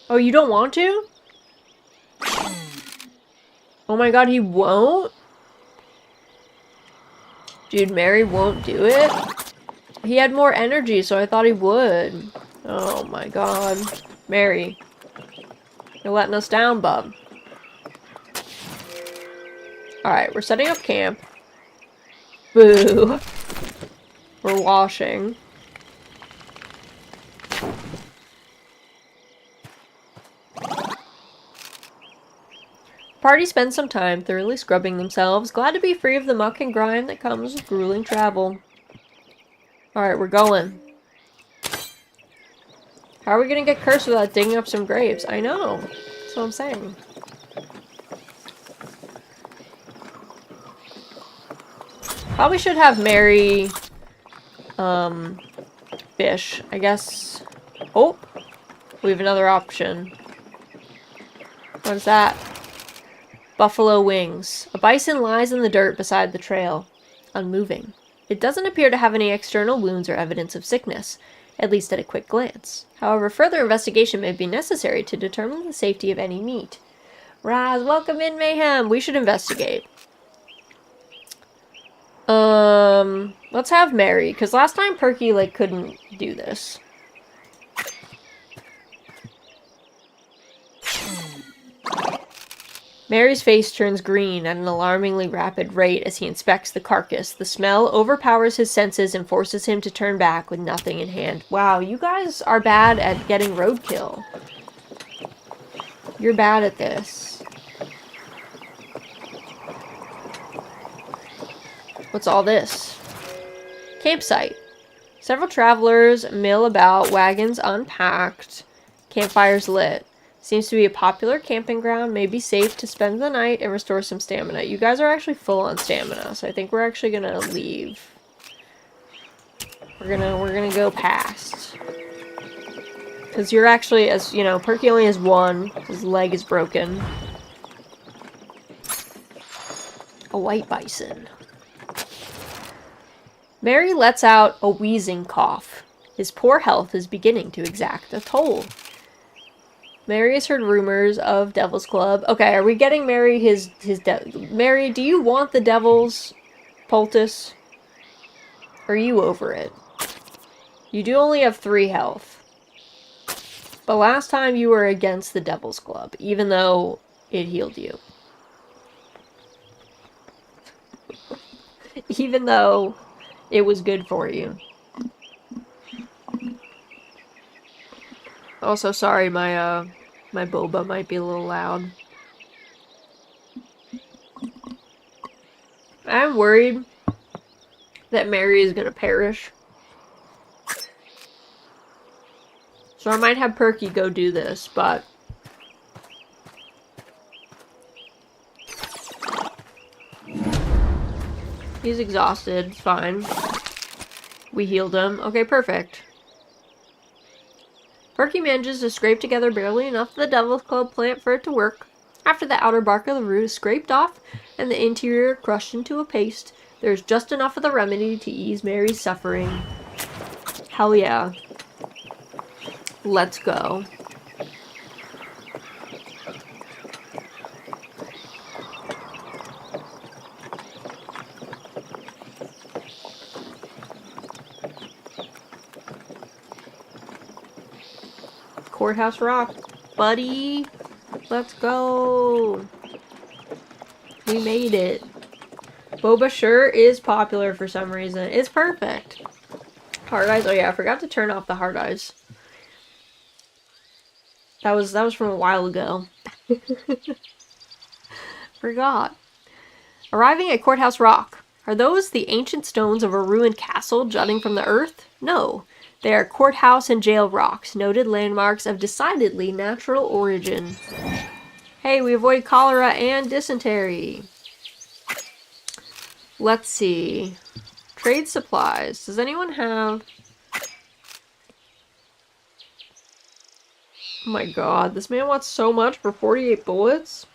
Oh, you don't want to? Oh my god, he won't? Dude, Mary won't do it? He had more energy, so I thought he would. Oh my god. Mary. You're letting us down, bub. Alright, we're setting up camp. Boo. We're washing. Party spends some time thoroughly scrubbing themselves, glad to be free of the muck and grime that comes with grueling travel. Alright, we're going. How are we gonna get cursed without digging up some graves? I know. That's what I'm saying. Probably should have Mary, fish, I guess. Oh! We have another option. What is that? Buffalo wings. A bison lies in the dirt beside the trail, unmoving. It doesn't appear to have any external wounds or evidence of sickness, at least at a quick glance. However, further investigation may be necessary to determine the safety of any meat. Raz, welcome in, Mayhem! We should investigate. Let's have Mary, because last time Perky, couldn't do this. Mary's face turns green at an alarmingly rapid rate as he inspects the carcass. The smell overpowers his senses and forces him to turn back with nothing in hand. Wow, you guys are bad at getting roadkill. You're bad at this. What's all this? Campsite. Several travelers mill about, wagons unpacked, campfires lit. Seems to be a popular camping ground, may be safe to spend the night and restore some stamina. You guys are actually full on stamina, so I think we're actually gonna leave. We're gonna go past. Because you're actually, as you know, Perky only has one. His leg is broken. A white bison. Mary lets out a wheezing cough. His poor health is beginning to exact a toll. Mary has heard rumors of Devil's Club. Okay, are we getting Mary Mary, do you want the Devil's poultice? Or are you over it? You do only have 3 health. But last time you were against the Devil's Club, even though it healed you. Even though it was good for you. Also, sorry, my boba might be a little loud. I'm worried that Mary is gonna perish. So I might have Perky go do this, but... he's exhausted, it's fine. We healed him. Okay, perfect. Perky manages to scrape together barely enough of the Devil's Club plant for it to work. After the outer bark of the root is scraped off and the interior crushed into a paste, there's just enough of the remedy to ease Mary's suffering. Hell yeah. Let's go. Courthouse Rock, buddy. Let's go. We made it. Boba sure is popular for some reason. It's perfect. Hard eyes. Oh yeah, I forgot to turn off the hard eyes. That was from a while ago. Forgot. Arriving at Courthouse Rock. Are those the ancient stones of a ruined castle jutting from the earth? No. They are courthouse and jail rocks, noted landmarks of decidedly natural origin. Hey, we avoid cholera and dysentery. Let's see. Trade supplies. Does anyone have... Oh my god, this man wants so much for 48 bullets?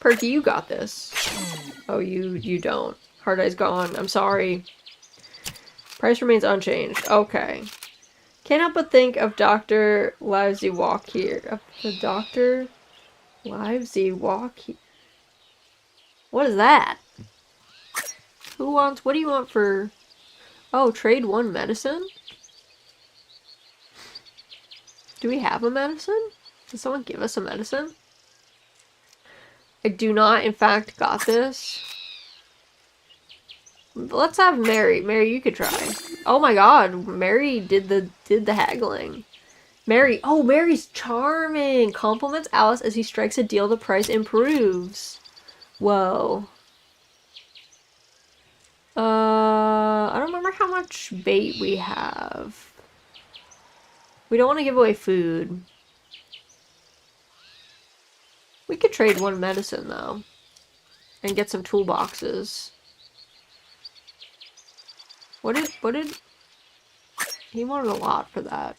Perky, you got this. Oh, you don't. Hard Eye's gone. I'm sorry. Price remains unchanged. Okay. Can't help but think of Dr. Livesey Walk here. Of the Dr. Livesey Walk here. What is that? Who wants... What do you want for... Oh, trade one medicine? Do we have a medicine? Did someone give us a medicine? I do not, in fact, got this. Let's have Mary. Mary, you could try. Oh my god, Mary did the haggling. Mary, oh, Mary's charming. Compliments Alice as he strikes a deal. The price improves. Whoa. I don't remember how much bait we have. We don't want to give away food. We could trade one medicine, though. And get some toolboxes. What did... He wanted a lot for that.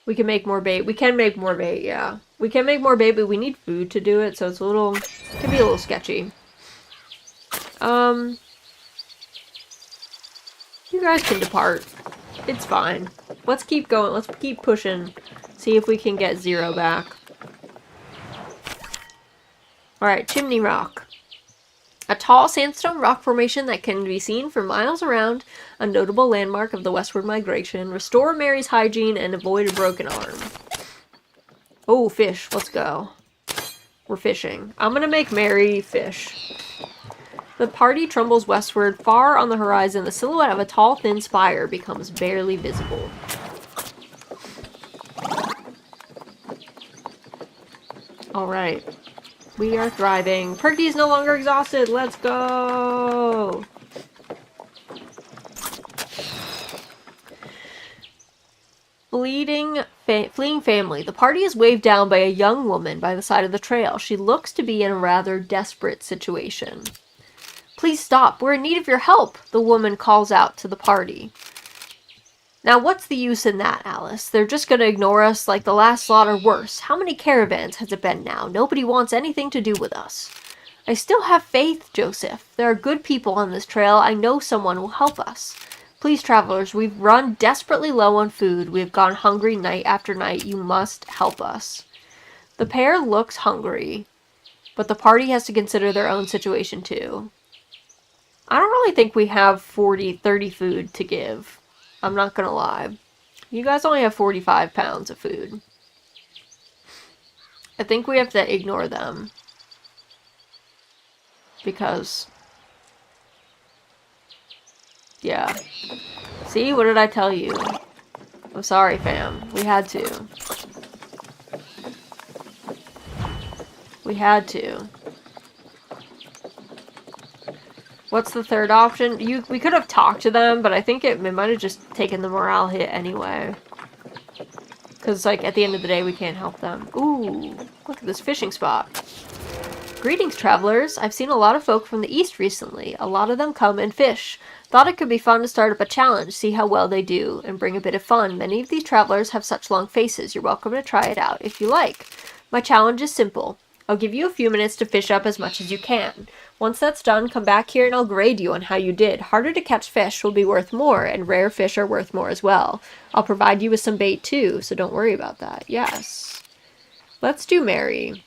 We can make more bait. We can make more bait, yeah. We can make more bait, but we need food to do it, so it's a little... It can be a little sketchy. You guys can depart. It's fine. Let's keep going. Let's keep pushing. See if we can get 0 back. Alright, Chimney Rock. A tall sandstone rock formation that can be seen for miles around, a notable landmark of the westward migration. Restore Mary's hygiene and avoid a broken arm. Oh, fish. Let's go. We're fishing. I'm gonna make Mary fish. The party trundles westward. Far on the horizon, the silhouette of a tall, thin spire becomes barely visible. Alright. We are thriving. Perky is no longer exhausted. Let's go! Fleeing family. The party is waved down by a young woman by the side of the trail. She looks to be in a rather desperate situation. Please stop. We're in need of your help, the woman calls out to the party. Now, what's the use in that, Alice? They're just gonna ignore us like the last lot or worse. How many caravans has it been now? Nobody wants anything to do with us. I still have faith, Joseph. There are good people on this trail. I know someone will help us. Please, travelers, we've run desperately low on food. We have gone hungry night after night. You must help us. The pair looks hungry, but the party has to consider their own situation too. I don't really think we have 30 food to give. I'm not gonna lie. You guys only have 45 pounds of food. I think we have to ignore them. Because... yeah. See? What did I tell you? I'm sorry, fam. We had to. We had to. What's the third option? We could have talked to them, but I think it might have just taken the morale hit anyway. Because, like, at the end of the day, we can't help them. Ooh, look at this fishing spot. Greetings, travelers. I've seen a lot of folk from the east recently. A lot of them come and fish. Thought it could be fun to start up a challenge, see how well they do, and bring a bit of fun. Many of these travelers have such long faces. You're welcome to try it out if you like. My challenge is simple. I'll give you a few minutes to fish up as much as you can. Once that's done, come back here and I'll grade you on how you did. Harder to catch fish will be worth more, and rare fish are worth more as well. I'll provide you with some bait too, so don't worry about that. Yes. Let's do Mary.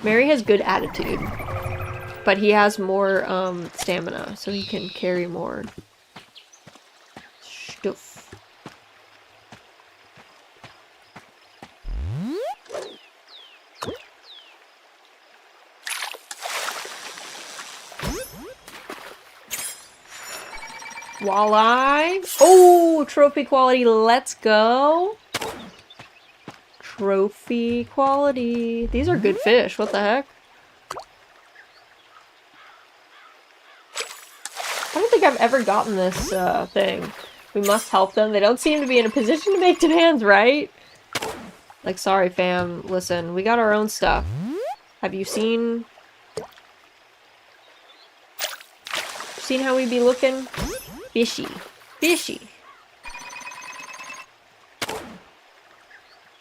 Mary has good attitude, but he has more stamina, so he can carry more stuff. Walleye. Oh, trophy quality. Let's go. Trophy quality. These are good fish. What the heck? I don't think I've ever gotten this thing. We must help them. They don't seem to be in a position to make demands, right? Like, sorry, fam. Listen, we got our own stuff. Have you seen... Seen how we be looking? Fishy. Fishy.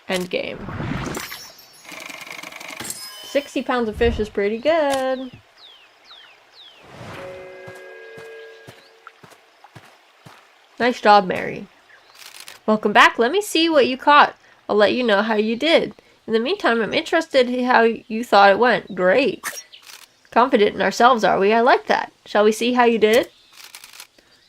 End game. 60 pounds of fish is pretty good. Nice job, Mary. Welcome back. Let me see what you caught. I'll let you know how you did. In the meantime, I'm interested in how you thought it went. Great. Confident in ourselves, are we? I like that. Shall we see how you did?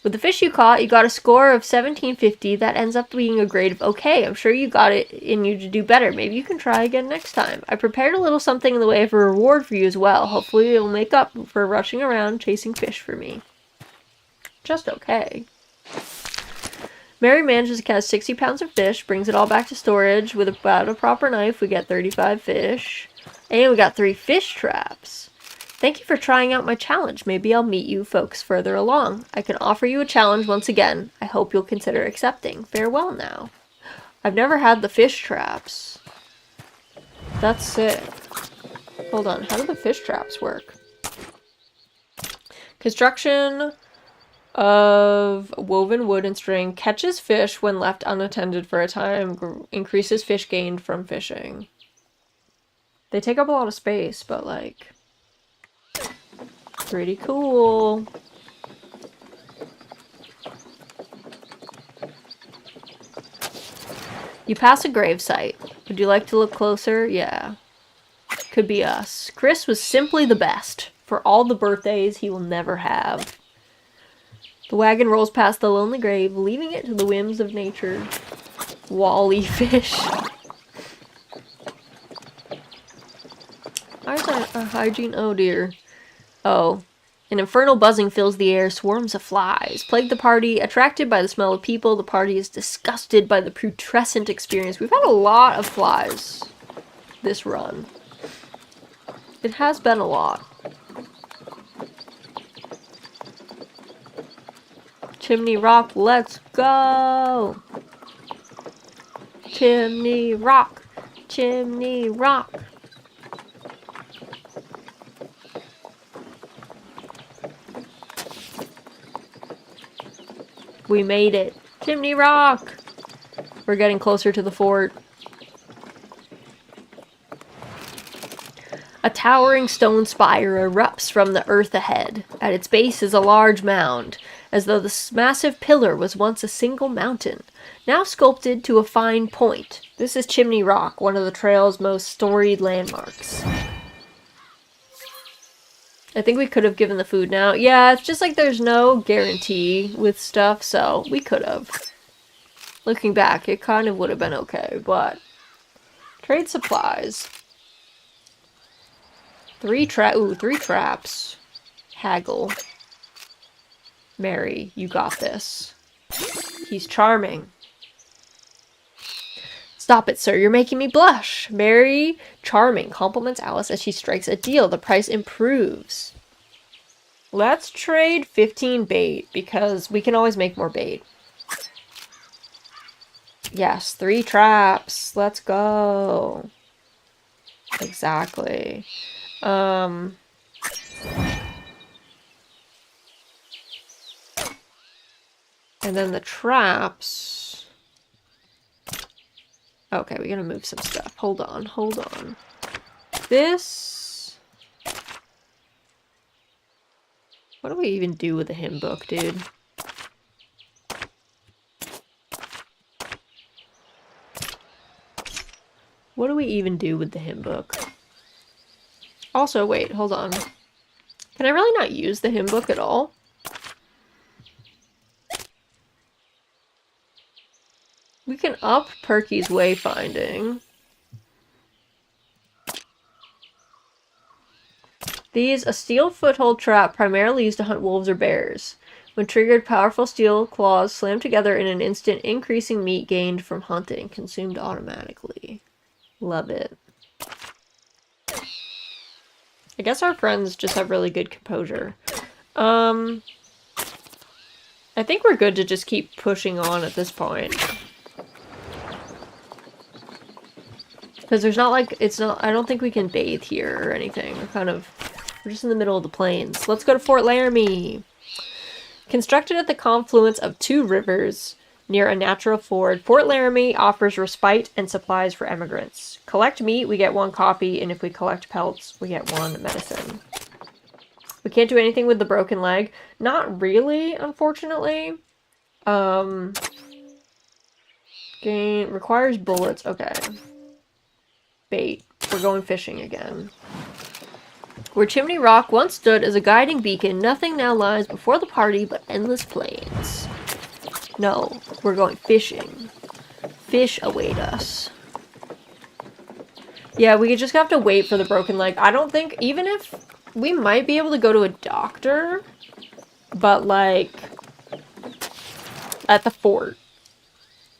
With the fish you caught, you got a score of 1750. That ends up being a grade of okay. I'm sure you got it in you to do better. Maybe you can try again next time. I prepared a little something in the way of a reward for you as well. Hopefully it'll make up for rushing around chasing fish for me. Just okay. Mary manages to catch 60 pounds of fish, brings it all back to storage. With about a proper knife, we get 35 fish. And we got 3 fish traps. Thank you for trying out my challenge. Maybe I'll meet you folks further along. I can offer you a challenge once again. I hope you'll consider accepting. Farewell now. I've never had the fish traps. That's sick. Hold on, how do the fish traps work? Construction of woven wood and string catches fish when left unattended for a time, increases fish gained from fishing. They take up a lot of space, but like... pretty cool. You pass a gravesite. Would you like to look closer? Yeah. Could be us. Chris was simply the best. For all the birthdays he will never have. The wagon rolls past the lonely grave, leaving it to the whims of nature. Wally fish. Where's our hygiene? Oh dear. Oh. An infernal buzzing fills the air. Swarms of flies plague the party. Attracted by the smell of people, the party is disgusted by the putrescent experience. We've had a lot of flies this run. It has been a lot. Chimney Rock, let's go! Chimney Rock! Chimney Rock! We made it. Chimney Rock! We're getting closer to the fort. A towering stone spire erupts from the earth ahead. At its base is a large mound, as though this massive pillar was once a single mountain, now sculpted to a fine point. This is Chimney Rock, one of the trail's most storied landmarks. I think we could have given the food now. Yeah, it's just like there's no guarantee with stuff, so we could have. Looking back, it kind of would have been okay, but... Trade supplies. 3 traps. Haggle. Mary, you got this. He's charming. Stop it, sir. You're making me blush. Mary, charming, compliments Alice as she strikes a deal. The price improves. Let's trade 15 bait, because we can always make more bait. Yes, 3 traps. Let's go. Exactly. And then the traps. Okay, we gotta move some stuff. Hold on. This... What do we even do with the hymn book, dude? What do we even do with the hymn book? Also, wait, hold on. Can I really not use the hymn book at all? We can up Perky's wayfinding. These, a steel foothold trap primarily used to hunt wolves or bears. When triggered, powerful steel claws slam together in an instant, increasing meat gained from hunting, consumed automatically. Love it. I guess our friends just have really good composure. I think we're good to just keep pushing on at this point. Because there's not like, it's not, I don't think we can bathe here or anything. We're just in the middle of the plains. Let's go to Fort Laramie. Constructed at the confluence of two rivers near a natural ford, Fort Laramie offers respite and supplies for emigrants. Collect meat, we get 1 copy, and if we collect pelts, we get 1 medicine. We can't do anything with the broken leg. Not really, unfortunately. Requires bullets. Okay. Bait. We're going fishing again. Where Chimney Rock once stood as a guiding beacon, nothing now lies before the party but endless plains. No, we're going fishing. Fish await us. Yeah, we just have to wait for the broken leg. I don't think, even if we might be able to go to a doctor, but like at the fort.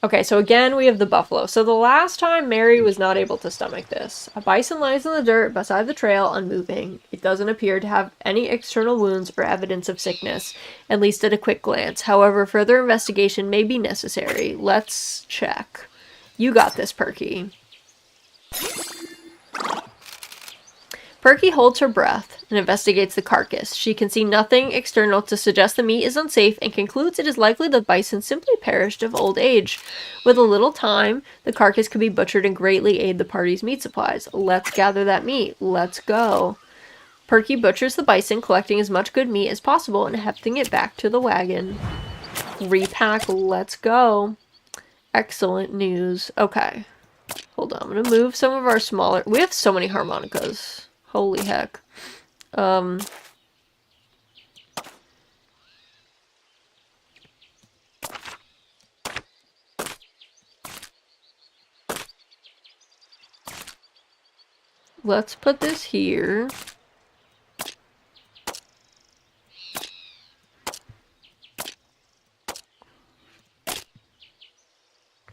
Okay, so again, we have the buffalo. So the last time Mary was not able to stomach this. A bison lies in the dirt beside the trail, unmoving. It doesn't appear to have any external wounds or evidence of sickness, at least at a quick glance. However, further investigation may be necessary. Let's check. You got this, Perky. Perky holds her breath and investigates the carcass. She can see nothing external to suggest the meat is unsafe and concludes it is likely the bison simply perished of old age. With a little time, the carcass could be butchered and greatly aid the party's meat supplies. Let's gather that meat. Let's go. Perky butchers the bison, collecting as much good meat as possible and hefting it back to the wagon. Repack. Let's go. Excellent news. Okay. Hold on. I'm going to move some of our smaller... We have so many harmonicas. Holy heck. Let's put this here.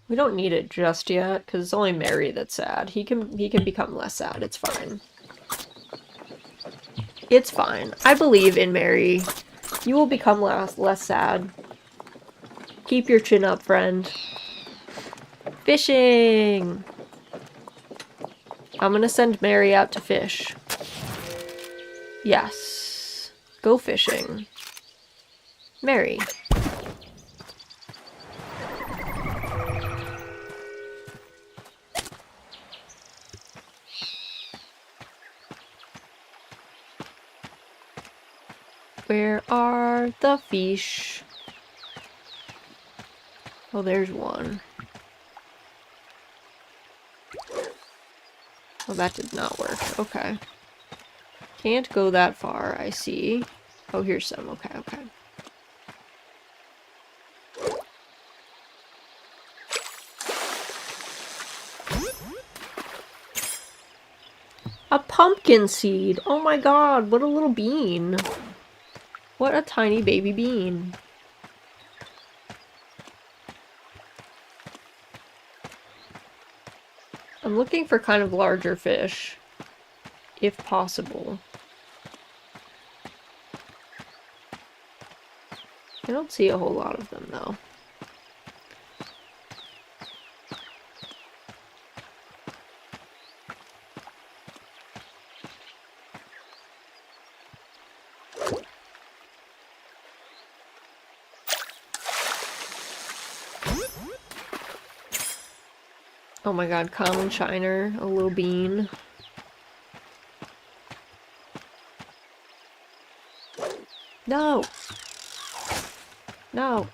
We don't need it just yet, because it's only Mary that's sad. He can become less sad. It's fine. It's fine. I believe in Mary. You will become less sad. Keep your chin up, friend. Fishing! I'm gonna send Mary out to fish. Yes. Go fishing. Mary. Where are the fish? Oh, there's one. Oh, that did not work. Okay. Can't go that far, I see. Oh, here's some. Okay, okay. A pumpkin seed! Oh my god, what a little bean. What a tiny baby bean. I'm looking for kind of larger fish, if possible. I don't see a whole lot of them, though. Oh my god, common shiner, a little bean. No! No!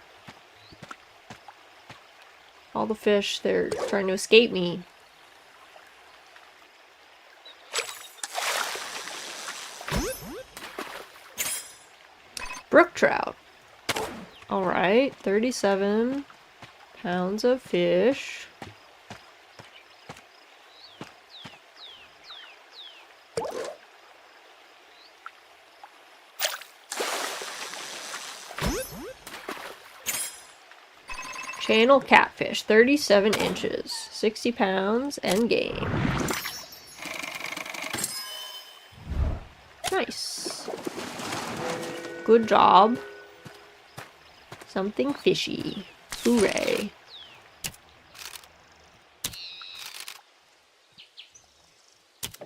All the fish, they're trying to escape me. Brook trout. Alright, 37 pounds of fish. Channel catfish, 37 inches, 60 pounds, and game. Nice. Good job. Something fishy. Hooray.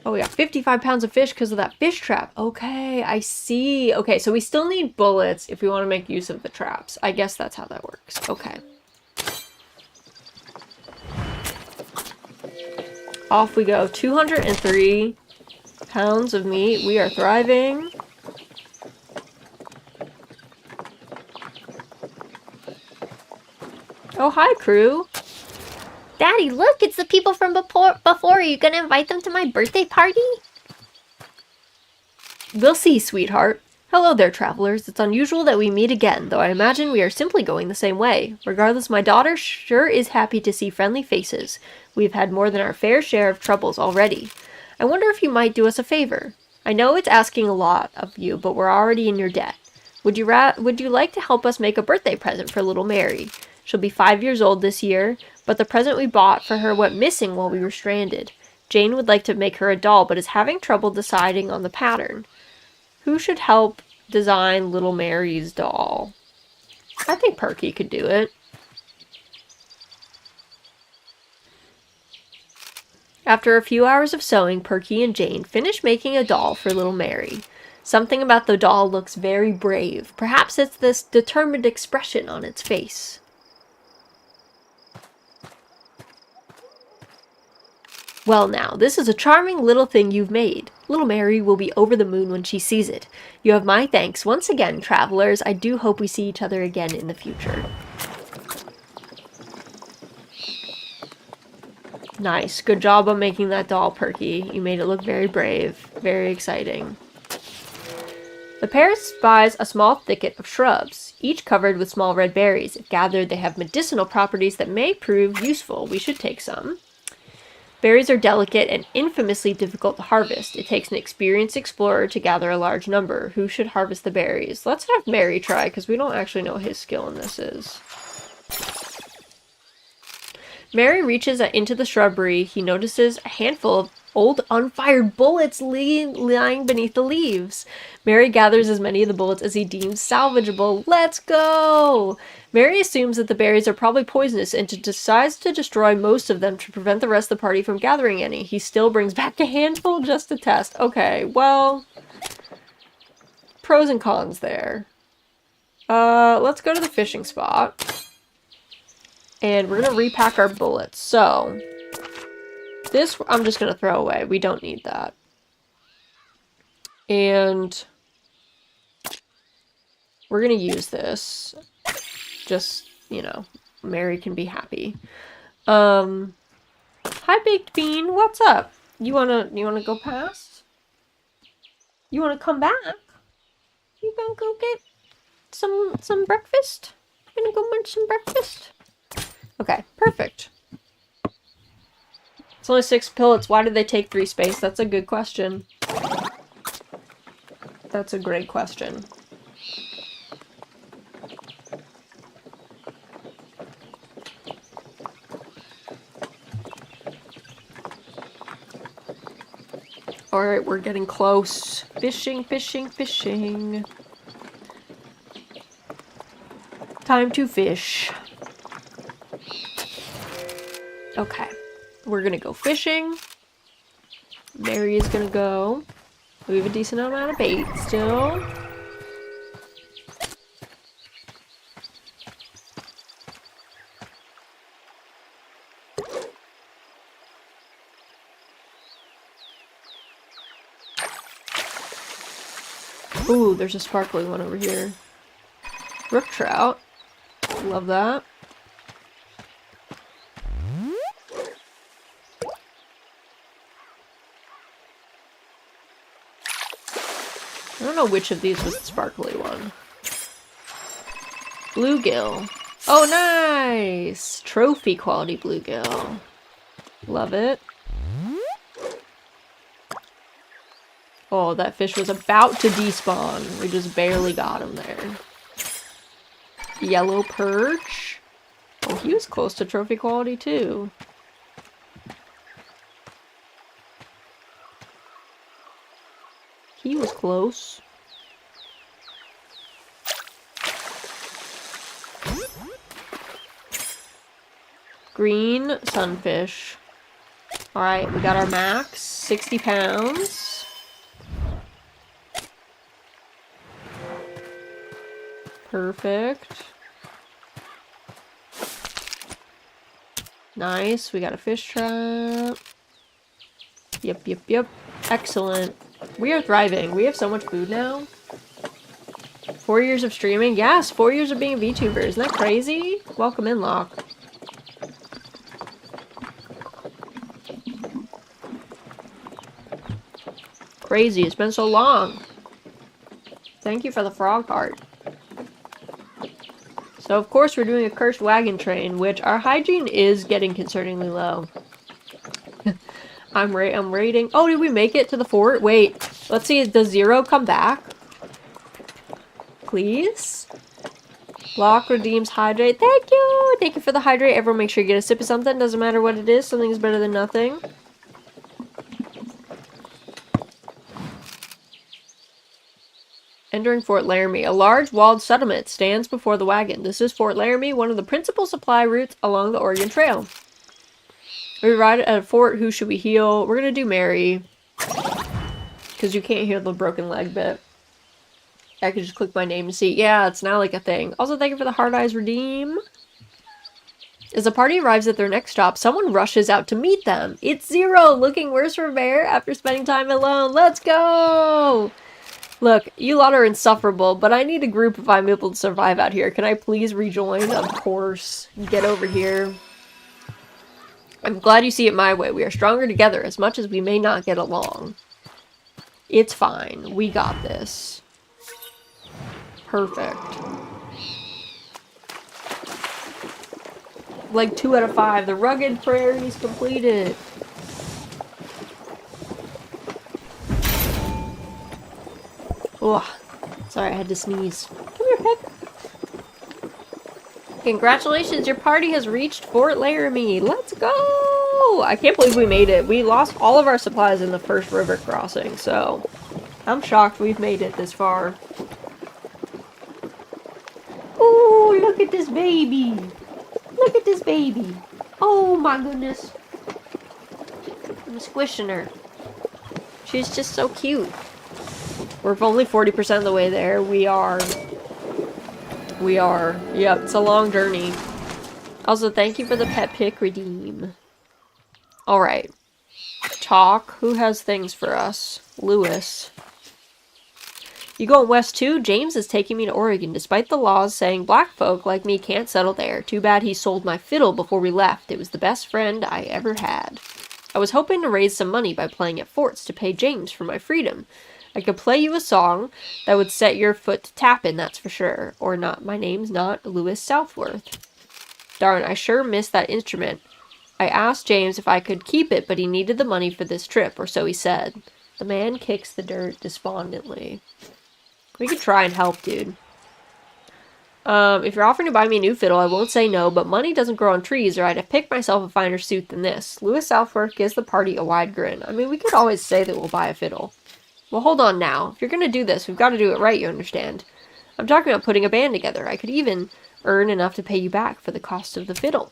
Oh, we got 55 pounds of fish because of that fish trap. Okay, I see. Okay, so we still need bullets if we want to make use of the traps. I guess that's how that works. Okay. Off we go. 203 pounds of meat. We are thriving. Oh, hi, crew. Daddy, look, it's the people from before. Are you gonna invite them to my birthday party? We'll see, sweetheart. Hello there, travelers. It's unusual that we meet again, though I imagine we are simply going the same way. Regardless, my daughter sure is happy to see friendly faces. We've had more than our fair share of troubles already. I wonder if you might do us a favor. I know it's asking a lot of you, but we're already in your debt. Would you like to help us make a birthday present for little Mary? She'll be 5 years old this year, but the present we bought for her went missing while we were stranded. Jane would like to make her a doll, but is having trouble deciding on the pattern. Who should help design little Mary's doll? I think Perky could do it. After a few hours of sewing, Perky and Jane finished making a doll for little Mary. Something about the doll looks very brave. Perhaps it's this determined expression on its face. Well now, this is a charming little thing you've made. Little Mary will be over the moon when she sees it. You have my thanks once again, travelers. I do hope we see each other again in the future. Nice. Good job on making that doll, Perky. You made it look very brave. Very exciting. The pair spies a small thicket of shrubs, each covered with small red berries. If gathered, they have medicinal properties that may prove useful. We should take some. Berries are delicate and infamously difficult to harvest. It takes an experienced explorer to gather a large number. Who should harvest the berries? Let's have Mary try, because we don't actually know what his skill in this is. Mary reaches into the shrubbery. He notices a handful of old unfired bullets lying beneath the leaves. Mary gathers as many of the bullets as he deems salvageable. Let's go! Mary assumes that the berries are probably poisonous and decides to destroy most of them to prevent the rest of the party from gathering any. He still brings back a handful just to test. Okay, well, pros and cons there. Let's go to the fishing spot. And we're going to repack our bullets. So, this I'm just going to throw away. We don't need that. And we're going to use this. Just, you know, Mary can be happy. Hi, Baked Bean. What's up? You wanna go past? You wanna come back? You gonna go get some breakfast? You gonna go munch some breakfast? Okay, perfect. It's only 6 pellets. Why did they take 3 space? That's a good question. That's a great question. Alright, we're getting close. Fishing, fishing, fishing. Time to fish. Okay. We're gonna go fishing. Mary is gonna go. We have a decent amount of bait still. Ooh, there's a sparkly one over here. Brook trout. Love that. I don't know which of these was the sparkly one. Bluegill. Oh, nice! Trophy quality bluegill. Love it. Oh, that fish was about to despawn. We just barely got him there. Yellow perch. Oh, he was close to trophy quality too. He was close. Green sunfish. Alright, we got our max. 60 pounds. Perfect. Nice, we got a fish trap. Yep. Excellent. We are thriving. We have so much food now. 4 years of streaming? Yes, 4 years of being a VTuber. Isn't that crazy? Welcome in, Locke. Crazy, it's been so long. Thank you for the frog heart. So of course we're doing a cursed wagon train, which our hygiene is getting concerningly low. I'm rating. Oh, did we make it to the fort? Wait, let's see. Does Zero come back? Please? Locke redeems hydrate. Thank you! Thank you for the hydrate. Everyone make sure you get a sip of something. Doesn't matter what it is. Something is better than nothing. Entering Fort Laramie. A large walled settlement stands before the wagon. This is Fort Laramie, one of the principal supply routes along the Oregon Trail. We arrived at a fort. Who should we heal? We're gonna do Mary. Because you can't heal the broken leg bit. I could just click my name to see. Yeah, it's now like a thing. Also, thank you for the Hard Eyes Redeem. As the party arrives at their next stop, someone rushes out to meet them. It's Zero, looking worse for bear after spending time alone. Let's go! Look, you lot are insufferable, but I need a group if I'm able to survive out here. Can I please rejoin? Of course. Get over here. I'm glad you see it my way. We are stronger together, as much as we may not get along. It's fine. We got this. Perfect. Like 2 out of 5. The rugged prairie's completed. Oh, sorry, I had to sneeze. Come here, pet. Congratulations, your party has reached Fort Laramie. Let's go! I can't believe we made it. We lost all of our supplies in the first river crossing, so I'm shocked we've made it this far. Oh, look at this baby. Look at this baby. Oh my goodness. I'm squishing her. She's just so cute. We're only 40% of the way there. We are. Yep, it's a long journey. Also, thank you for the pet pick redeem. Alright. Talk. Who has things for us? Lewis. You going west too? James is taking me to Oregon, despite the laws saying black folk like me can't settle there. Too bad he sold my fiddle before we left. It was the best friend I ever had. I was hoping to raise some money by playing at forts to pay James for my freedom. I could play you a song that would set your foot to tapping, that's for sure. Or not. My name's not Lewis Southworth. Darn, I sure missed that instrument. I asked James if I could keep it, but he needed the money for this trip, or so he said. The man kicks the dirt despondently. We could try and help, dude. If you're offering to buy me a new fiddle, I won't say no, but money doesn't grow on trees, or I'd have picked myself a finer suit than this. Lewis Southworth gives the party a wide grin. I mean, we could always say that we'll buy a fiddle. Well, hold on now. If you're gonna do this, we've got to do it right, you understand. I'm talking about putting a band together. I could even earn enough to pay you back for the cost of the fiddle.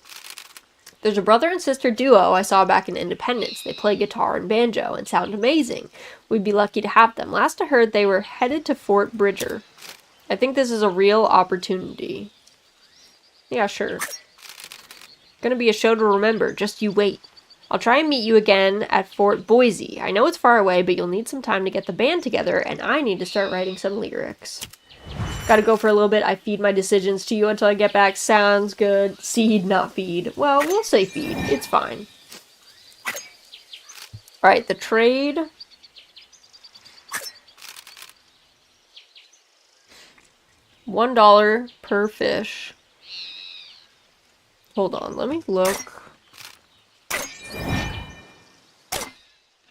There's a brother and sister duo I saw back in Independence. They play guitar and banjo and sound amazing. We'd be lucky to have them. Last I heard, they were headed to Fort Bridger. I think this is a real opportunity. Yeah, sure. Gonna be a show to remember. Just you wait. I'll try and meet you again at Fort Boise. I know it's far away, but you'll need some time to get the band together, and I need to start writing some lyrics. Gotta go for a little bit. I feed my decisions to you until I get back. Sounds good. Seed, not feed. Well, we'll say feed. It's fine. Alright, the trade. $1 per fish. Hold on, let me look.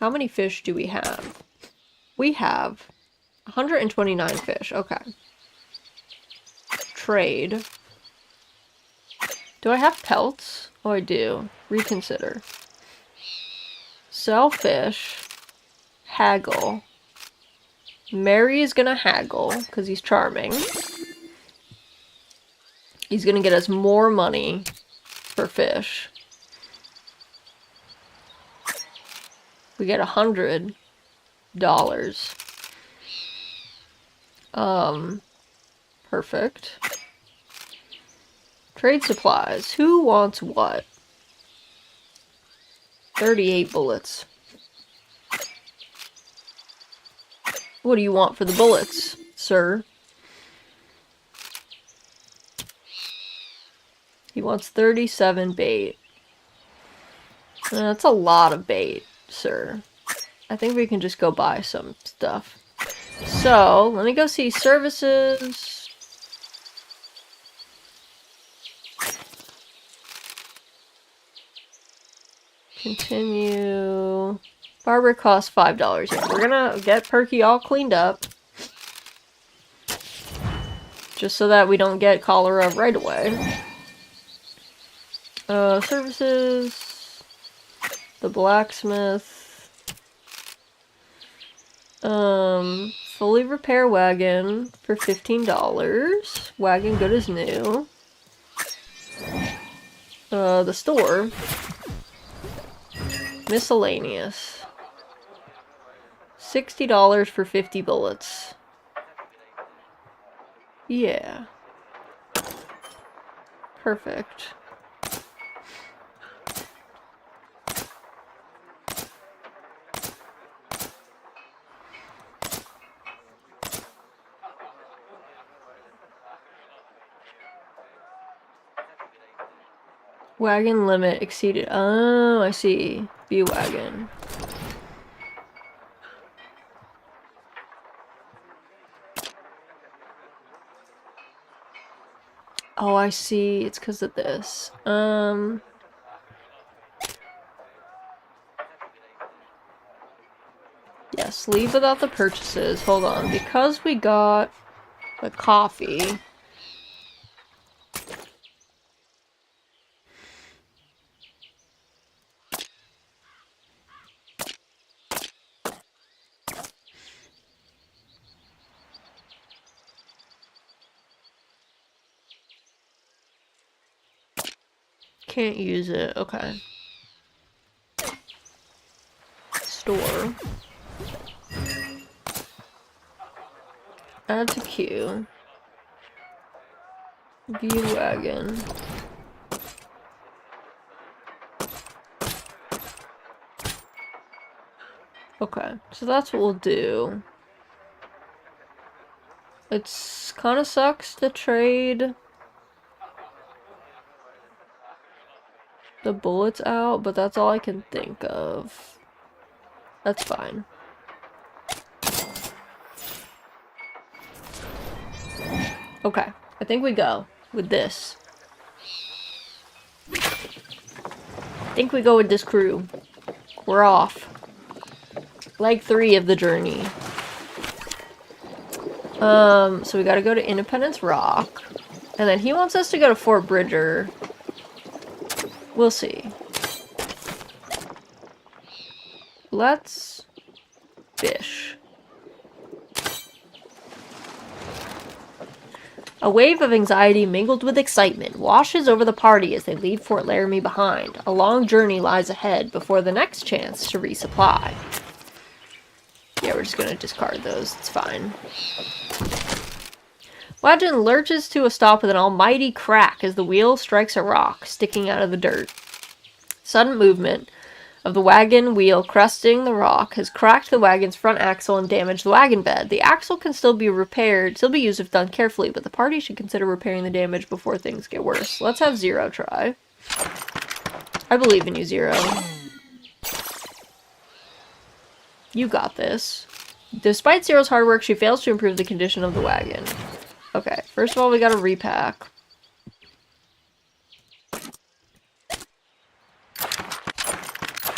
How many fish do we have? We have 129 fish. Okay. Trade. Do I have pelts? Oh, I do. Reconsider. Sell fish. Haggle. Mary is gonna haggle, because he's charming. He's gonna get us more money for fish. We get $100. Perfect. Trade supplies. Who wants what? 38 bullets. What do you want for the bullets, sir? He wants 37 bait. That's a lot of bait, sir. I think we can just go buy some stuff. So, let me go see services. Continue. Barber costs $5. Yeah, we're gonna get Perky all cleaned up. Just so that we don't get cholera right away. Services. The blacksmith. Fully repair wagon for $15. Wagon good as new. The store. Miscellaneous. $60 for 50 bullets. Yeah. Perfect. Wagon limit exceeded. Oh, I see. View wagon. Oh, I see. It's because of this. Yes, leave without the purchases. Hold on. Because we got the coffee. Can't use it. Okay. Store. Add to queue. View wagon. Okay, so that's what we'll do. It's kind of sucks to trade the bullets out, but that's all I can think of. That's fine. Okay, I think we go with this. I think we go with this crew. We're off. Leg 3 of the journey. So we gotta go to Independence Rock. And then he wants us to go to Fort Bridger. We'll see. Let's fish. A wave of anxiety mingled with excitement washes over the party as they leave Fort Laramie behind. A long journey lies ahead before the next chance to resupply. Yeah, we're just gonna discard those. It's fine. Wagon lurches to a stop with an almighty crack as the wheel strikes a rock sticking out of the dirt. Sudden movement of the wagon wheel cresting the rock has cracked the wagon's front axle and damaged the wagon bed. The axle can still be repaired, still be used if done carefully, but the party should consider repairing the damage before things get worse. Let's have Zero try. I believe in you, Zero. You got this. Despite Zero's hard work, she fails to improve the condition of the wagon. Okay, first of all, we gotta repack.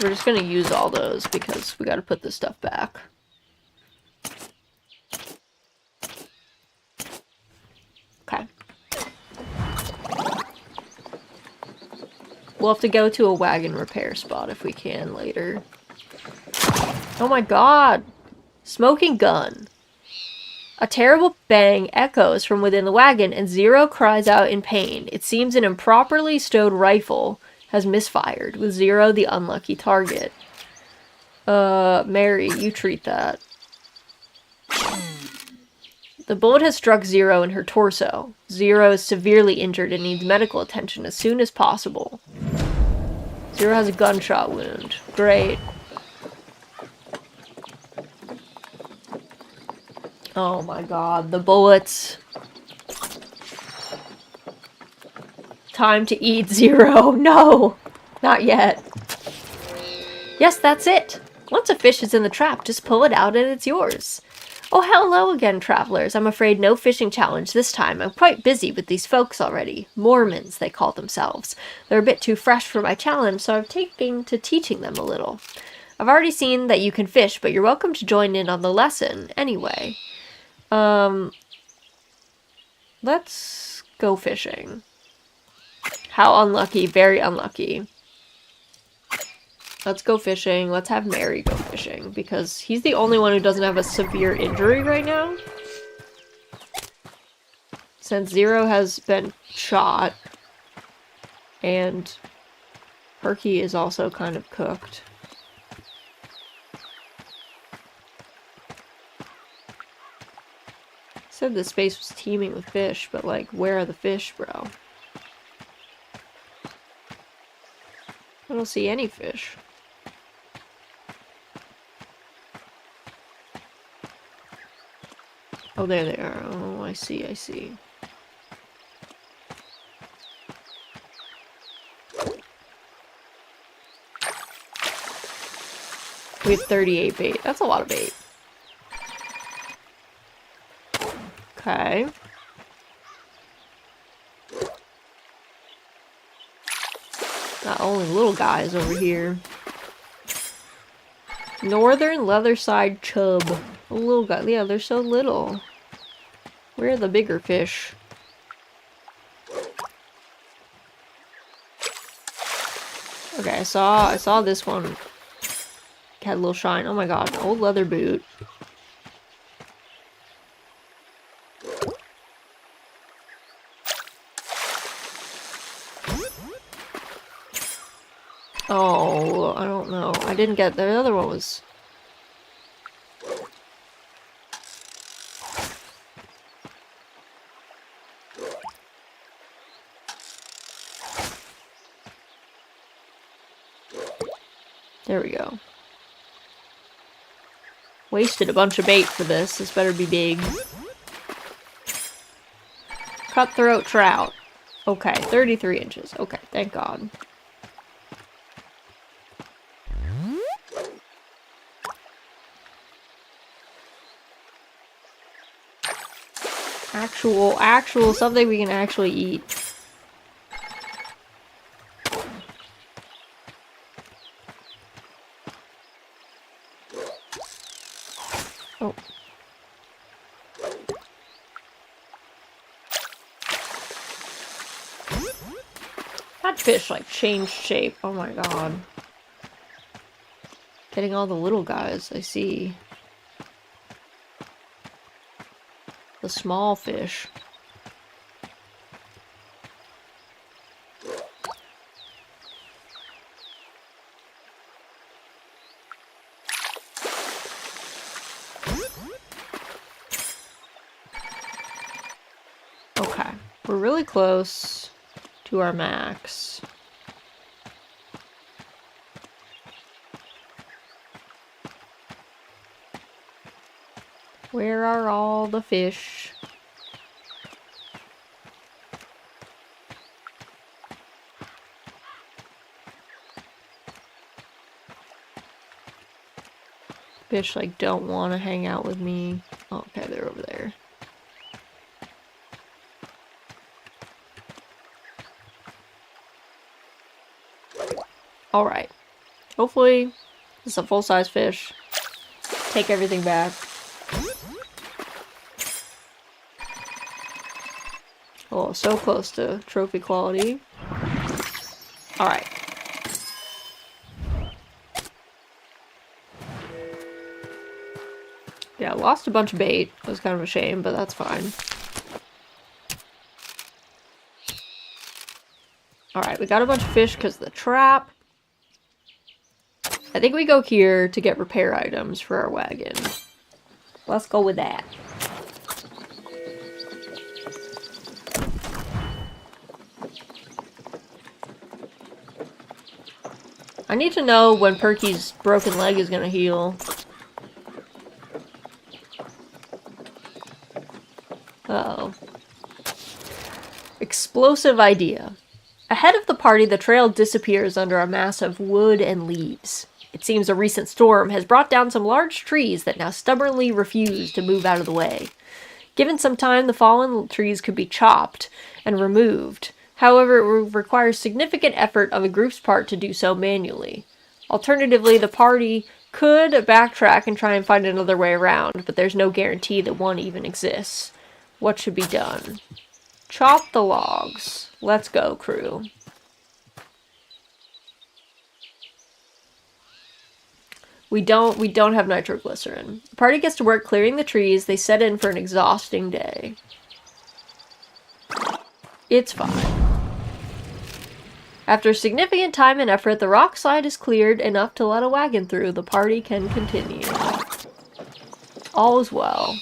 We're just gonna use all those because we gotta put this stuff back. Okay. We'll have to go to a wagon repair spot if we can later. Oh my god! Smoking gun. A terrible bang echoes from within the wagon, and Zero cries out in pain. It seems an improperly stowed rifle has misfired, with Zero the unlucky target. Mary, you treat that. The bullet has struck Zero in her torso. Zero is severely injured and needs medical attention as soon as possible. Zero has a gunshot wound. Great. Oh my god, the bullets. Time to eat, Zero. No! Not yet. Yes, that's it. Once a fish is in the trap, just pull it out and it's yours. Oh, hello again, travelers. I'm afraid no fishing challenge this time. I'm quite busy with these folks already. Mormons, they call themselves. They're a bit too fresh for my challenge, so I've taken to teaching them a little. I've already seen that you can fish, but you're welcome to join in on the lesson anyway. Let's go fishing. How unlucky, very unlucky. Let's go fishing. Let's have Mary go fishing, because he's the only one who doesn't have a severe injury right now. Since Zero has been shot, and Perky is also kind of cooked. Said the space was teeming with fish, but like, where are the fish, bro? I don't see any fish. Oh, there they are. Oh, I see, I see. We have 38 bait. That's a lot of bait. Okay. Got only little guys over here. Northern leatherside chub. A little guy. Yeah, they're so little. Where are the bigger fish? Okay, I saw this one. Had a little shine. Oh my god, old leather boot. Oh, I don't know. I didn't get the other one was. There we go. Wasted a bunch of bait for this. This better be big. Cutthroat trout. Okay, 33 inches. Okay, thank God. Actual something we can actually eat. Oh. That fish like changed shape. Oh my god. Getting all the little guys, I see. The small fish. Okay, we're really close to our max. Where are all the fish? Fish like don't want to hang out with me. Oh, okay, they're over there. Alright. Hopefully, this is a full-size fish. Take everything back. Oh, so close to trophy quality. Alright. Yeah, lost a bunch of bait. It was kind of a shame, but that's fine. Alright, we got a bunch of fish because of the trap. I think we go here to get repair items for our wagon. Let's go with that. I need to know when Perky's broken leg is gonna heal. Uh-oh. Explosive idea. Ahead of the party, the trail disappears under a mass of wood and leaves. It seems a recent storm has brought down some large trees that now stubbornly refuse to move out of the way. Given some time, the fallen trees could be chopped and removed. However, it would require significant effort on the group's part to do so manually. Alternatively, the party could backtrack and try and find another way around, but there's no guarantee that one even exists. What should be done? Chop the logs. Let's go, crew. We don't have nitroglycerin. The party gets to work clearing the trees. They set in for an exhausting day. It's fine. After significant time and effort, the rock slide is cleared enough to let a wagon through. The party can continue. All is well.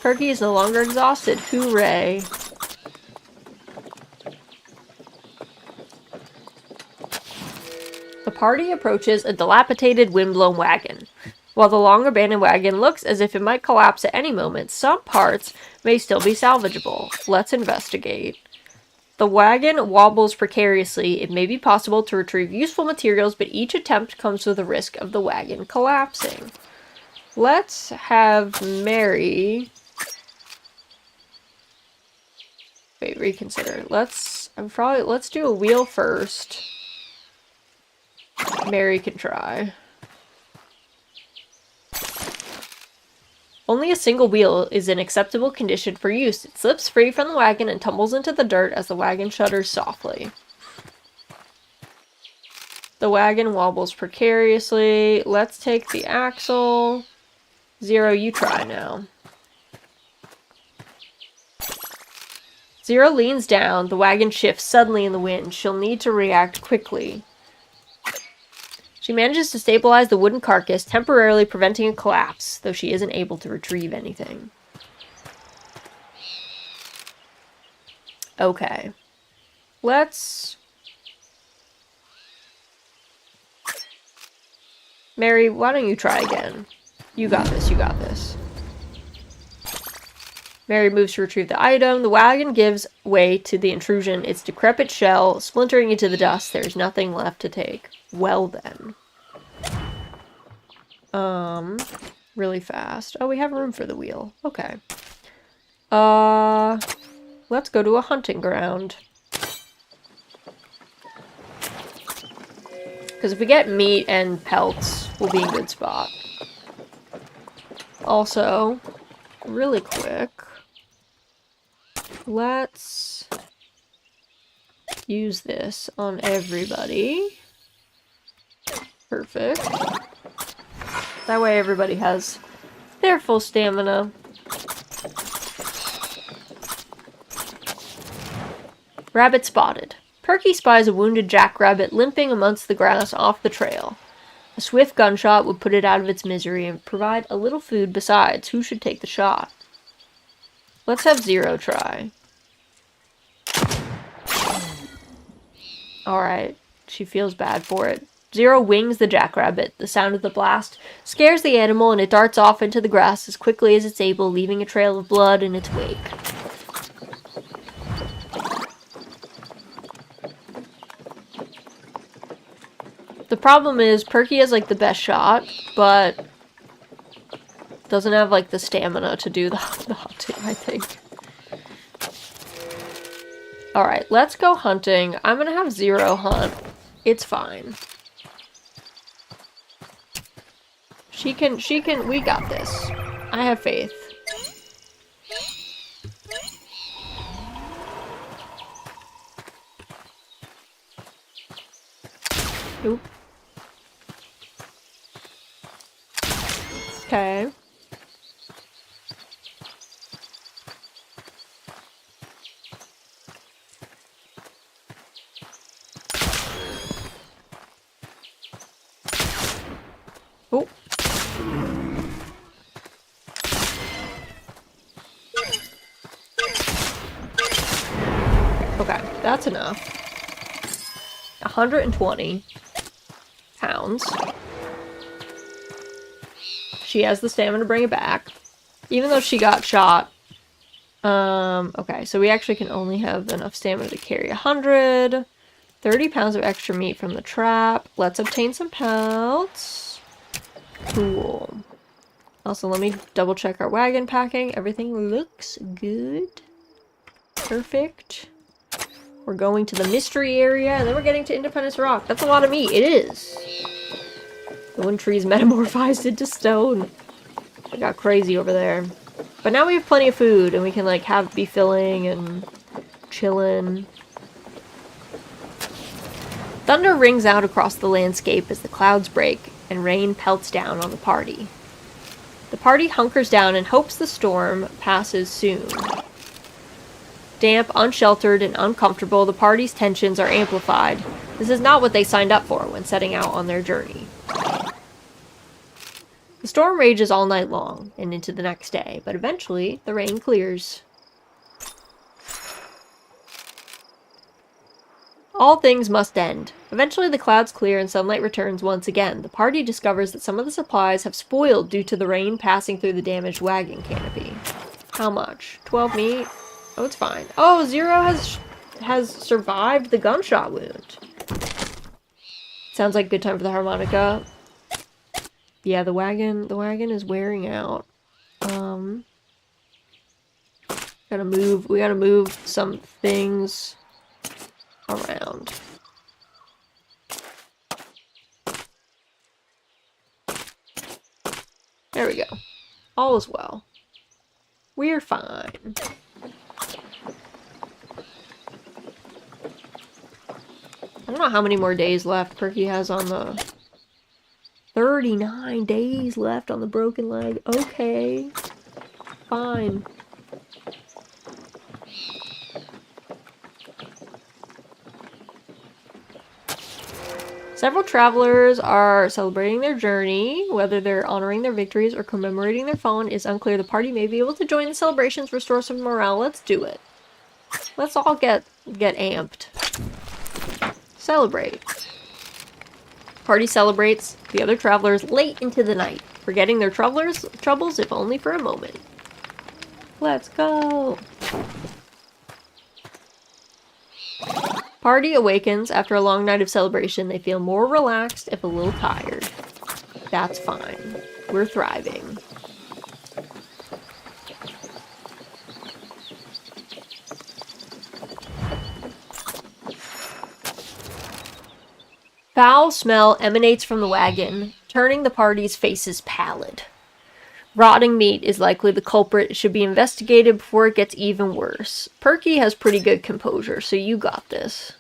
Perky is no longer exhausted. Hooray. The party approaches a dilapidated, windblown wagon. While the long abandoned wagon looks as if it might collapse at any moment, some parts may still be salvageable. Let's investigate. The wagon wobbles precariously. It may be possible to retrieve useful materials, but each attempt comes with the risk of the wagon collapsing. Let's have Mary... Wait, reconsider. Let's do a wheel first. Mary can try. Only a single wheel is in acceptable condition for use. It slips free from the wagon and tumbles into the dirt as the wagon shudders softly. The wagon wobbles precariously. Let's take the axle. Zero, you try now. Zero leans down. The wagon shifts suddenly in the wind. She'll need to react quickly. She manages to stabilize the wooden carcass, temporarily preventing a collapse, though she isn't able to retrieve anything. Okay. Let's... Mary, why don't you try again? You got this, you got this. Mary moves to retrieve the item. The wagon gives way to the intrusion, its decrepit shell splintering into the dust. There's nothing left to take. Well then. Really fast. Oh, we have room for the wheel. Okay. Let's go to a hunting ground. Because if we get meat and pelts, we'll be in a good spot. Also, really quick, let's use this on everybody. Perfect. That way everybody has their full stamina. Rabbit spotted. Perky spies a wounded jackrabbit limping amongst the grass off the trail. A swift gunshot would put it out of its misery and provide a little food besides. Who should take the shot? Let's have Zero try. Alright, she feels bad for it. Zero wings the jackrabbit. The sound of the blast scares the animal and it darts off into the grass as quickly as it's able, leaving a trail of blood in its wake. The problem is Perky has like the best shot, but doesn't have like the stamina to do the hunting, I think. Alright, let's go hunting. I'm gonna have Zero hunt. It's fine. We got this. I have faith. Oop. Okay. Oh. Okay, that's enough. 120 pounds. She has the stamina to bring it back. Even though she got shot. Okay, so we actually can only have enough stamina to carry 100. 30 pounds of extra meat from the trap. Let's obtain some pelts. Cool. Also, let me double check our wagon packing. Everything looks good. Perfect. We're going to the mystery area, and then we're getting to Independence Rock. That's a lot of meat. It is. The one tree's metamorphized into stone. It got crazy over there. But now we have plenty of food, and we can, like, be filling and chillin'. Thunder rings out across the landscape as the clouds break, and rain pelts down on the party. The party hunkers down and hopes the storm passes soon. Damp, unsheltered, and uncomfortable, the party's tensions are amplified. This is not what they signed up for when setting out on their journey. The storm rages all night long and into the next day, but eventually the rain clears. All things must end. Eventually the clouds clear and sunlight returns once again. The party discovers that some of the supplies have spoiled due to the rain passing through the damaged wagon canopy. How much? 12 meat? Oh, it's fine. Oh, Zero has survived the gunshot wound. Sounds like a good time for the harmonica. Yeah, the wagon is wearing out. We gotta move some things around. There we go. All is well. We're fine. I don't know how many more days left Perky has on the... 39 days left on the broken leg. Okay. Fine. Several travelers are celebrating their journey. Whether they're honoring their victories or commemorating their fallen is unclear. The party may be able to join the celebrations, restore some morale. Let's do it. Let's all get amped. Celebrate. Party celebrates the other travelers late into the night, forgetting their troubles if only for a moment. Let's go! Party awakens after a long night of celebration. They feel more relaxed, if a little tired. That's fine. We're thriving. Foul smell emanates from the wagon, turning the party's faces pallid. Rotting meat is likely the culprit. It should be investigated before it gets even worse. Perky has pretty good composure, so you got this.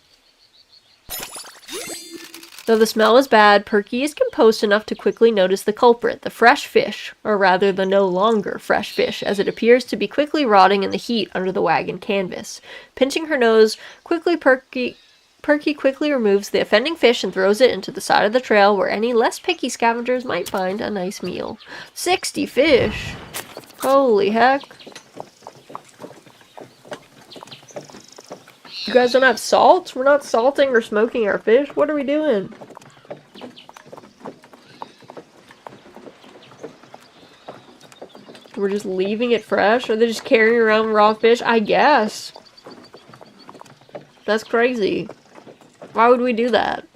Though the smell is bad, Perky is composed enough to quickly notice the culprit, the fresh fish, or rather the no longer fresh fish, as it appears to be quickly rotting in the heat under the wagon canvas. Pinching her nose, Perky quickly removes the offending fish and throws it into the side of the trail where any less picky scavengers might find a nice meal. 60 fish! Holy heck. You guys don't have salt? We're not salting or smoking our fish? What are we doing? We're just leaving it fresh? Are they just carrying around raw fish? I guess. That's crazy. Why would we do that?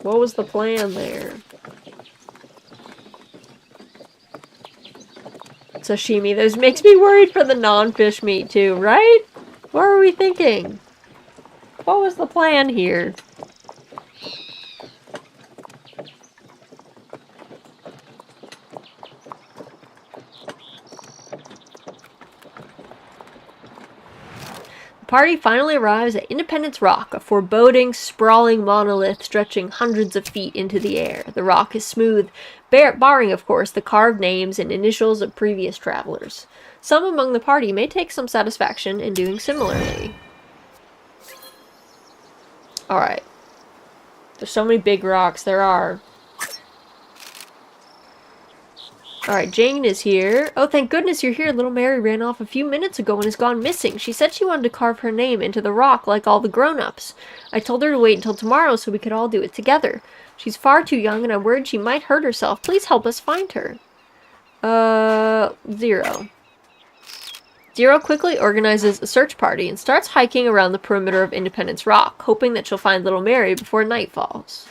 What was the plan there? Sashimi. This makes me worried for the non-fish meat too, right? What were we thinking? What was the plan here? party finally arrives at Independence Rock, a foreboding, sprawling monolith stretching hundreds of feet into the air. The rock is smooth, barring, of course, the carved names and initials of previous travelers. Some among the party may take some satisfaction in doing similarly. Alright. There's so many big rocks, there are. Alright, Jane is here. Oh, thank goodness you're here. Little Mary ran off a few minutes ago and has gone missing. She said she wanted to carve her name into the rock like all the grown-ups. I told her to wait until tomorrow so we could all do it together. She's far too young and I'm worried she might hurt herself. Please help us find her. Zero. Zero quickly organizes a search party and starts hiking around the perimeter of Independence Rock, hoping that she'll find little Mary before night falls.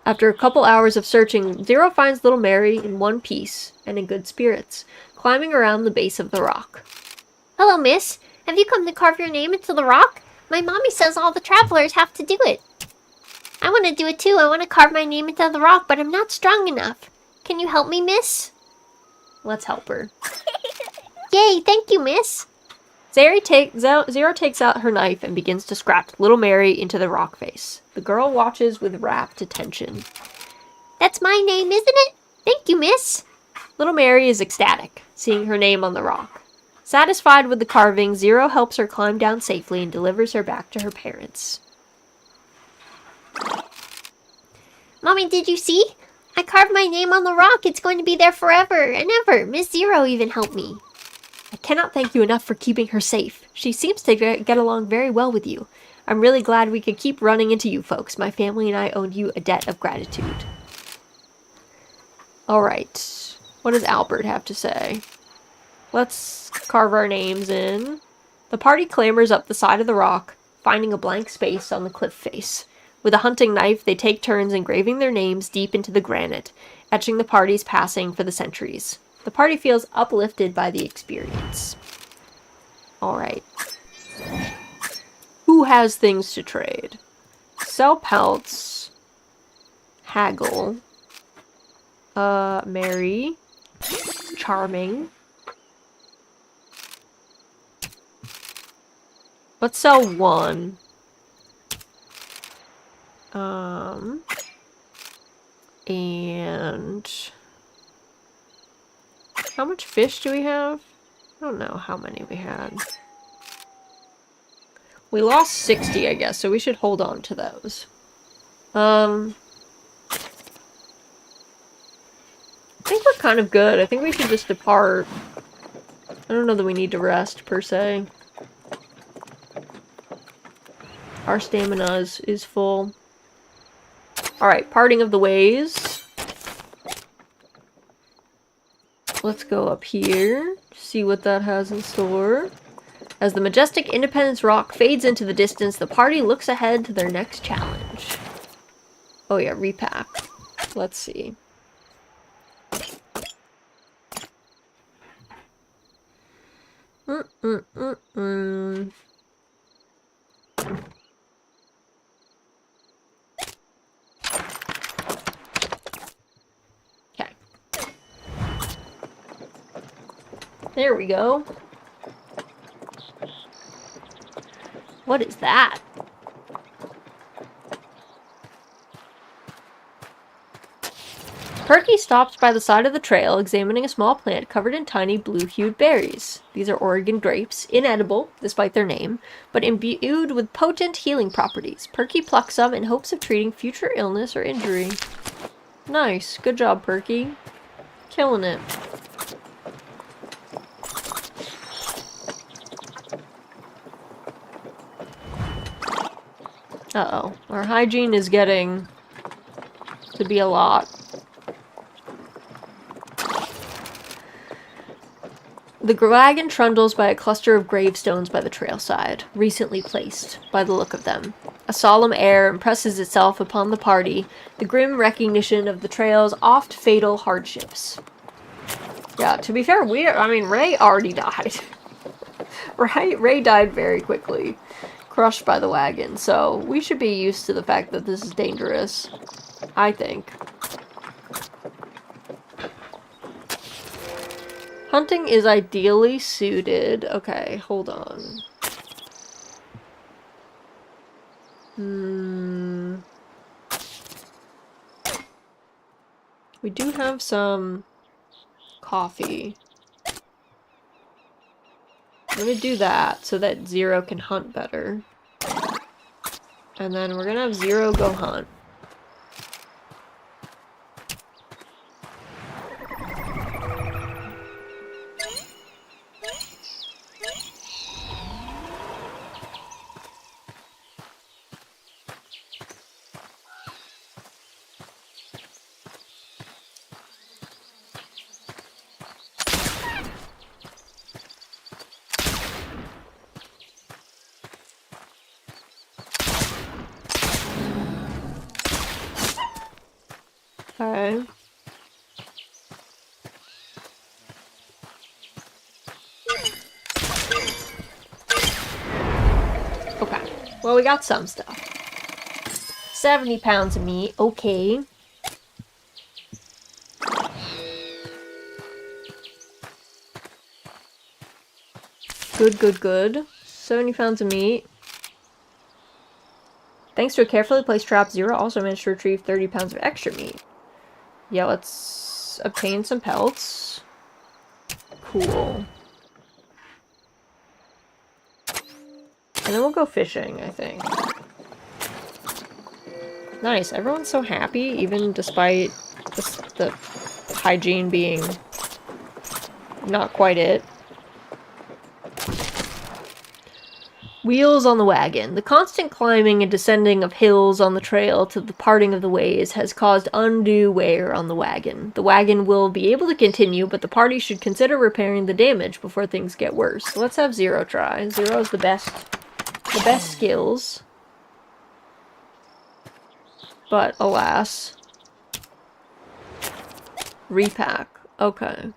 After a couple hours of searching, Zero finds little Mary in one piece and in good spirits, climbing around the base of the rock. Hello, miss. Have you come to carve your name into the rock? My mommy says all the travelers have to do it. I want to do it too. I want to carve my name into the rock, but I'm not strong enough. Can you help me, miss? Let's help her. Yay, thank you, miss. Zero takes out her knife and begins to scrap little Mary into the rock face. The girl watches with rapt attention. That's my name, isn't it? Thank you, miss. Little Mary is ecstatic, seeing her name on the rock. Satisfied with the carving, Zero helps her climb down safely and delivers her back to her parents. Mommy, did you see? I carved my name on the rock. It's going to be there forever and ever. Miss Zero even helped me. I cannot thank you enough for keeping her safe. She seems to get along very well with you. I'm really glad we could keep running into you folks. My family and I owe you a debt of gratitude. Alright. What does Albert have to say? Let's carve our names in. The party clambers up the side of the rock, finding a blank space on the cliff face. With a hunting knife, they take turns engraving their names deep into the granite, etching the party's passing for the centuries. The party feels uplifted by the experience. Alright. Who has things to trade? Sell pelts. Haggle. Mary. Charming. Let's sell one. And how much fish do we have? I don't know how many we had. We lost 60, I guess, so we should hold on to those. I think we're kind of good. I think we should just depart. I don't know that we need to rest, per se. Our stamina is full. Alright, parting of the ways. Let's go up here, see what that has in store. As the majestic Independence Rock fades into the distance, the party looks ahead to their next challenge. Oh yeah, repack. Let's see. Okay. There we go. What is that? Perky stops by the side of the trail, examining a small plant covered in tiny blue-hued berries. These are Oregon grapes, inedible, despite their name, but imbued with potent healing properties. Perky plucks some in hopes of treating future illness or injury. Nice. Good job, Perky. Killing it. Uh-oh. Our hygiene is getting to be a lot. The wagon trundles by a cluster of gravestones by the trailside, recently placed, by the look of them. A solemn air impresses itself upon the party, the grim recognition of the trail's oft-fatal hardships. Yeah, to be fair, Ray already died. Ray died very quickly, crushed by the wagon, so we should be used to the fact that this is dangerous, I think. Hunting is ideally suited. Okay, hold on. We do have some coffee. I'm gonna do that so that Zero can hunt better. And then we're gonna have Zero go hunt. Okay. Okay. Well, we got some stuff. 70 pounds of meat. Okay. Good. 70 pounds of meat. Thanks to a carefully placed trap, Zero also managed to retrieve 30 pounds of extra meat. Yeah, let's obtain some pelts. Cool. And then we'll go fishing, I think. Nice. Everyone's so happy, even despite the hygiene being not quite it. Wheels on the wagon. The constant climbing and descending of hills on the trail to the parting of the ways has caused undue wear on the wagon. The wagon will be able to continue, but the party should consider repairing the damage before things get worse. So let's have Zero try. Zero is the best skills. But alas. Repack. Okay.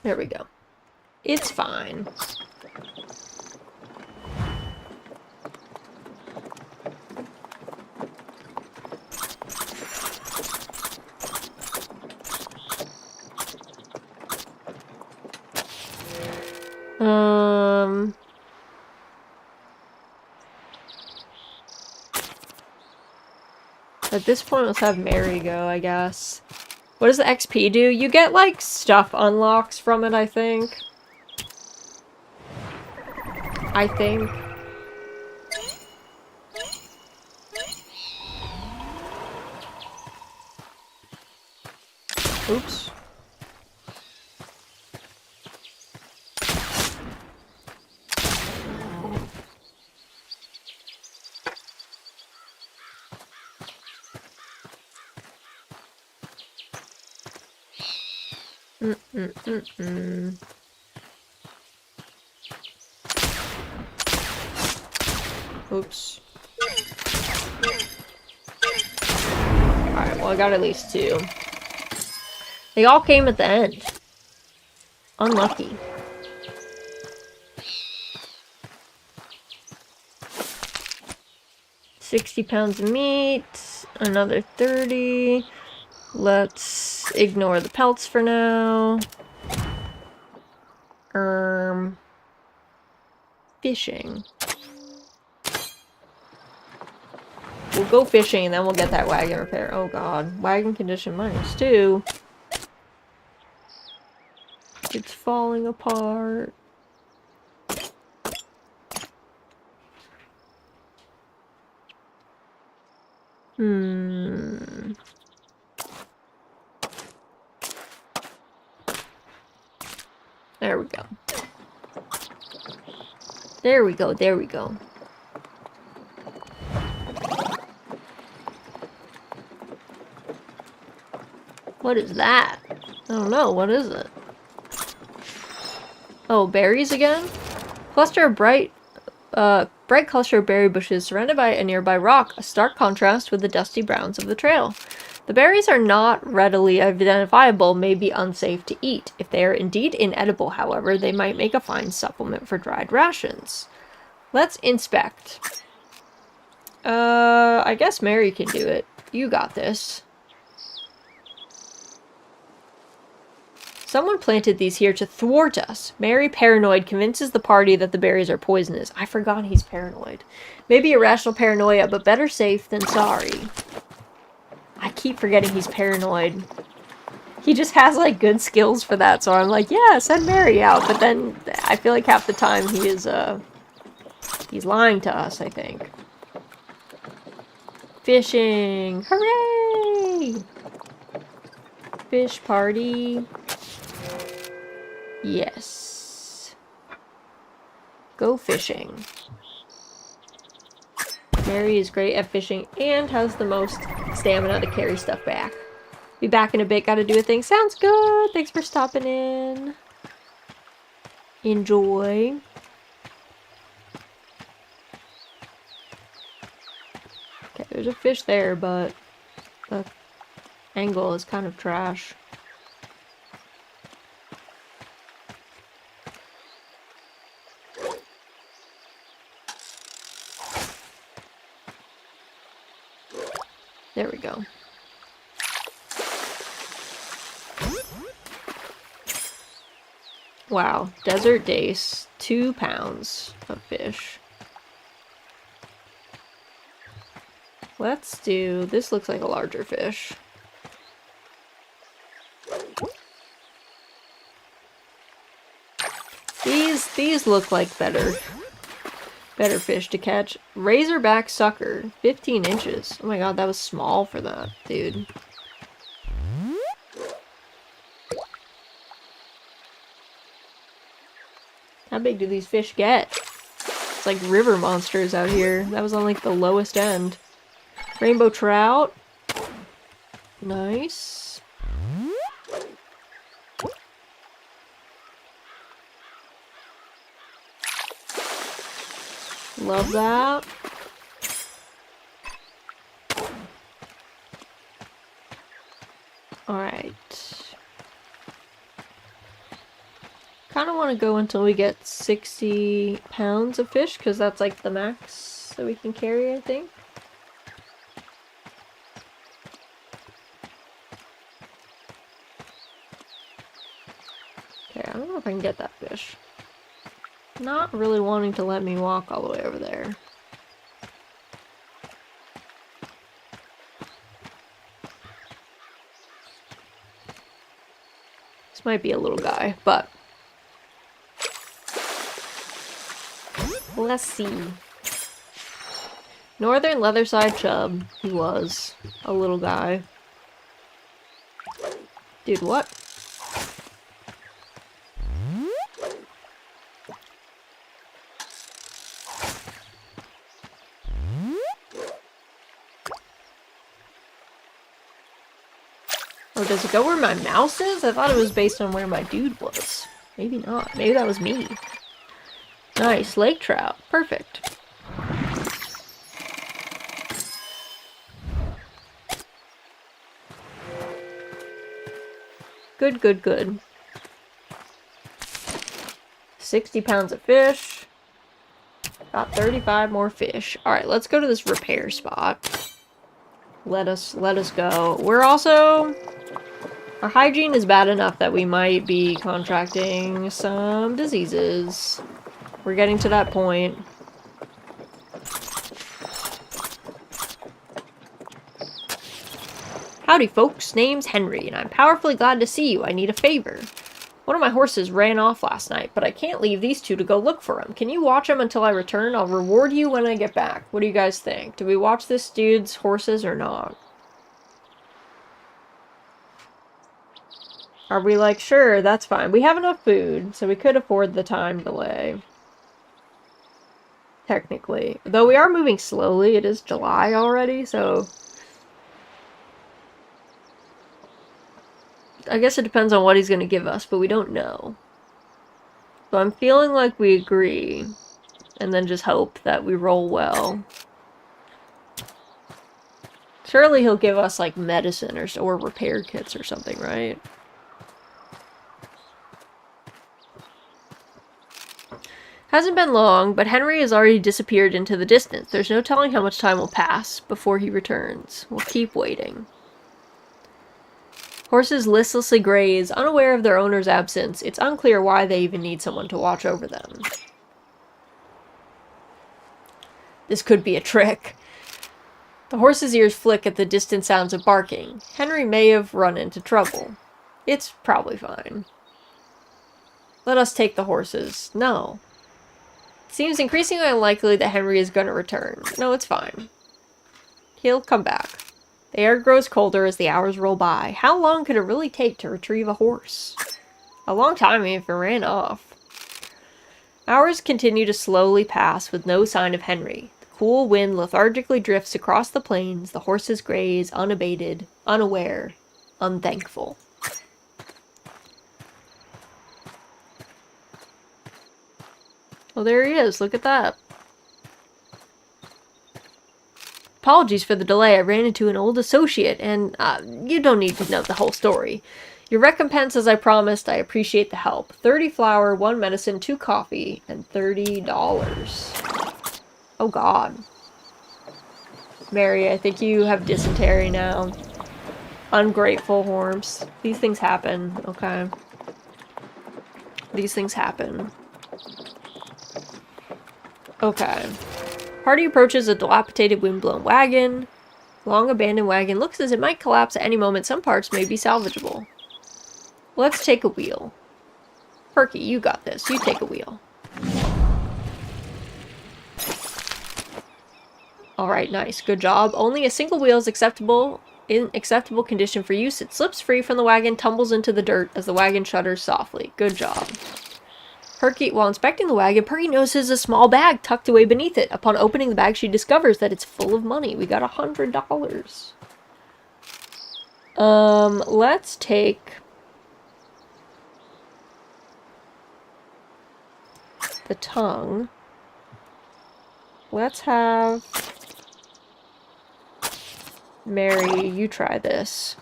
There we go. It's fine. At this point, let's have Mary go, I guess. What does the XP do? You get, like, stuff unlocks from it, I think. Oops. Oops. Alright, well I got at least 2. They all came at the end. Unlucky. £60 of meat. Another 30. Let's ignore the pelts for now. Fishing. We'll go fishing and then we'll get that wagon repair. Oh god. Wagon condition -2. It's falling apart. There we go. There we go. What is that? I don't know. What is it? Oh, berries again? Cluster of bright cluster of berry bushes surrounded by a nearby rock, a stark contrast with the dusty browns of the trail. The berries are not readily identifiable, may be unsafe to eat. If they are indeed inedible, however, they might make a fine supplement for dried rations. Let's inspect. I guess Mary can do it. You got this. Someone planted these here to thwart us. Mary, paranoid, convinces the party that the berries are poisonous. I forgot he's paranoid. Maybe irrational paranoia, but better safe than sorry. I keep forgetting he's paranoid. He just has, like, good skills for that, so I'm like, yeah, send Mary out. But then I feel like half the time he is, he's lying to us, I think. Fishing! Hooray! Fish party. Yes. Go fishing. Mary is great at fishing and has the most stamina to carry stuff back. Be back in a bit, gotta do a thing. Sounds good! Thanks for stopping in. Enjoy. Okay, there's a fish there, but the angle is kind of trash. There we go. Wow, desert dace, 2 pounds of fish. Let's do, this looks like a larger fish. These look like better fish to catch. Razorback sucker, 15 inches. Oh my god, that was small for that, dude. How big do these fish get? It's like river monsters out here. That was on like the lowest end. Rainbow trout. Nice. Love that. Alright. Kind of want to go until we get 60 pounds of fish, because that's like the max that we can carry, I think. Okay, I don't know if I can get that fish. Not really wanting to let me walk all the way over there. This might be a little guy, but let's see. Northern Leatherside Chub. He was a little guy. Dude, what? Oh, does it go where my mouse is? I thought it was based on where my dude was. Maybe not. Maybe that was me. Nice. Lake trout. Perfect. Good, good, good. 60 pounds of fish. Got 35 more fish. Alright, let's go to this repair spot. Let us go. We're also... Our hygiene is bad enough that we might be contracting some diseases. We're getting to that point. Howdy folks, name's Henry, and I'm powerfully glad to see you. I need a favor. One of my horses ran off last night, but I can't leave these two to go look for him. Can you watch him until I return? I'll reward you when I get back. What do you guys think? Do we watch this dude's horses or not? Are we like, sure, that's fine. We have enough food, so we could afford the time delay. Technically. Though we are moving slowly, it is July already, so... I guess it depends on what he's going to give us, but we don't know. So I'm feeling like we agree, and then just hope that we roll well. Surely he'll give us, like, medicine or repair kits or something, right? Hasn't been long, but Henry has already disappeared into the distance. There's no telling how much time will pass before he returns. We'll keep waiting. Horses listlessly graze, unaware of their owner's absence. It's unclear why they even need someone to watch over them. This could be a trick. The horse's ears flick at the distant sounds of barking. Henry may have run into trouble. It's probably fine. Let us take the horses. No. It seems increasingly unlikely that Henry is going to return. No, it's fine. He'll come back. The air grows colder as the hours roll by. How long could it really take to retrieve a horse? A long time if it ran off. Hours continue to slowly pass with no sign of Henry. The cool wind lethargically drifts across the plains. The horses graze, unabated, unaware, unthankful. Oh, there he is. Look at that. Apologies for the delay. I ran into an old associate, and you don't need to know the whole story. Your recompense, as I promised, I appreciate the help. 30 flour, 1 medicine, 2 coffee, and $30. Oh, God. Mary, I think you have dysentery now. Ungrateful Horms. These things happen, okay? These things happen. Okay. Party approaches a dilapidated wind-blown wagon. Long abandoned wagon looks as it might collapse at any moment. Some parts may be salvageable. Let's take a wheel. Perky, you got this. You take a wheel. Alright, nice. Good job. Only a single wheel is acceptable in acceptable condition for use. It slips free from the wagon, tumbles into the dirt as the wagon shudders softly. Good job. Perky, while inspecting the wagon, Perky notices a small bag tucked away beneath it. Upon opening the bag, she discovers that it's full of money. We got $100. Let's take the tongue. Let's have Mary, you try this.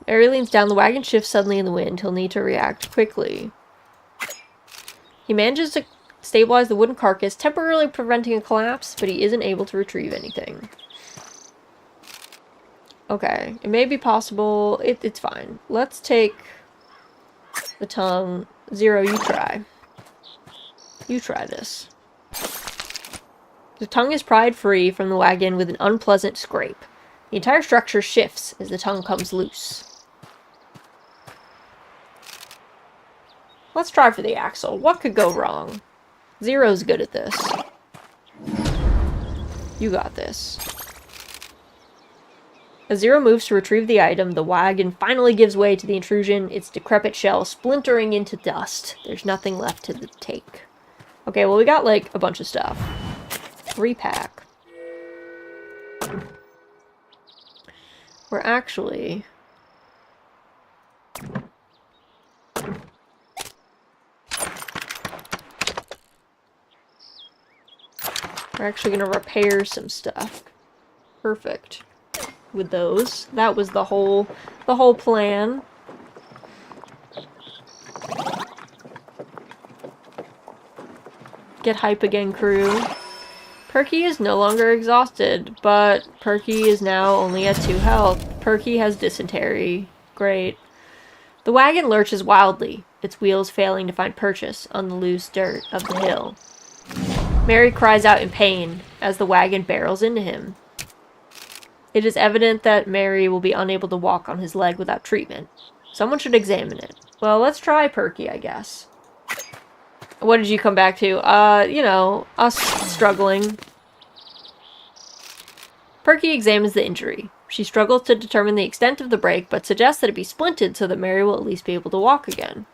Mary leans down. The wagon shifts suddenly in the wind. He'll need to react quickly. He manages to stabilize the wooden carcass, temporarily preventing a collapse, but he isn't able to retrieve anything. Okay, it may be possible. It's fine. Let's take the tongue. Zero, you try. You try this. The tongue is pried free from the wagon with an unpleasant scrape. The entire structure shifts as the tongue comes loose. Let's try for the axle. What could go wrong? Zero's good at this. You got this. As Zero moves to retrieve the item, the wagon finally gives way to the intrusion, its decrepit shell splintering into dust. There's nothing left to take. Okay, well, we got, like, a bunch of stuff. 3-pack. We're actually... We're actually gonna repair some stuff. Perfect. With those. That was the whole plan. Get hype again, crew. Perky is no longer exhausted, but Perky is now only at 2 health. Perky has dysentery. Great. The wagon lurches wildly, its wheels failing to find purchase on the loose dirt of the hill. Mary cries out in pain as the wagon barrels into him. It is evident that Mary will be unable to walk on his leg without treatment. Someone should examine it. Well, let's try Perky, I guess. What did you come back to? You know, us struggling. Perky examines the injury. She struggles to determine the extent of the break, but suggests that it be splinted so that Mary will at least be able to walk again.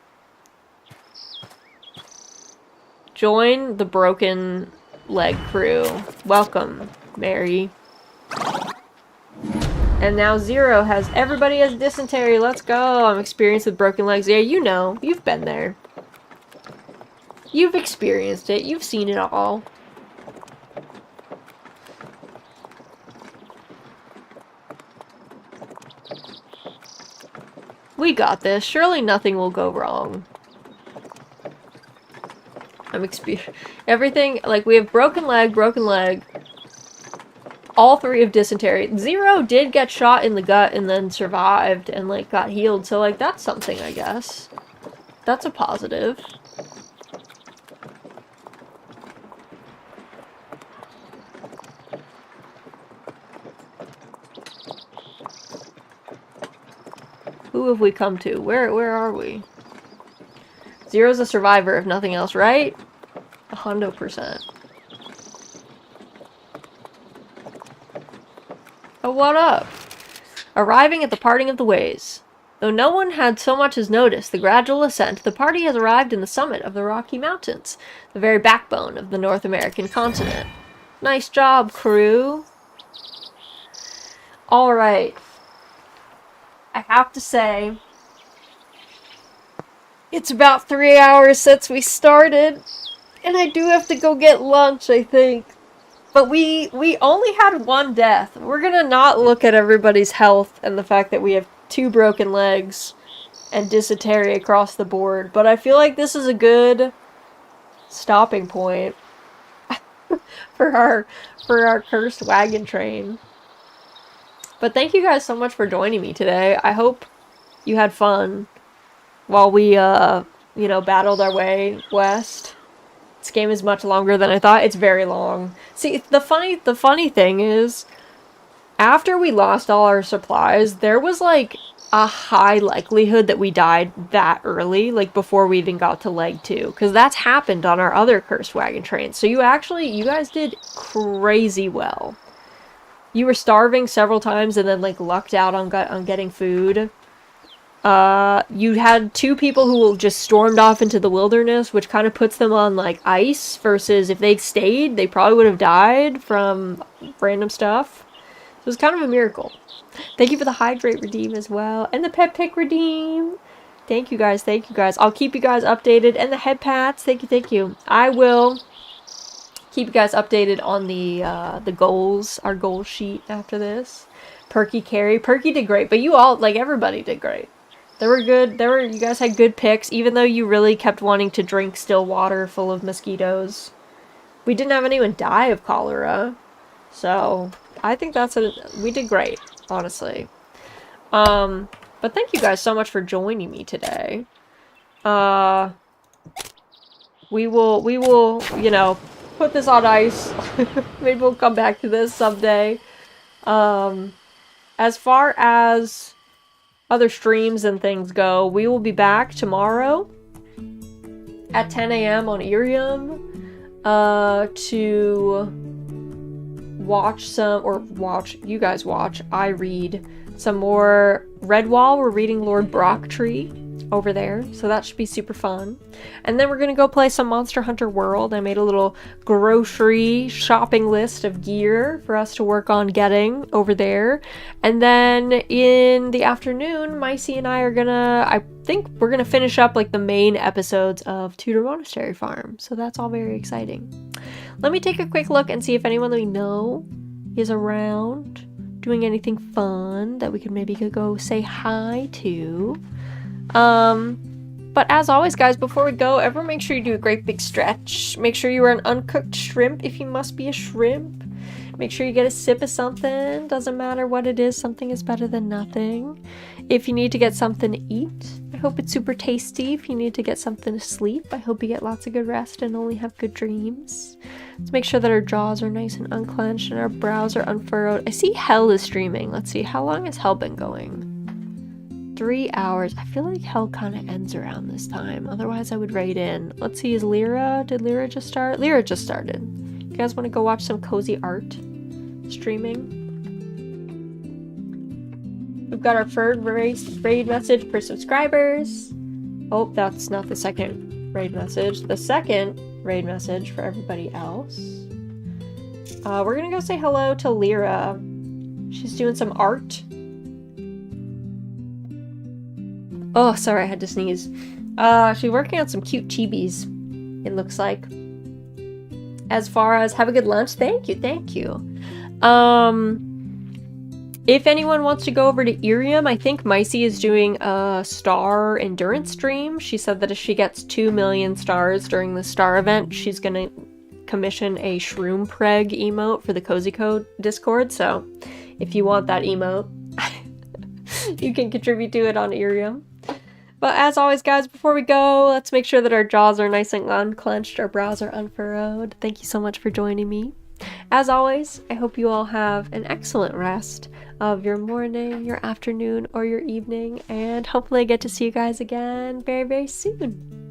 Join the broken leg crew. Welcome, Mary. And now Zero has... Everybody has dysentery. Let's go. I'm experienced with broken legs. Yeah, you know. You've been there. You've experienced it. You've seen it all. We got this. Surely nothing will go wrong. everything, like, we have broken leg, all 3 of dysentery. 0 did get shot in the gut and then survived and, like, got healed, so, like, that's something, I guess. That's a positive. Who have we come to? Where are we? 0's a survivor, if nothing else, right? 100%. Oh, what up? Arriving at the parting of the ways. Though no one had so much as noticed the gradual ascent, the party has arrived in the summit of the Rocky Mountains, the very backbone of the North American continent. Nice job, crew. Alright. I have to say, it's about 3 hours since we started, and I do have to go get lunch, I think. But we only had 1 death. We're gonna not look at everybody's health and the fact that we have 2 broken legs and dysentery across the board, but I feel like this is a good stopping point for our cursed wagon train. But thank you guys so much for joining me today. I hope you had fun while we, you know, battled our way west. This game is much longer than I thought. It's very long. See, the funny thing is, after we lost all our supplies, there was, like, a high likelihood that we died that early, like, before we even got to leg 2. Because that's happened on our other cursed wagon trains. So you guys did crazy well. You were starving several times and then, like, lucked out on getting food. You had 2 people who just stormed off into the wilderness, which kind of puts them on, like, ice, versus if they'd stayed, they probably would have died from random stuff. So it was kind of a miracle. Thank you for the hydrate redeem as well, and the pet pick redeem. Thank you guys, thank you guys. I'll keep you guys updated, and the head pats, thank you, thank you. I will keep you guys updated on the goals, our goal sheet after this. Perky carry. Perky did great, but you all, like, everybody did great. They were good. You guys had good picks, even though you really kept wanting to drink still water full of mosquitoes. We didn't have anyone die of cholera. So, I think we did great, honestly. But thank you guys so much for joining me today. We will, you know, put this on ice. Maybe we'll come back to this someday. As far as other streams and things go, we will be back tomorrow at 10 a.m. on Irium to you guys watch, I read some more Redwall. We're reading Lord Brocktree over there, so that should be super fun. And then we're gonna go play some Monster Hunter World. I made a little grocery shopping list of gear for us to work on getting over there. And then in the afternoon, Micey and I think we're gonna finish up, like, the main episodes of Tudor Monastery Farm. So that's all very exciting. Let me take a quick look and see if anyone that we know is around doing anything fun that we could maybe go say hi to. But as always, guys, before we go, everyone make sure you do a great big stretch. Make sure you are an uncooked shrimp if you must be a shrimp. Make sure you get a sip of something. Doesn't matter what it is, something is better than nothing. If you need to get something to eat, I hope it's super tasty. If you need to get something to sleep, I hope you get lots of good rest and only have good dreams. Let's make sure that our jaws are nice and unclenched and our brows are unfurrowed. I see Hell is streaming. Let's see, how long has Hell been going? 3 hours. I feel like Hell kind of ends around this time. Otherwise, I would raid in. Let's see, did Lyra just start? Lyra just started. You guys want to go watch some cozy art streaming? We've got our third raid message for subscribers. Oh, that's not the second raid message. The second raid message for everybody else. We're gonna go say hello to Lyra. She's doing some art. Oh, sorry, I had to sneeze. She's working on some cute chibis, it looks like. As far as have a good lunch, thank you. If anyone wants to go over to Irium, I think Micey is doing a star endurance stream. She said that if she gets 2 million stars during the star event, she's gonna commission a shroom preg emote for the Cozy Code Discord. So if you want that emote, you can contribute to it on Irium. But as always, guys, before we go, let's make sure that our jaws are nice and unclenched, our brows are unfurrowed. Thank you so much for joining me. As always, I hope you all have an excellent rest of your morning, your afternoon, or your evening, and hopefully I get to see you guys again very, very soon.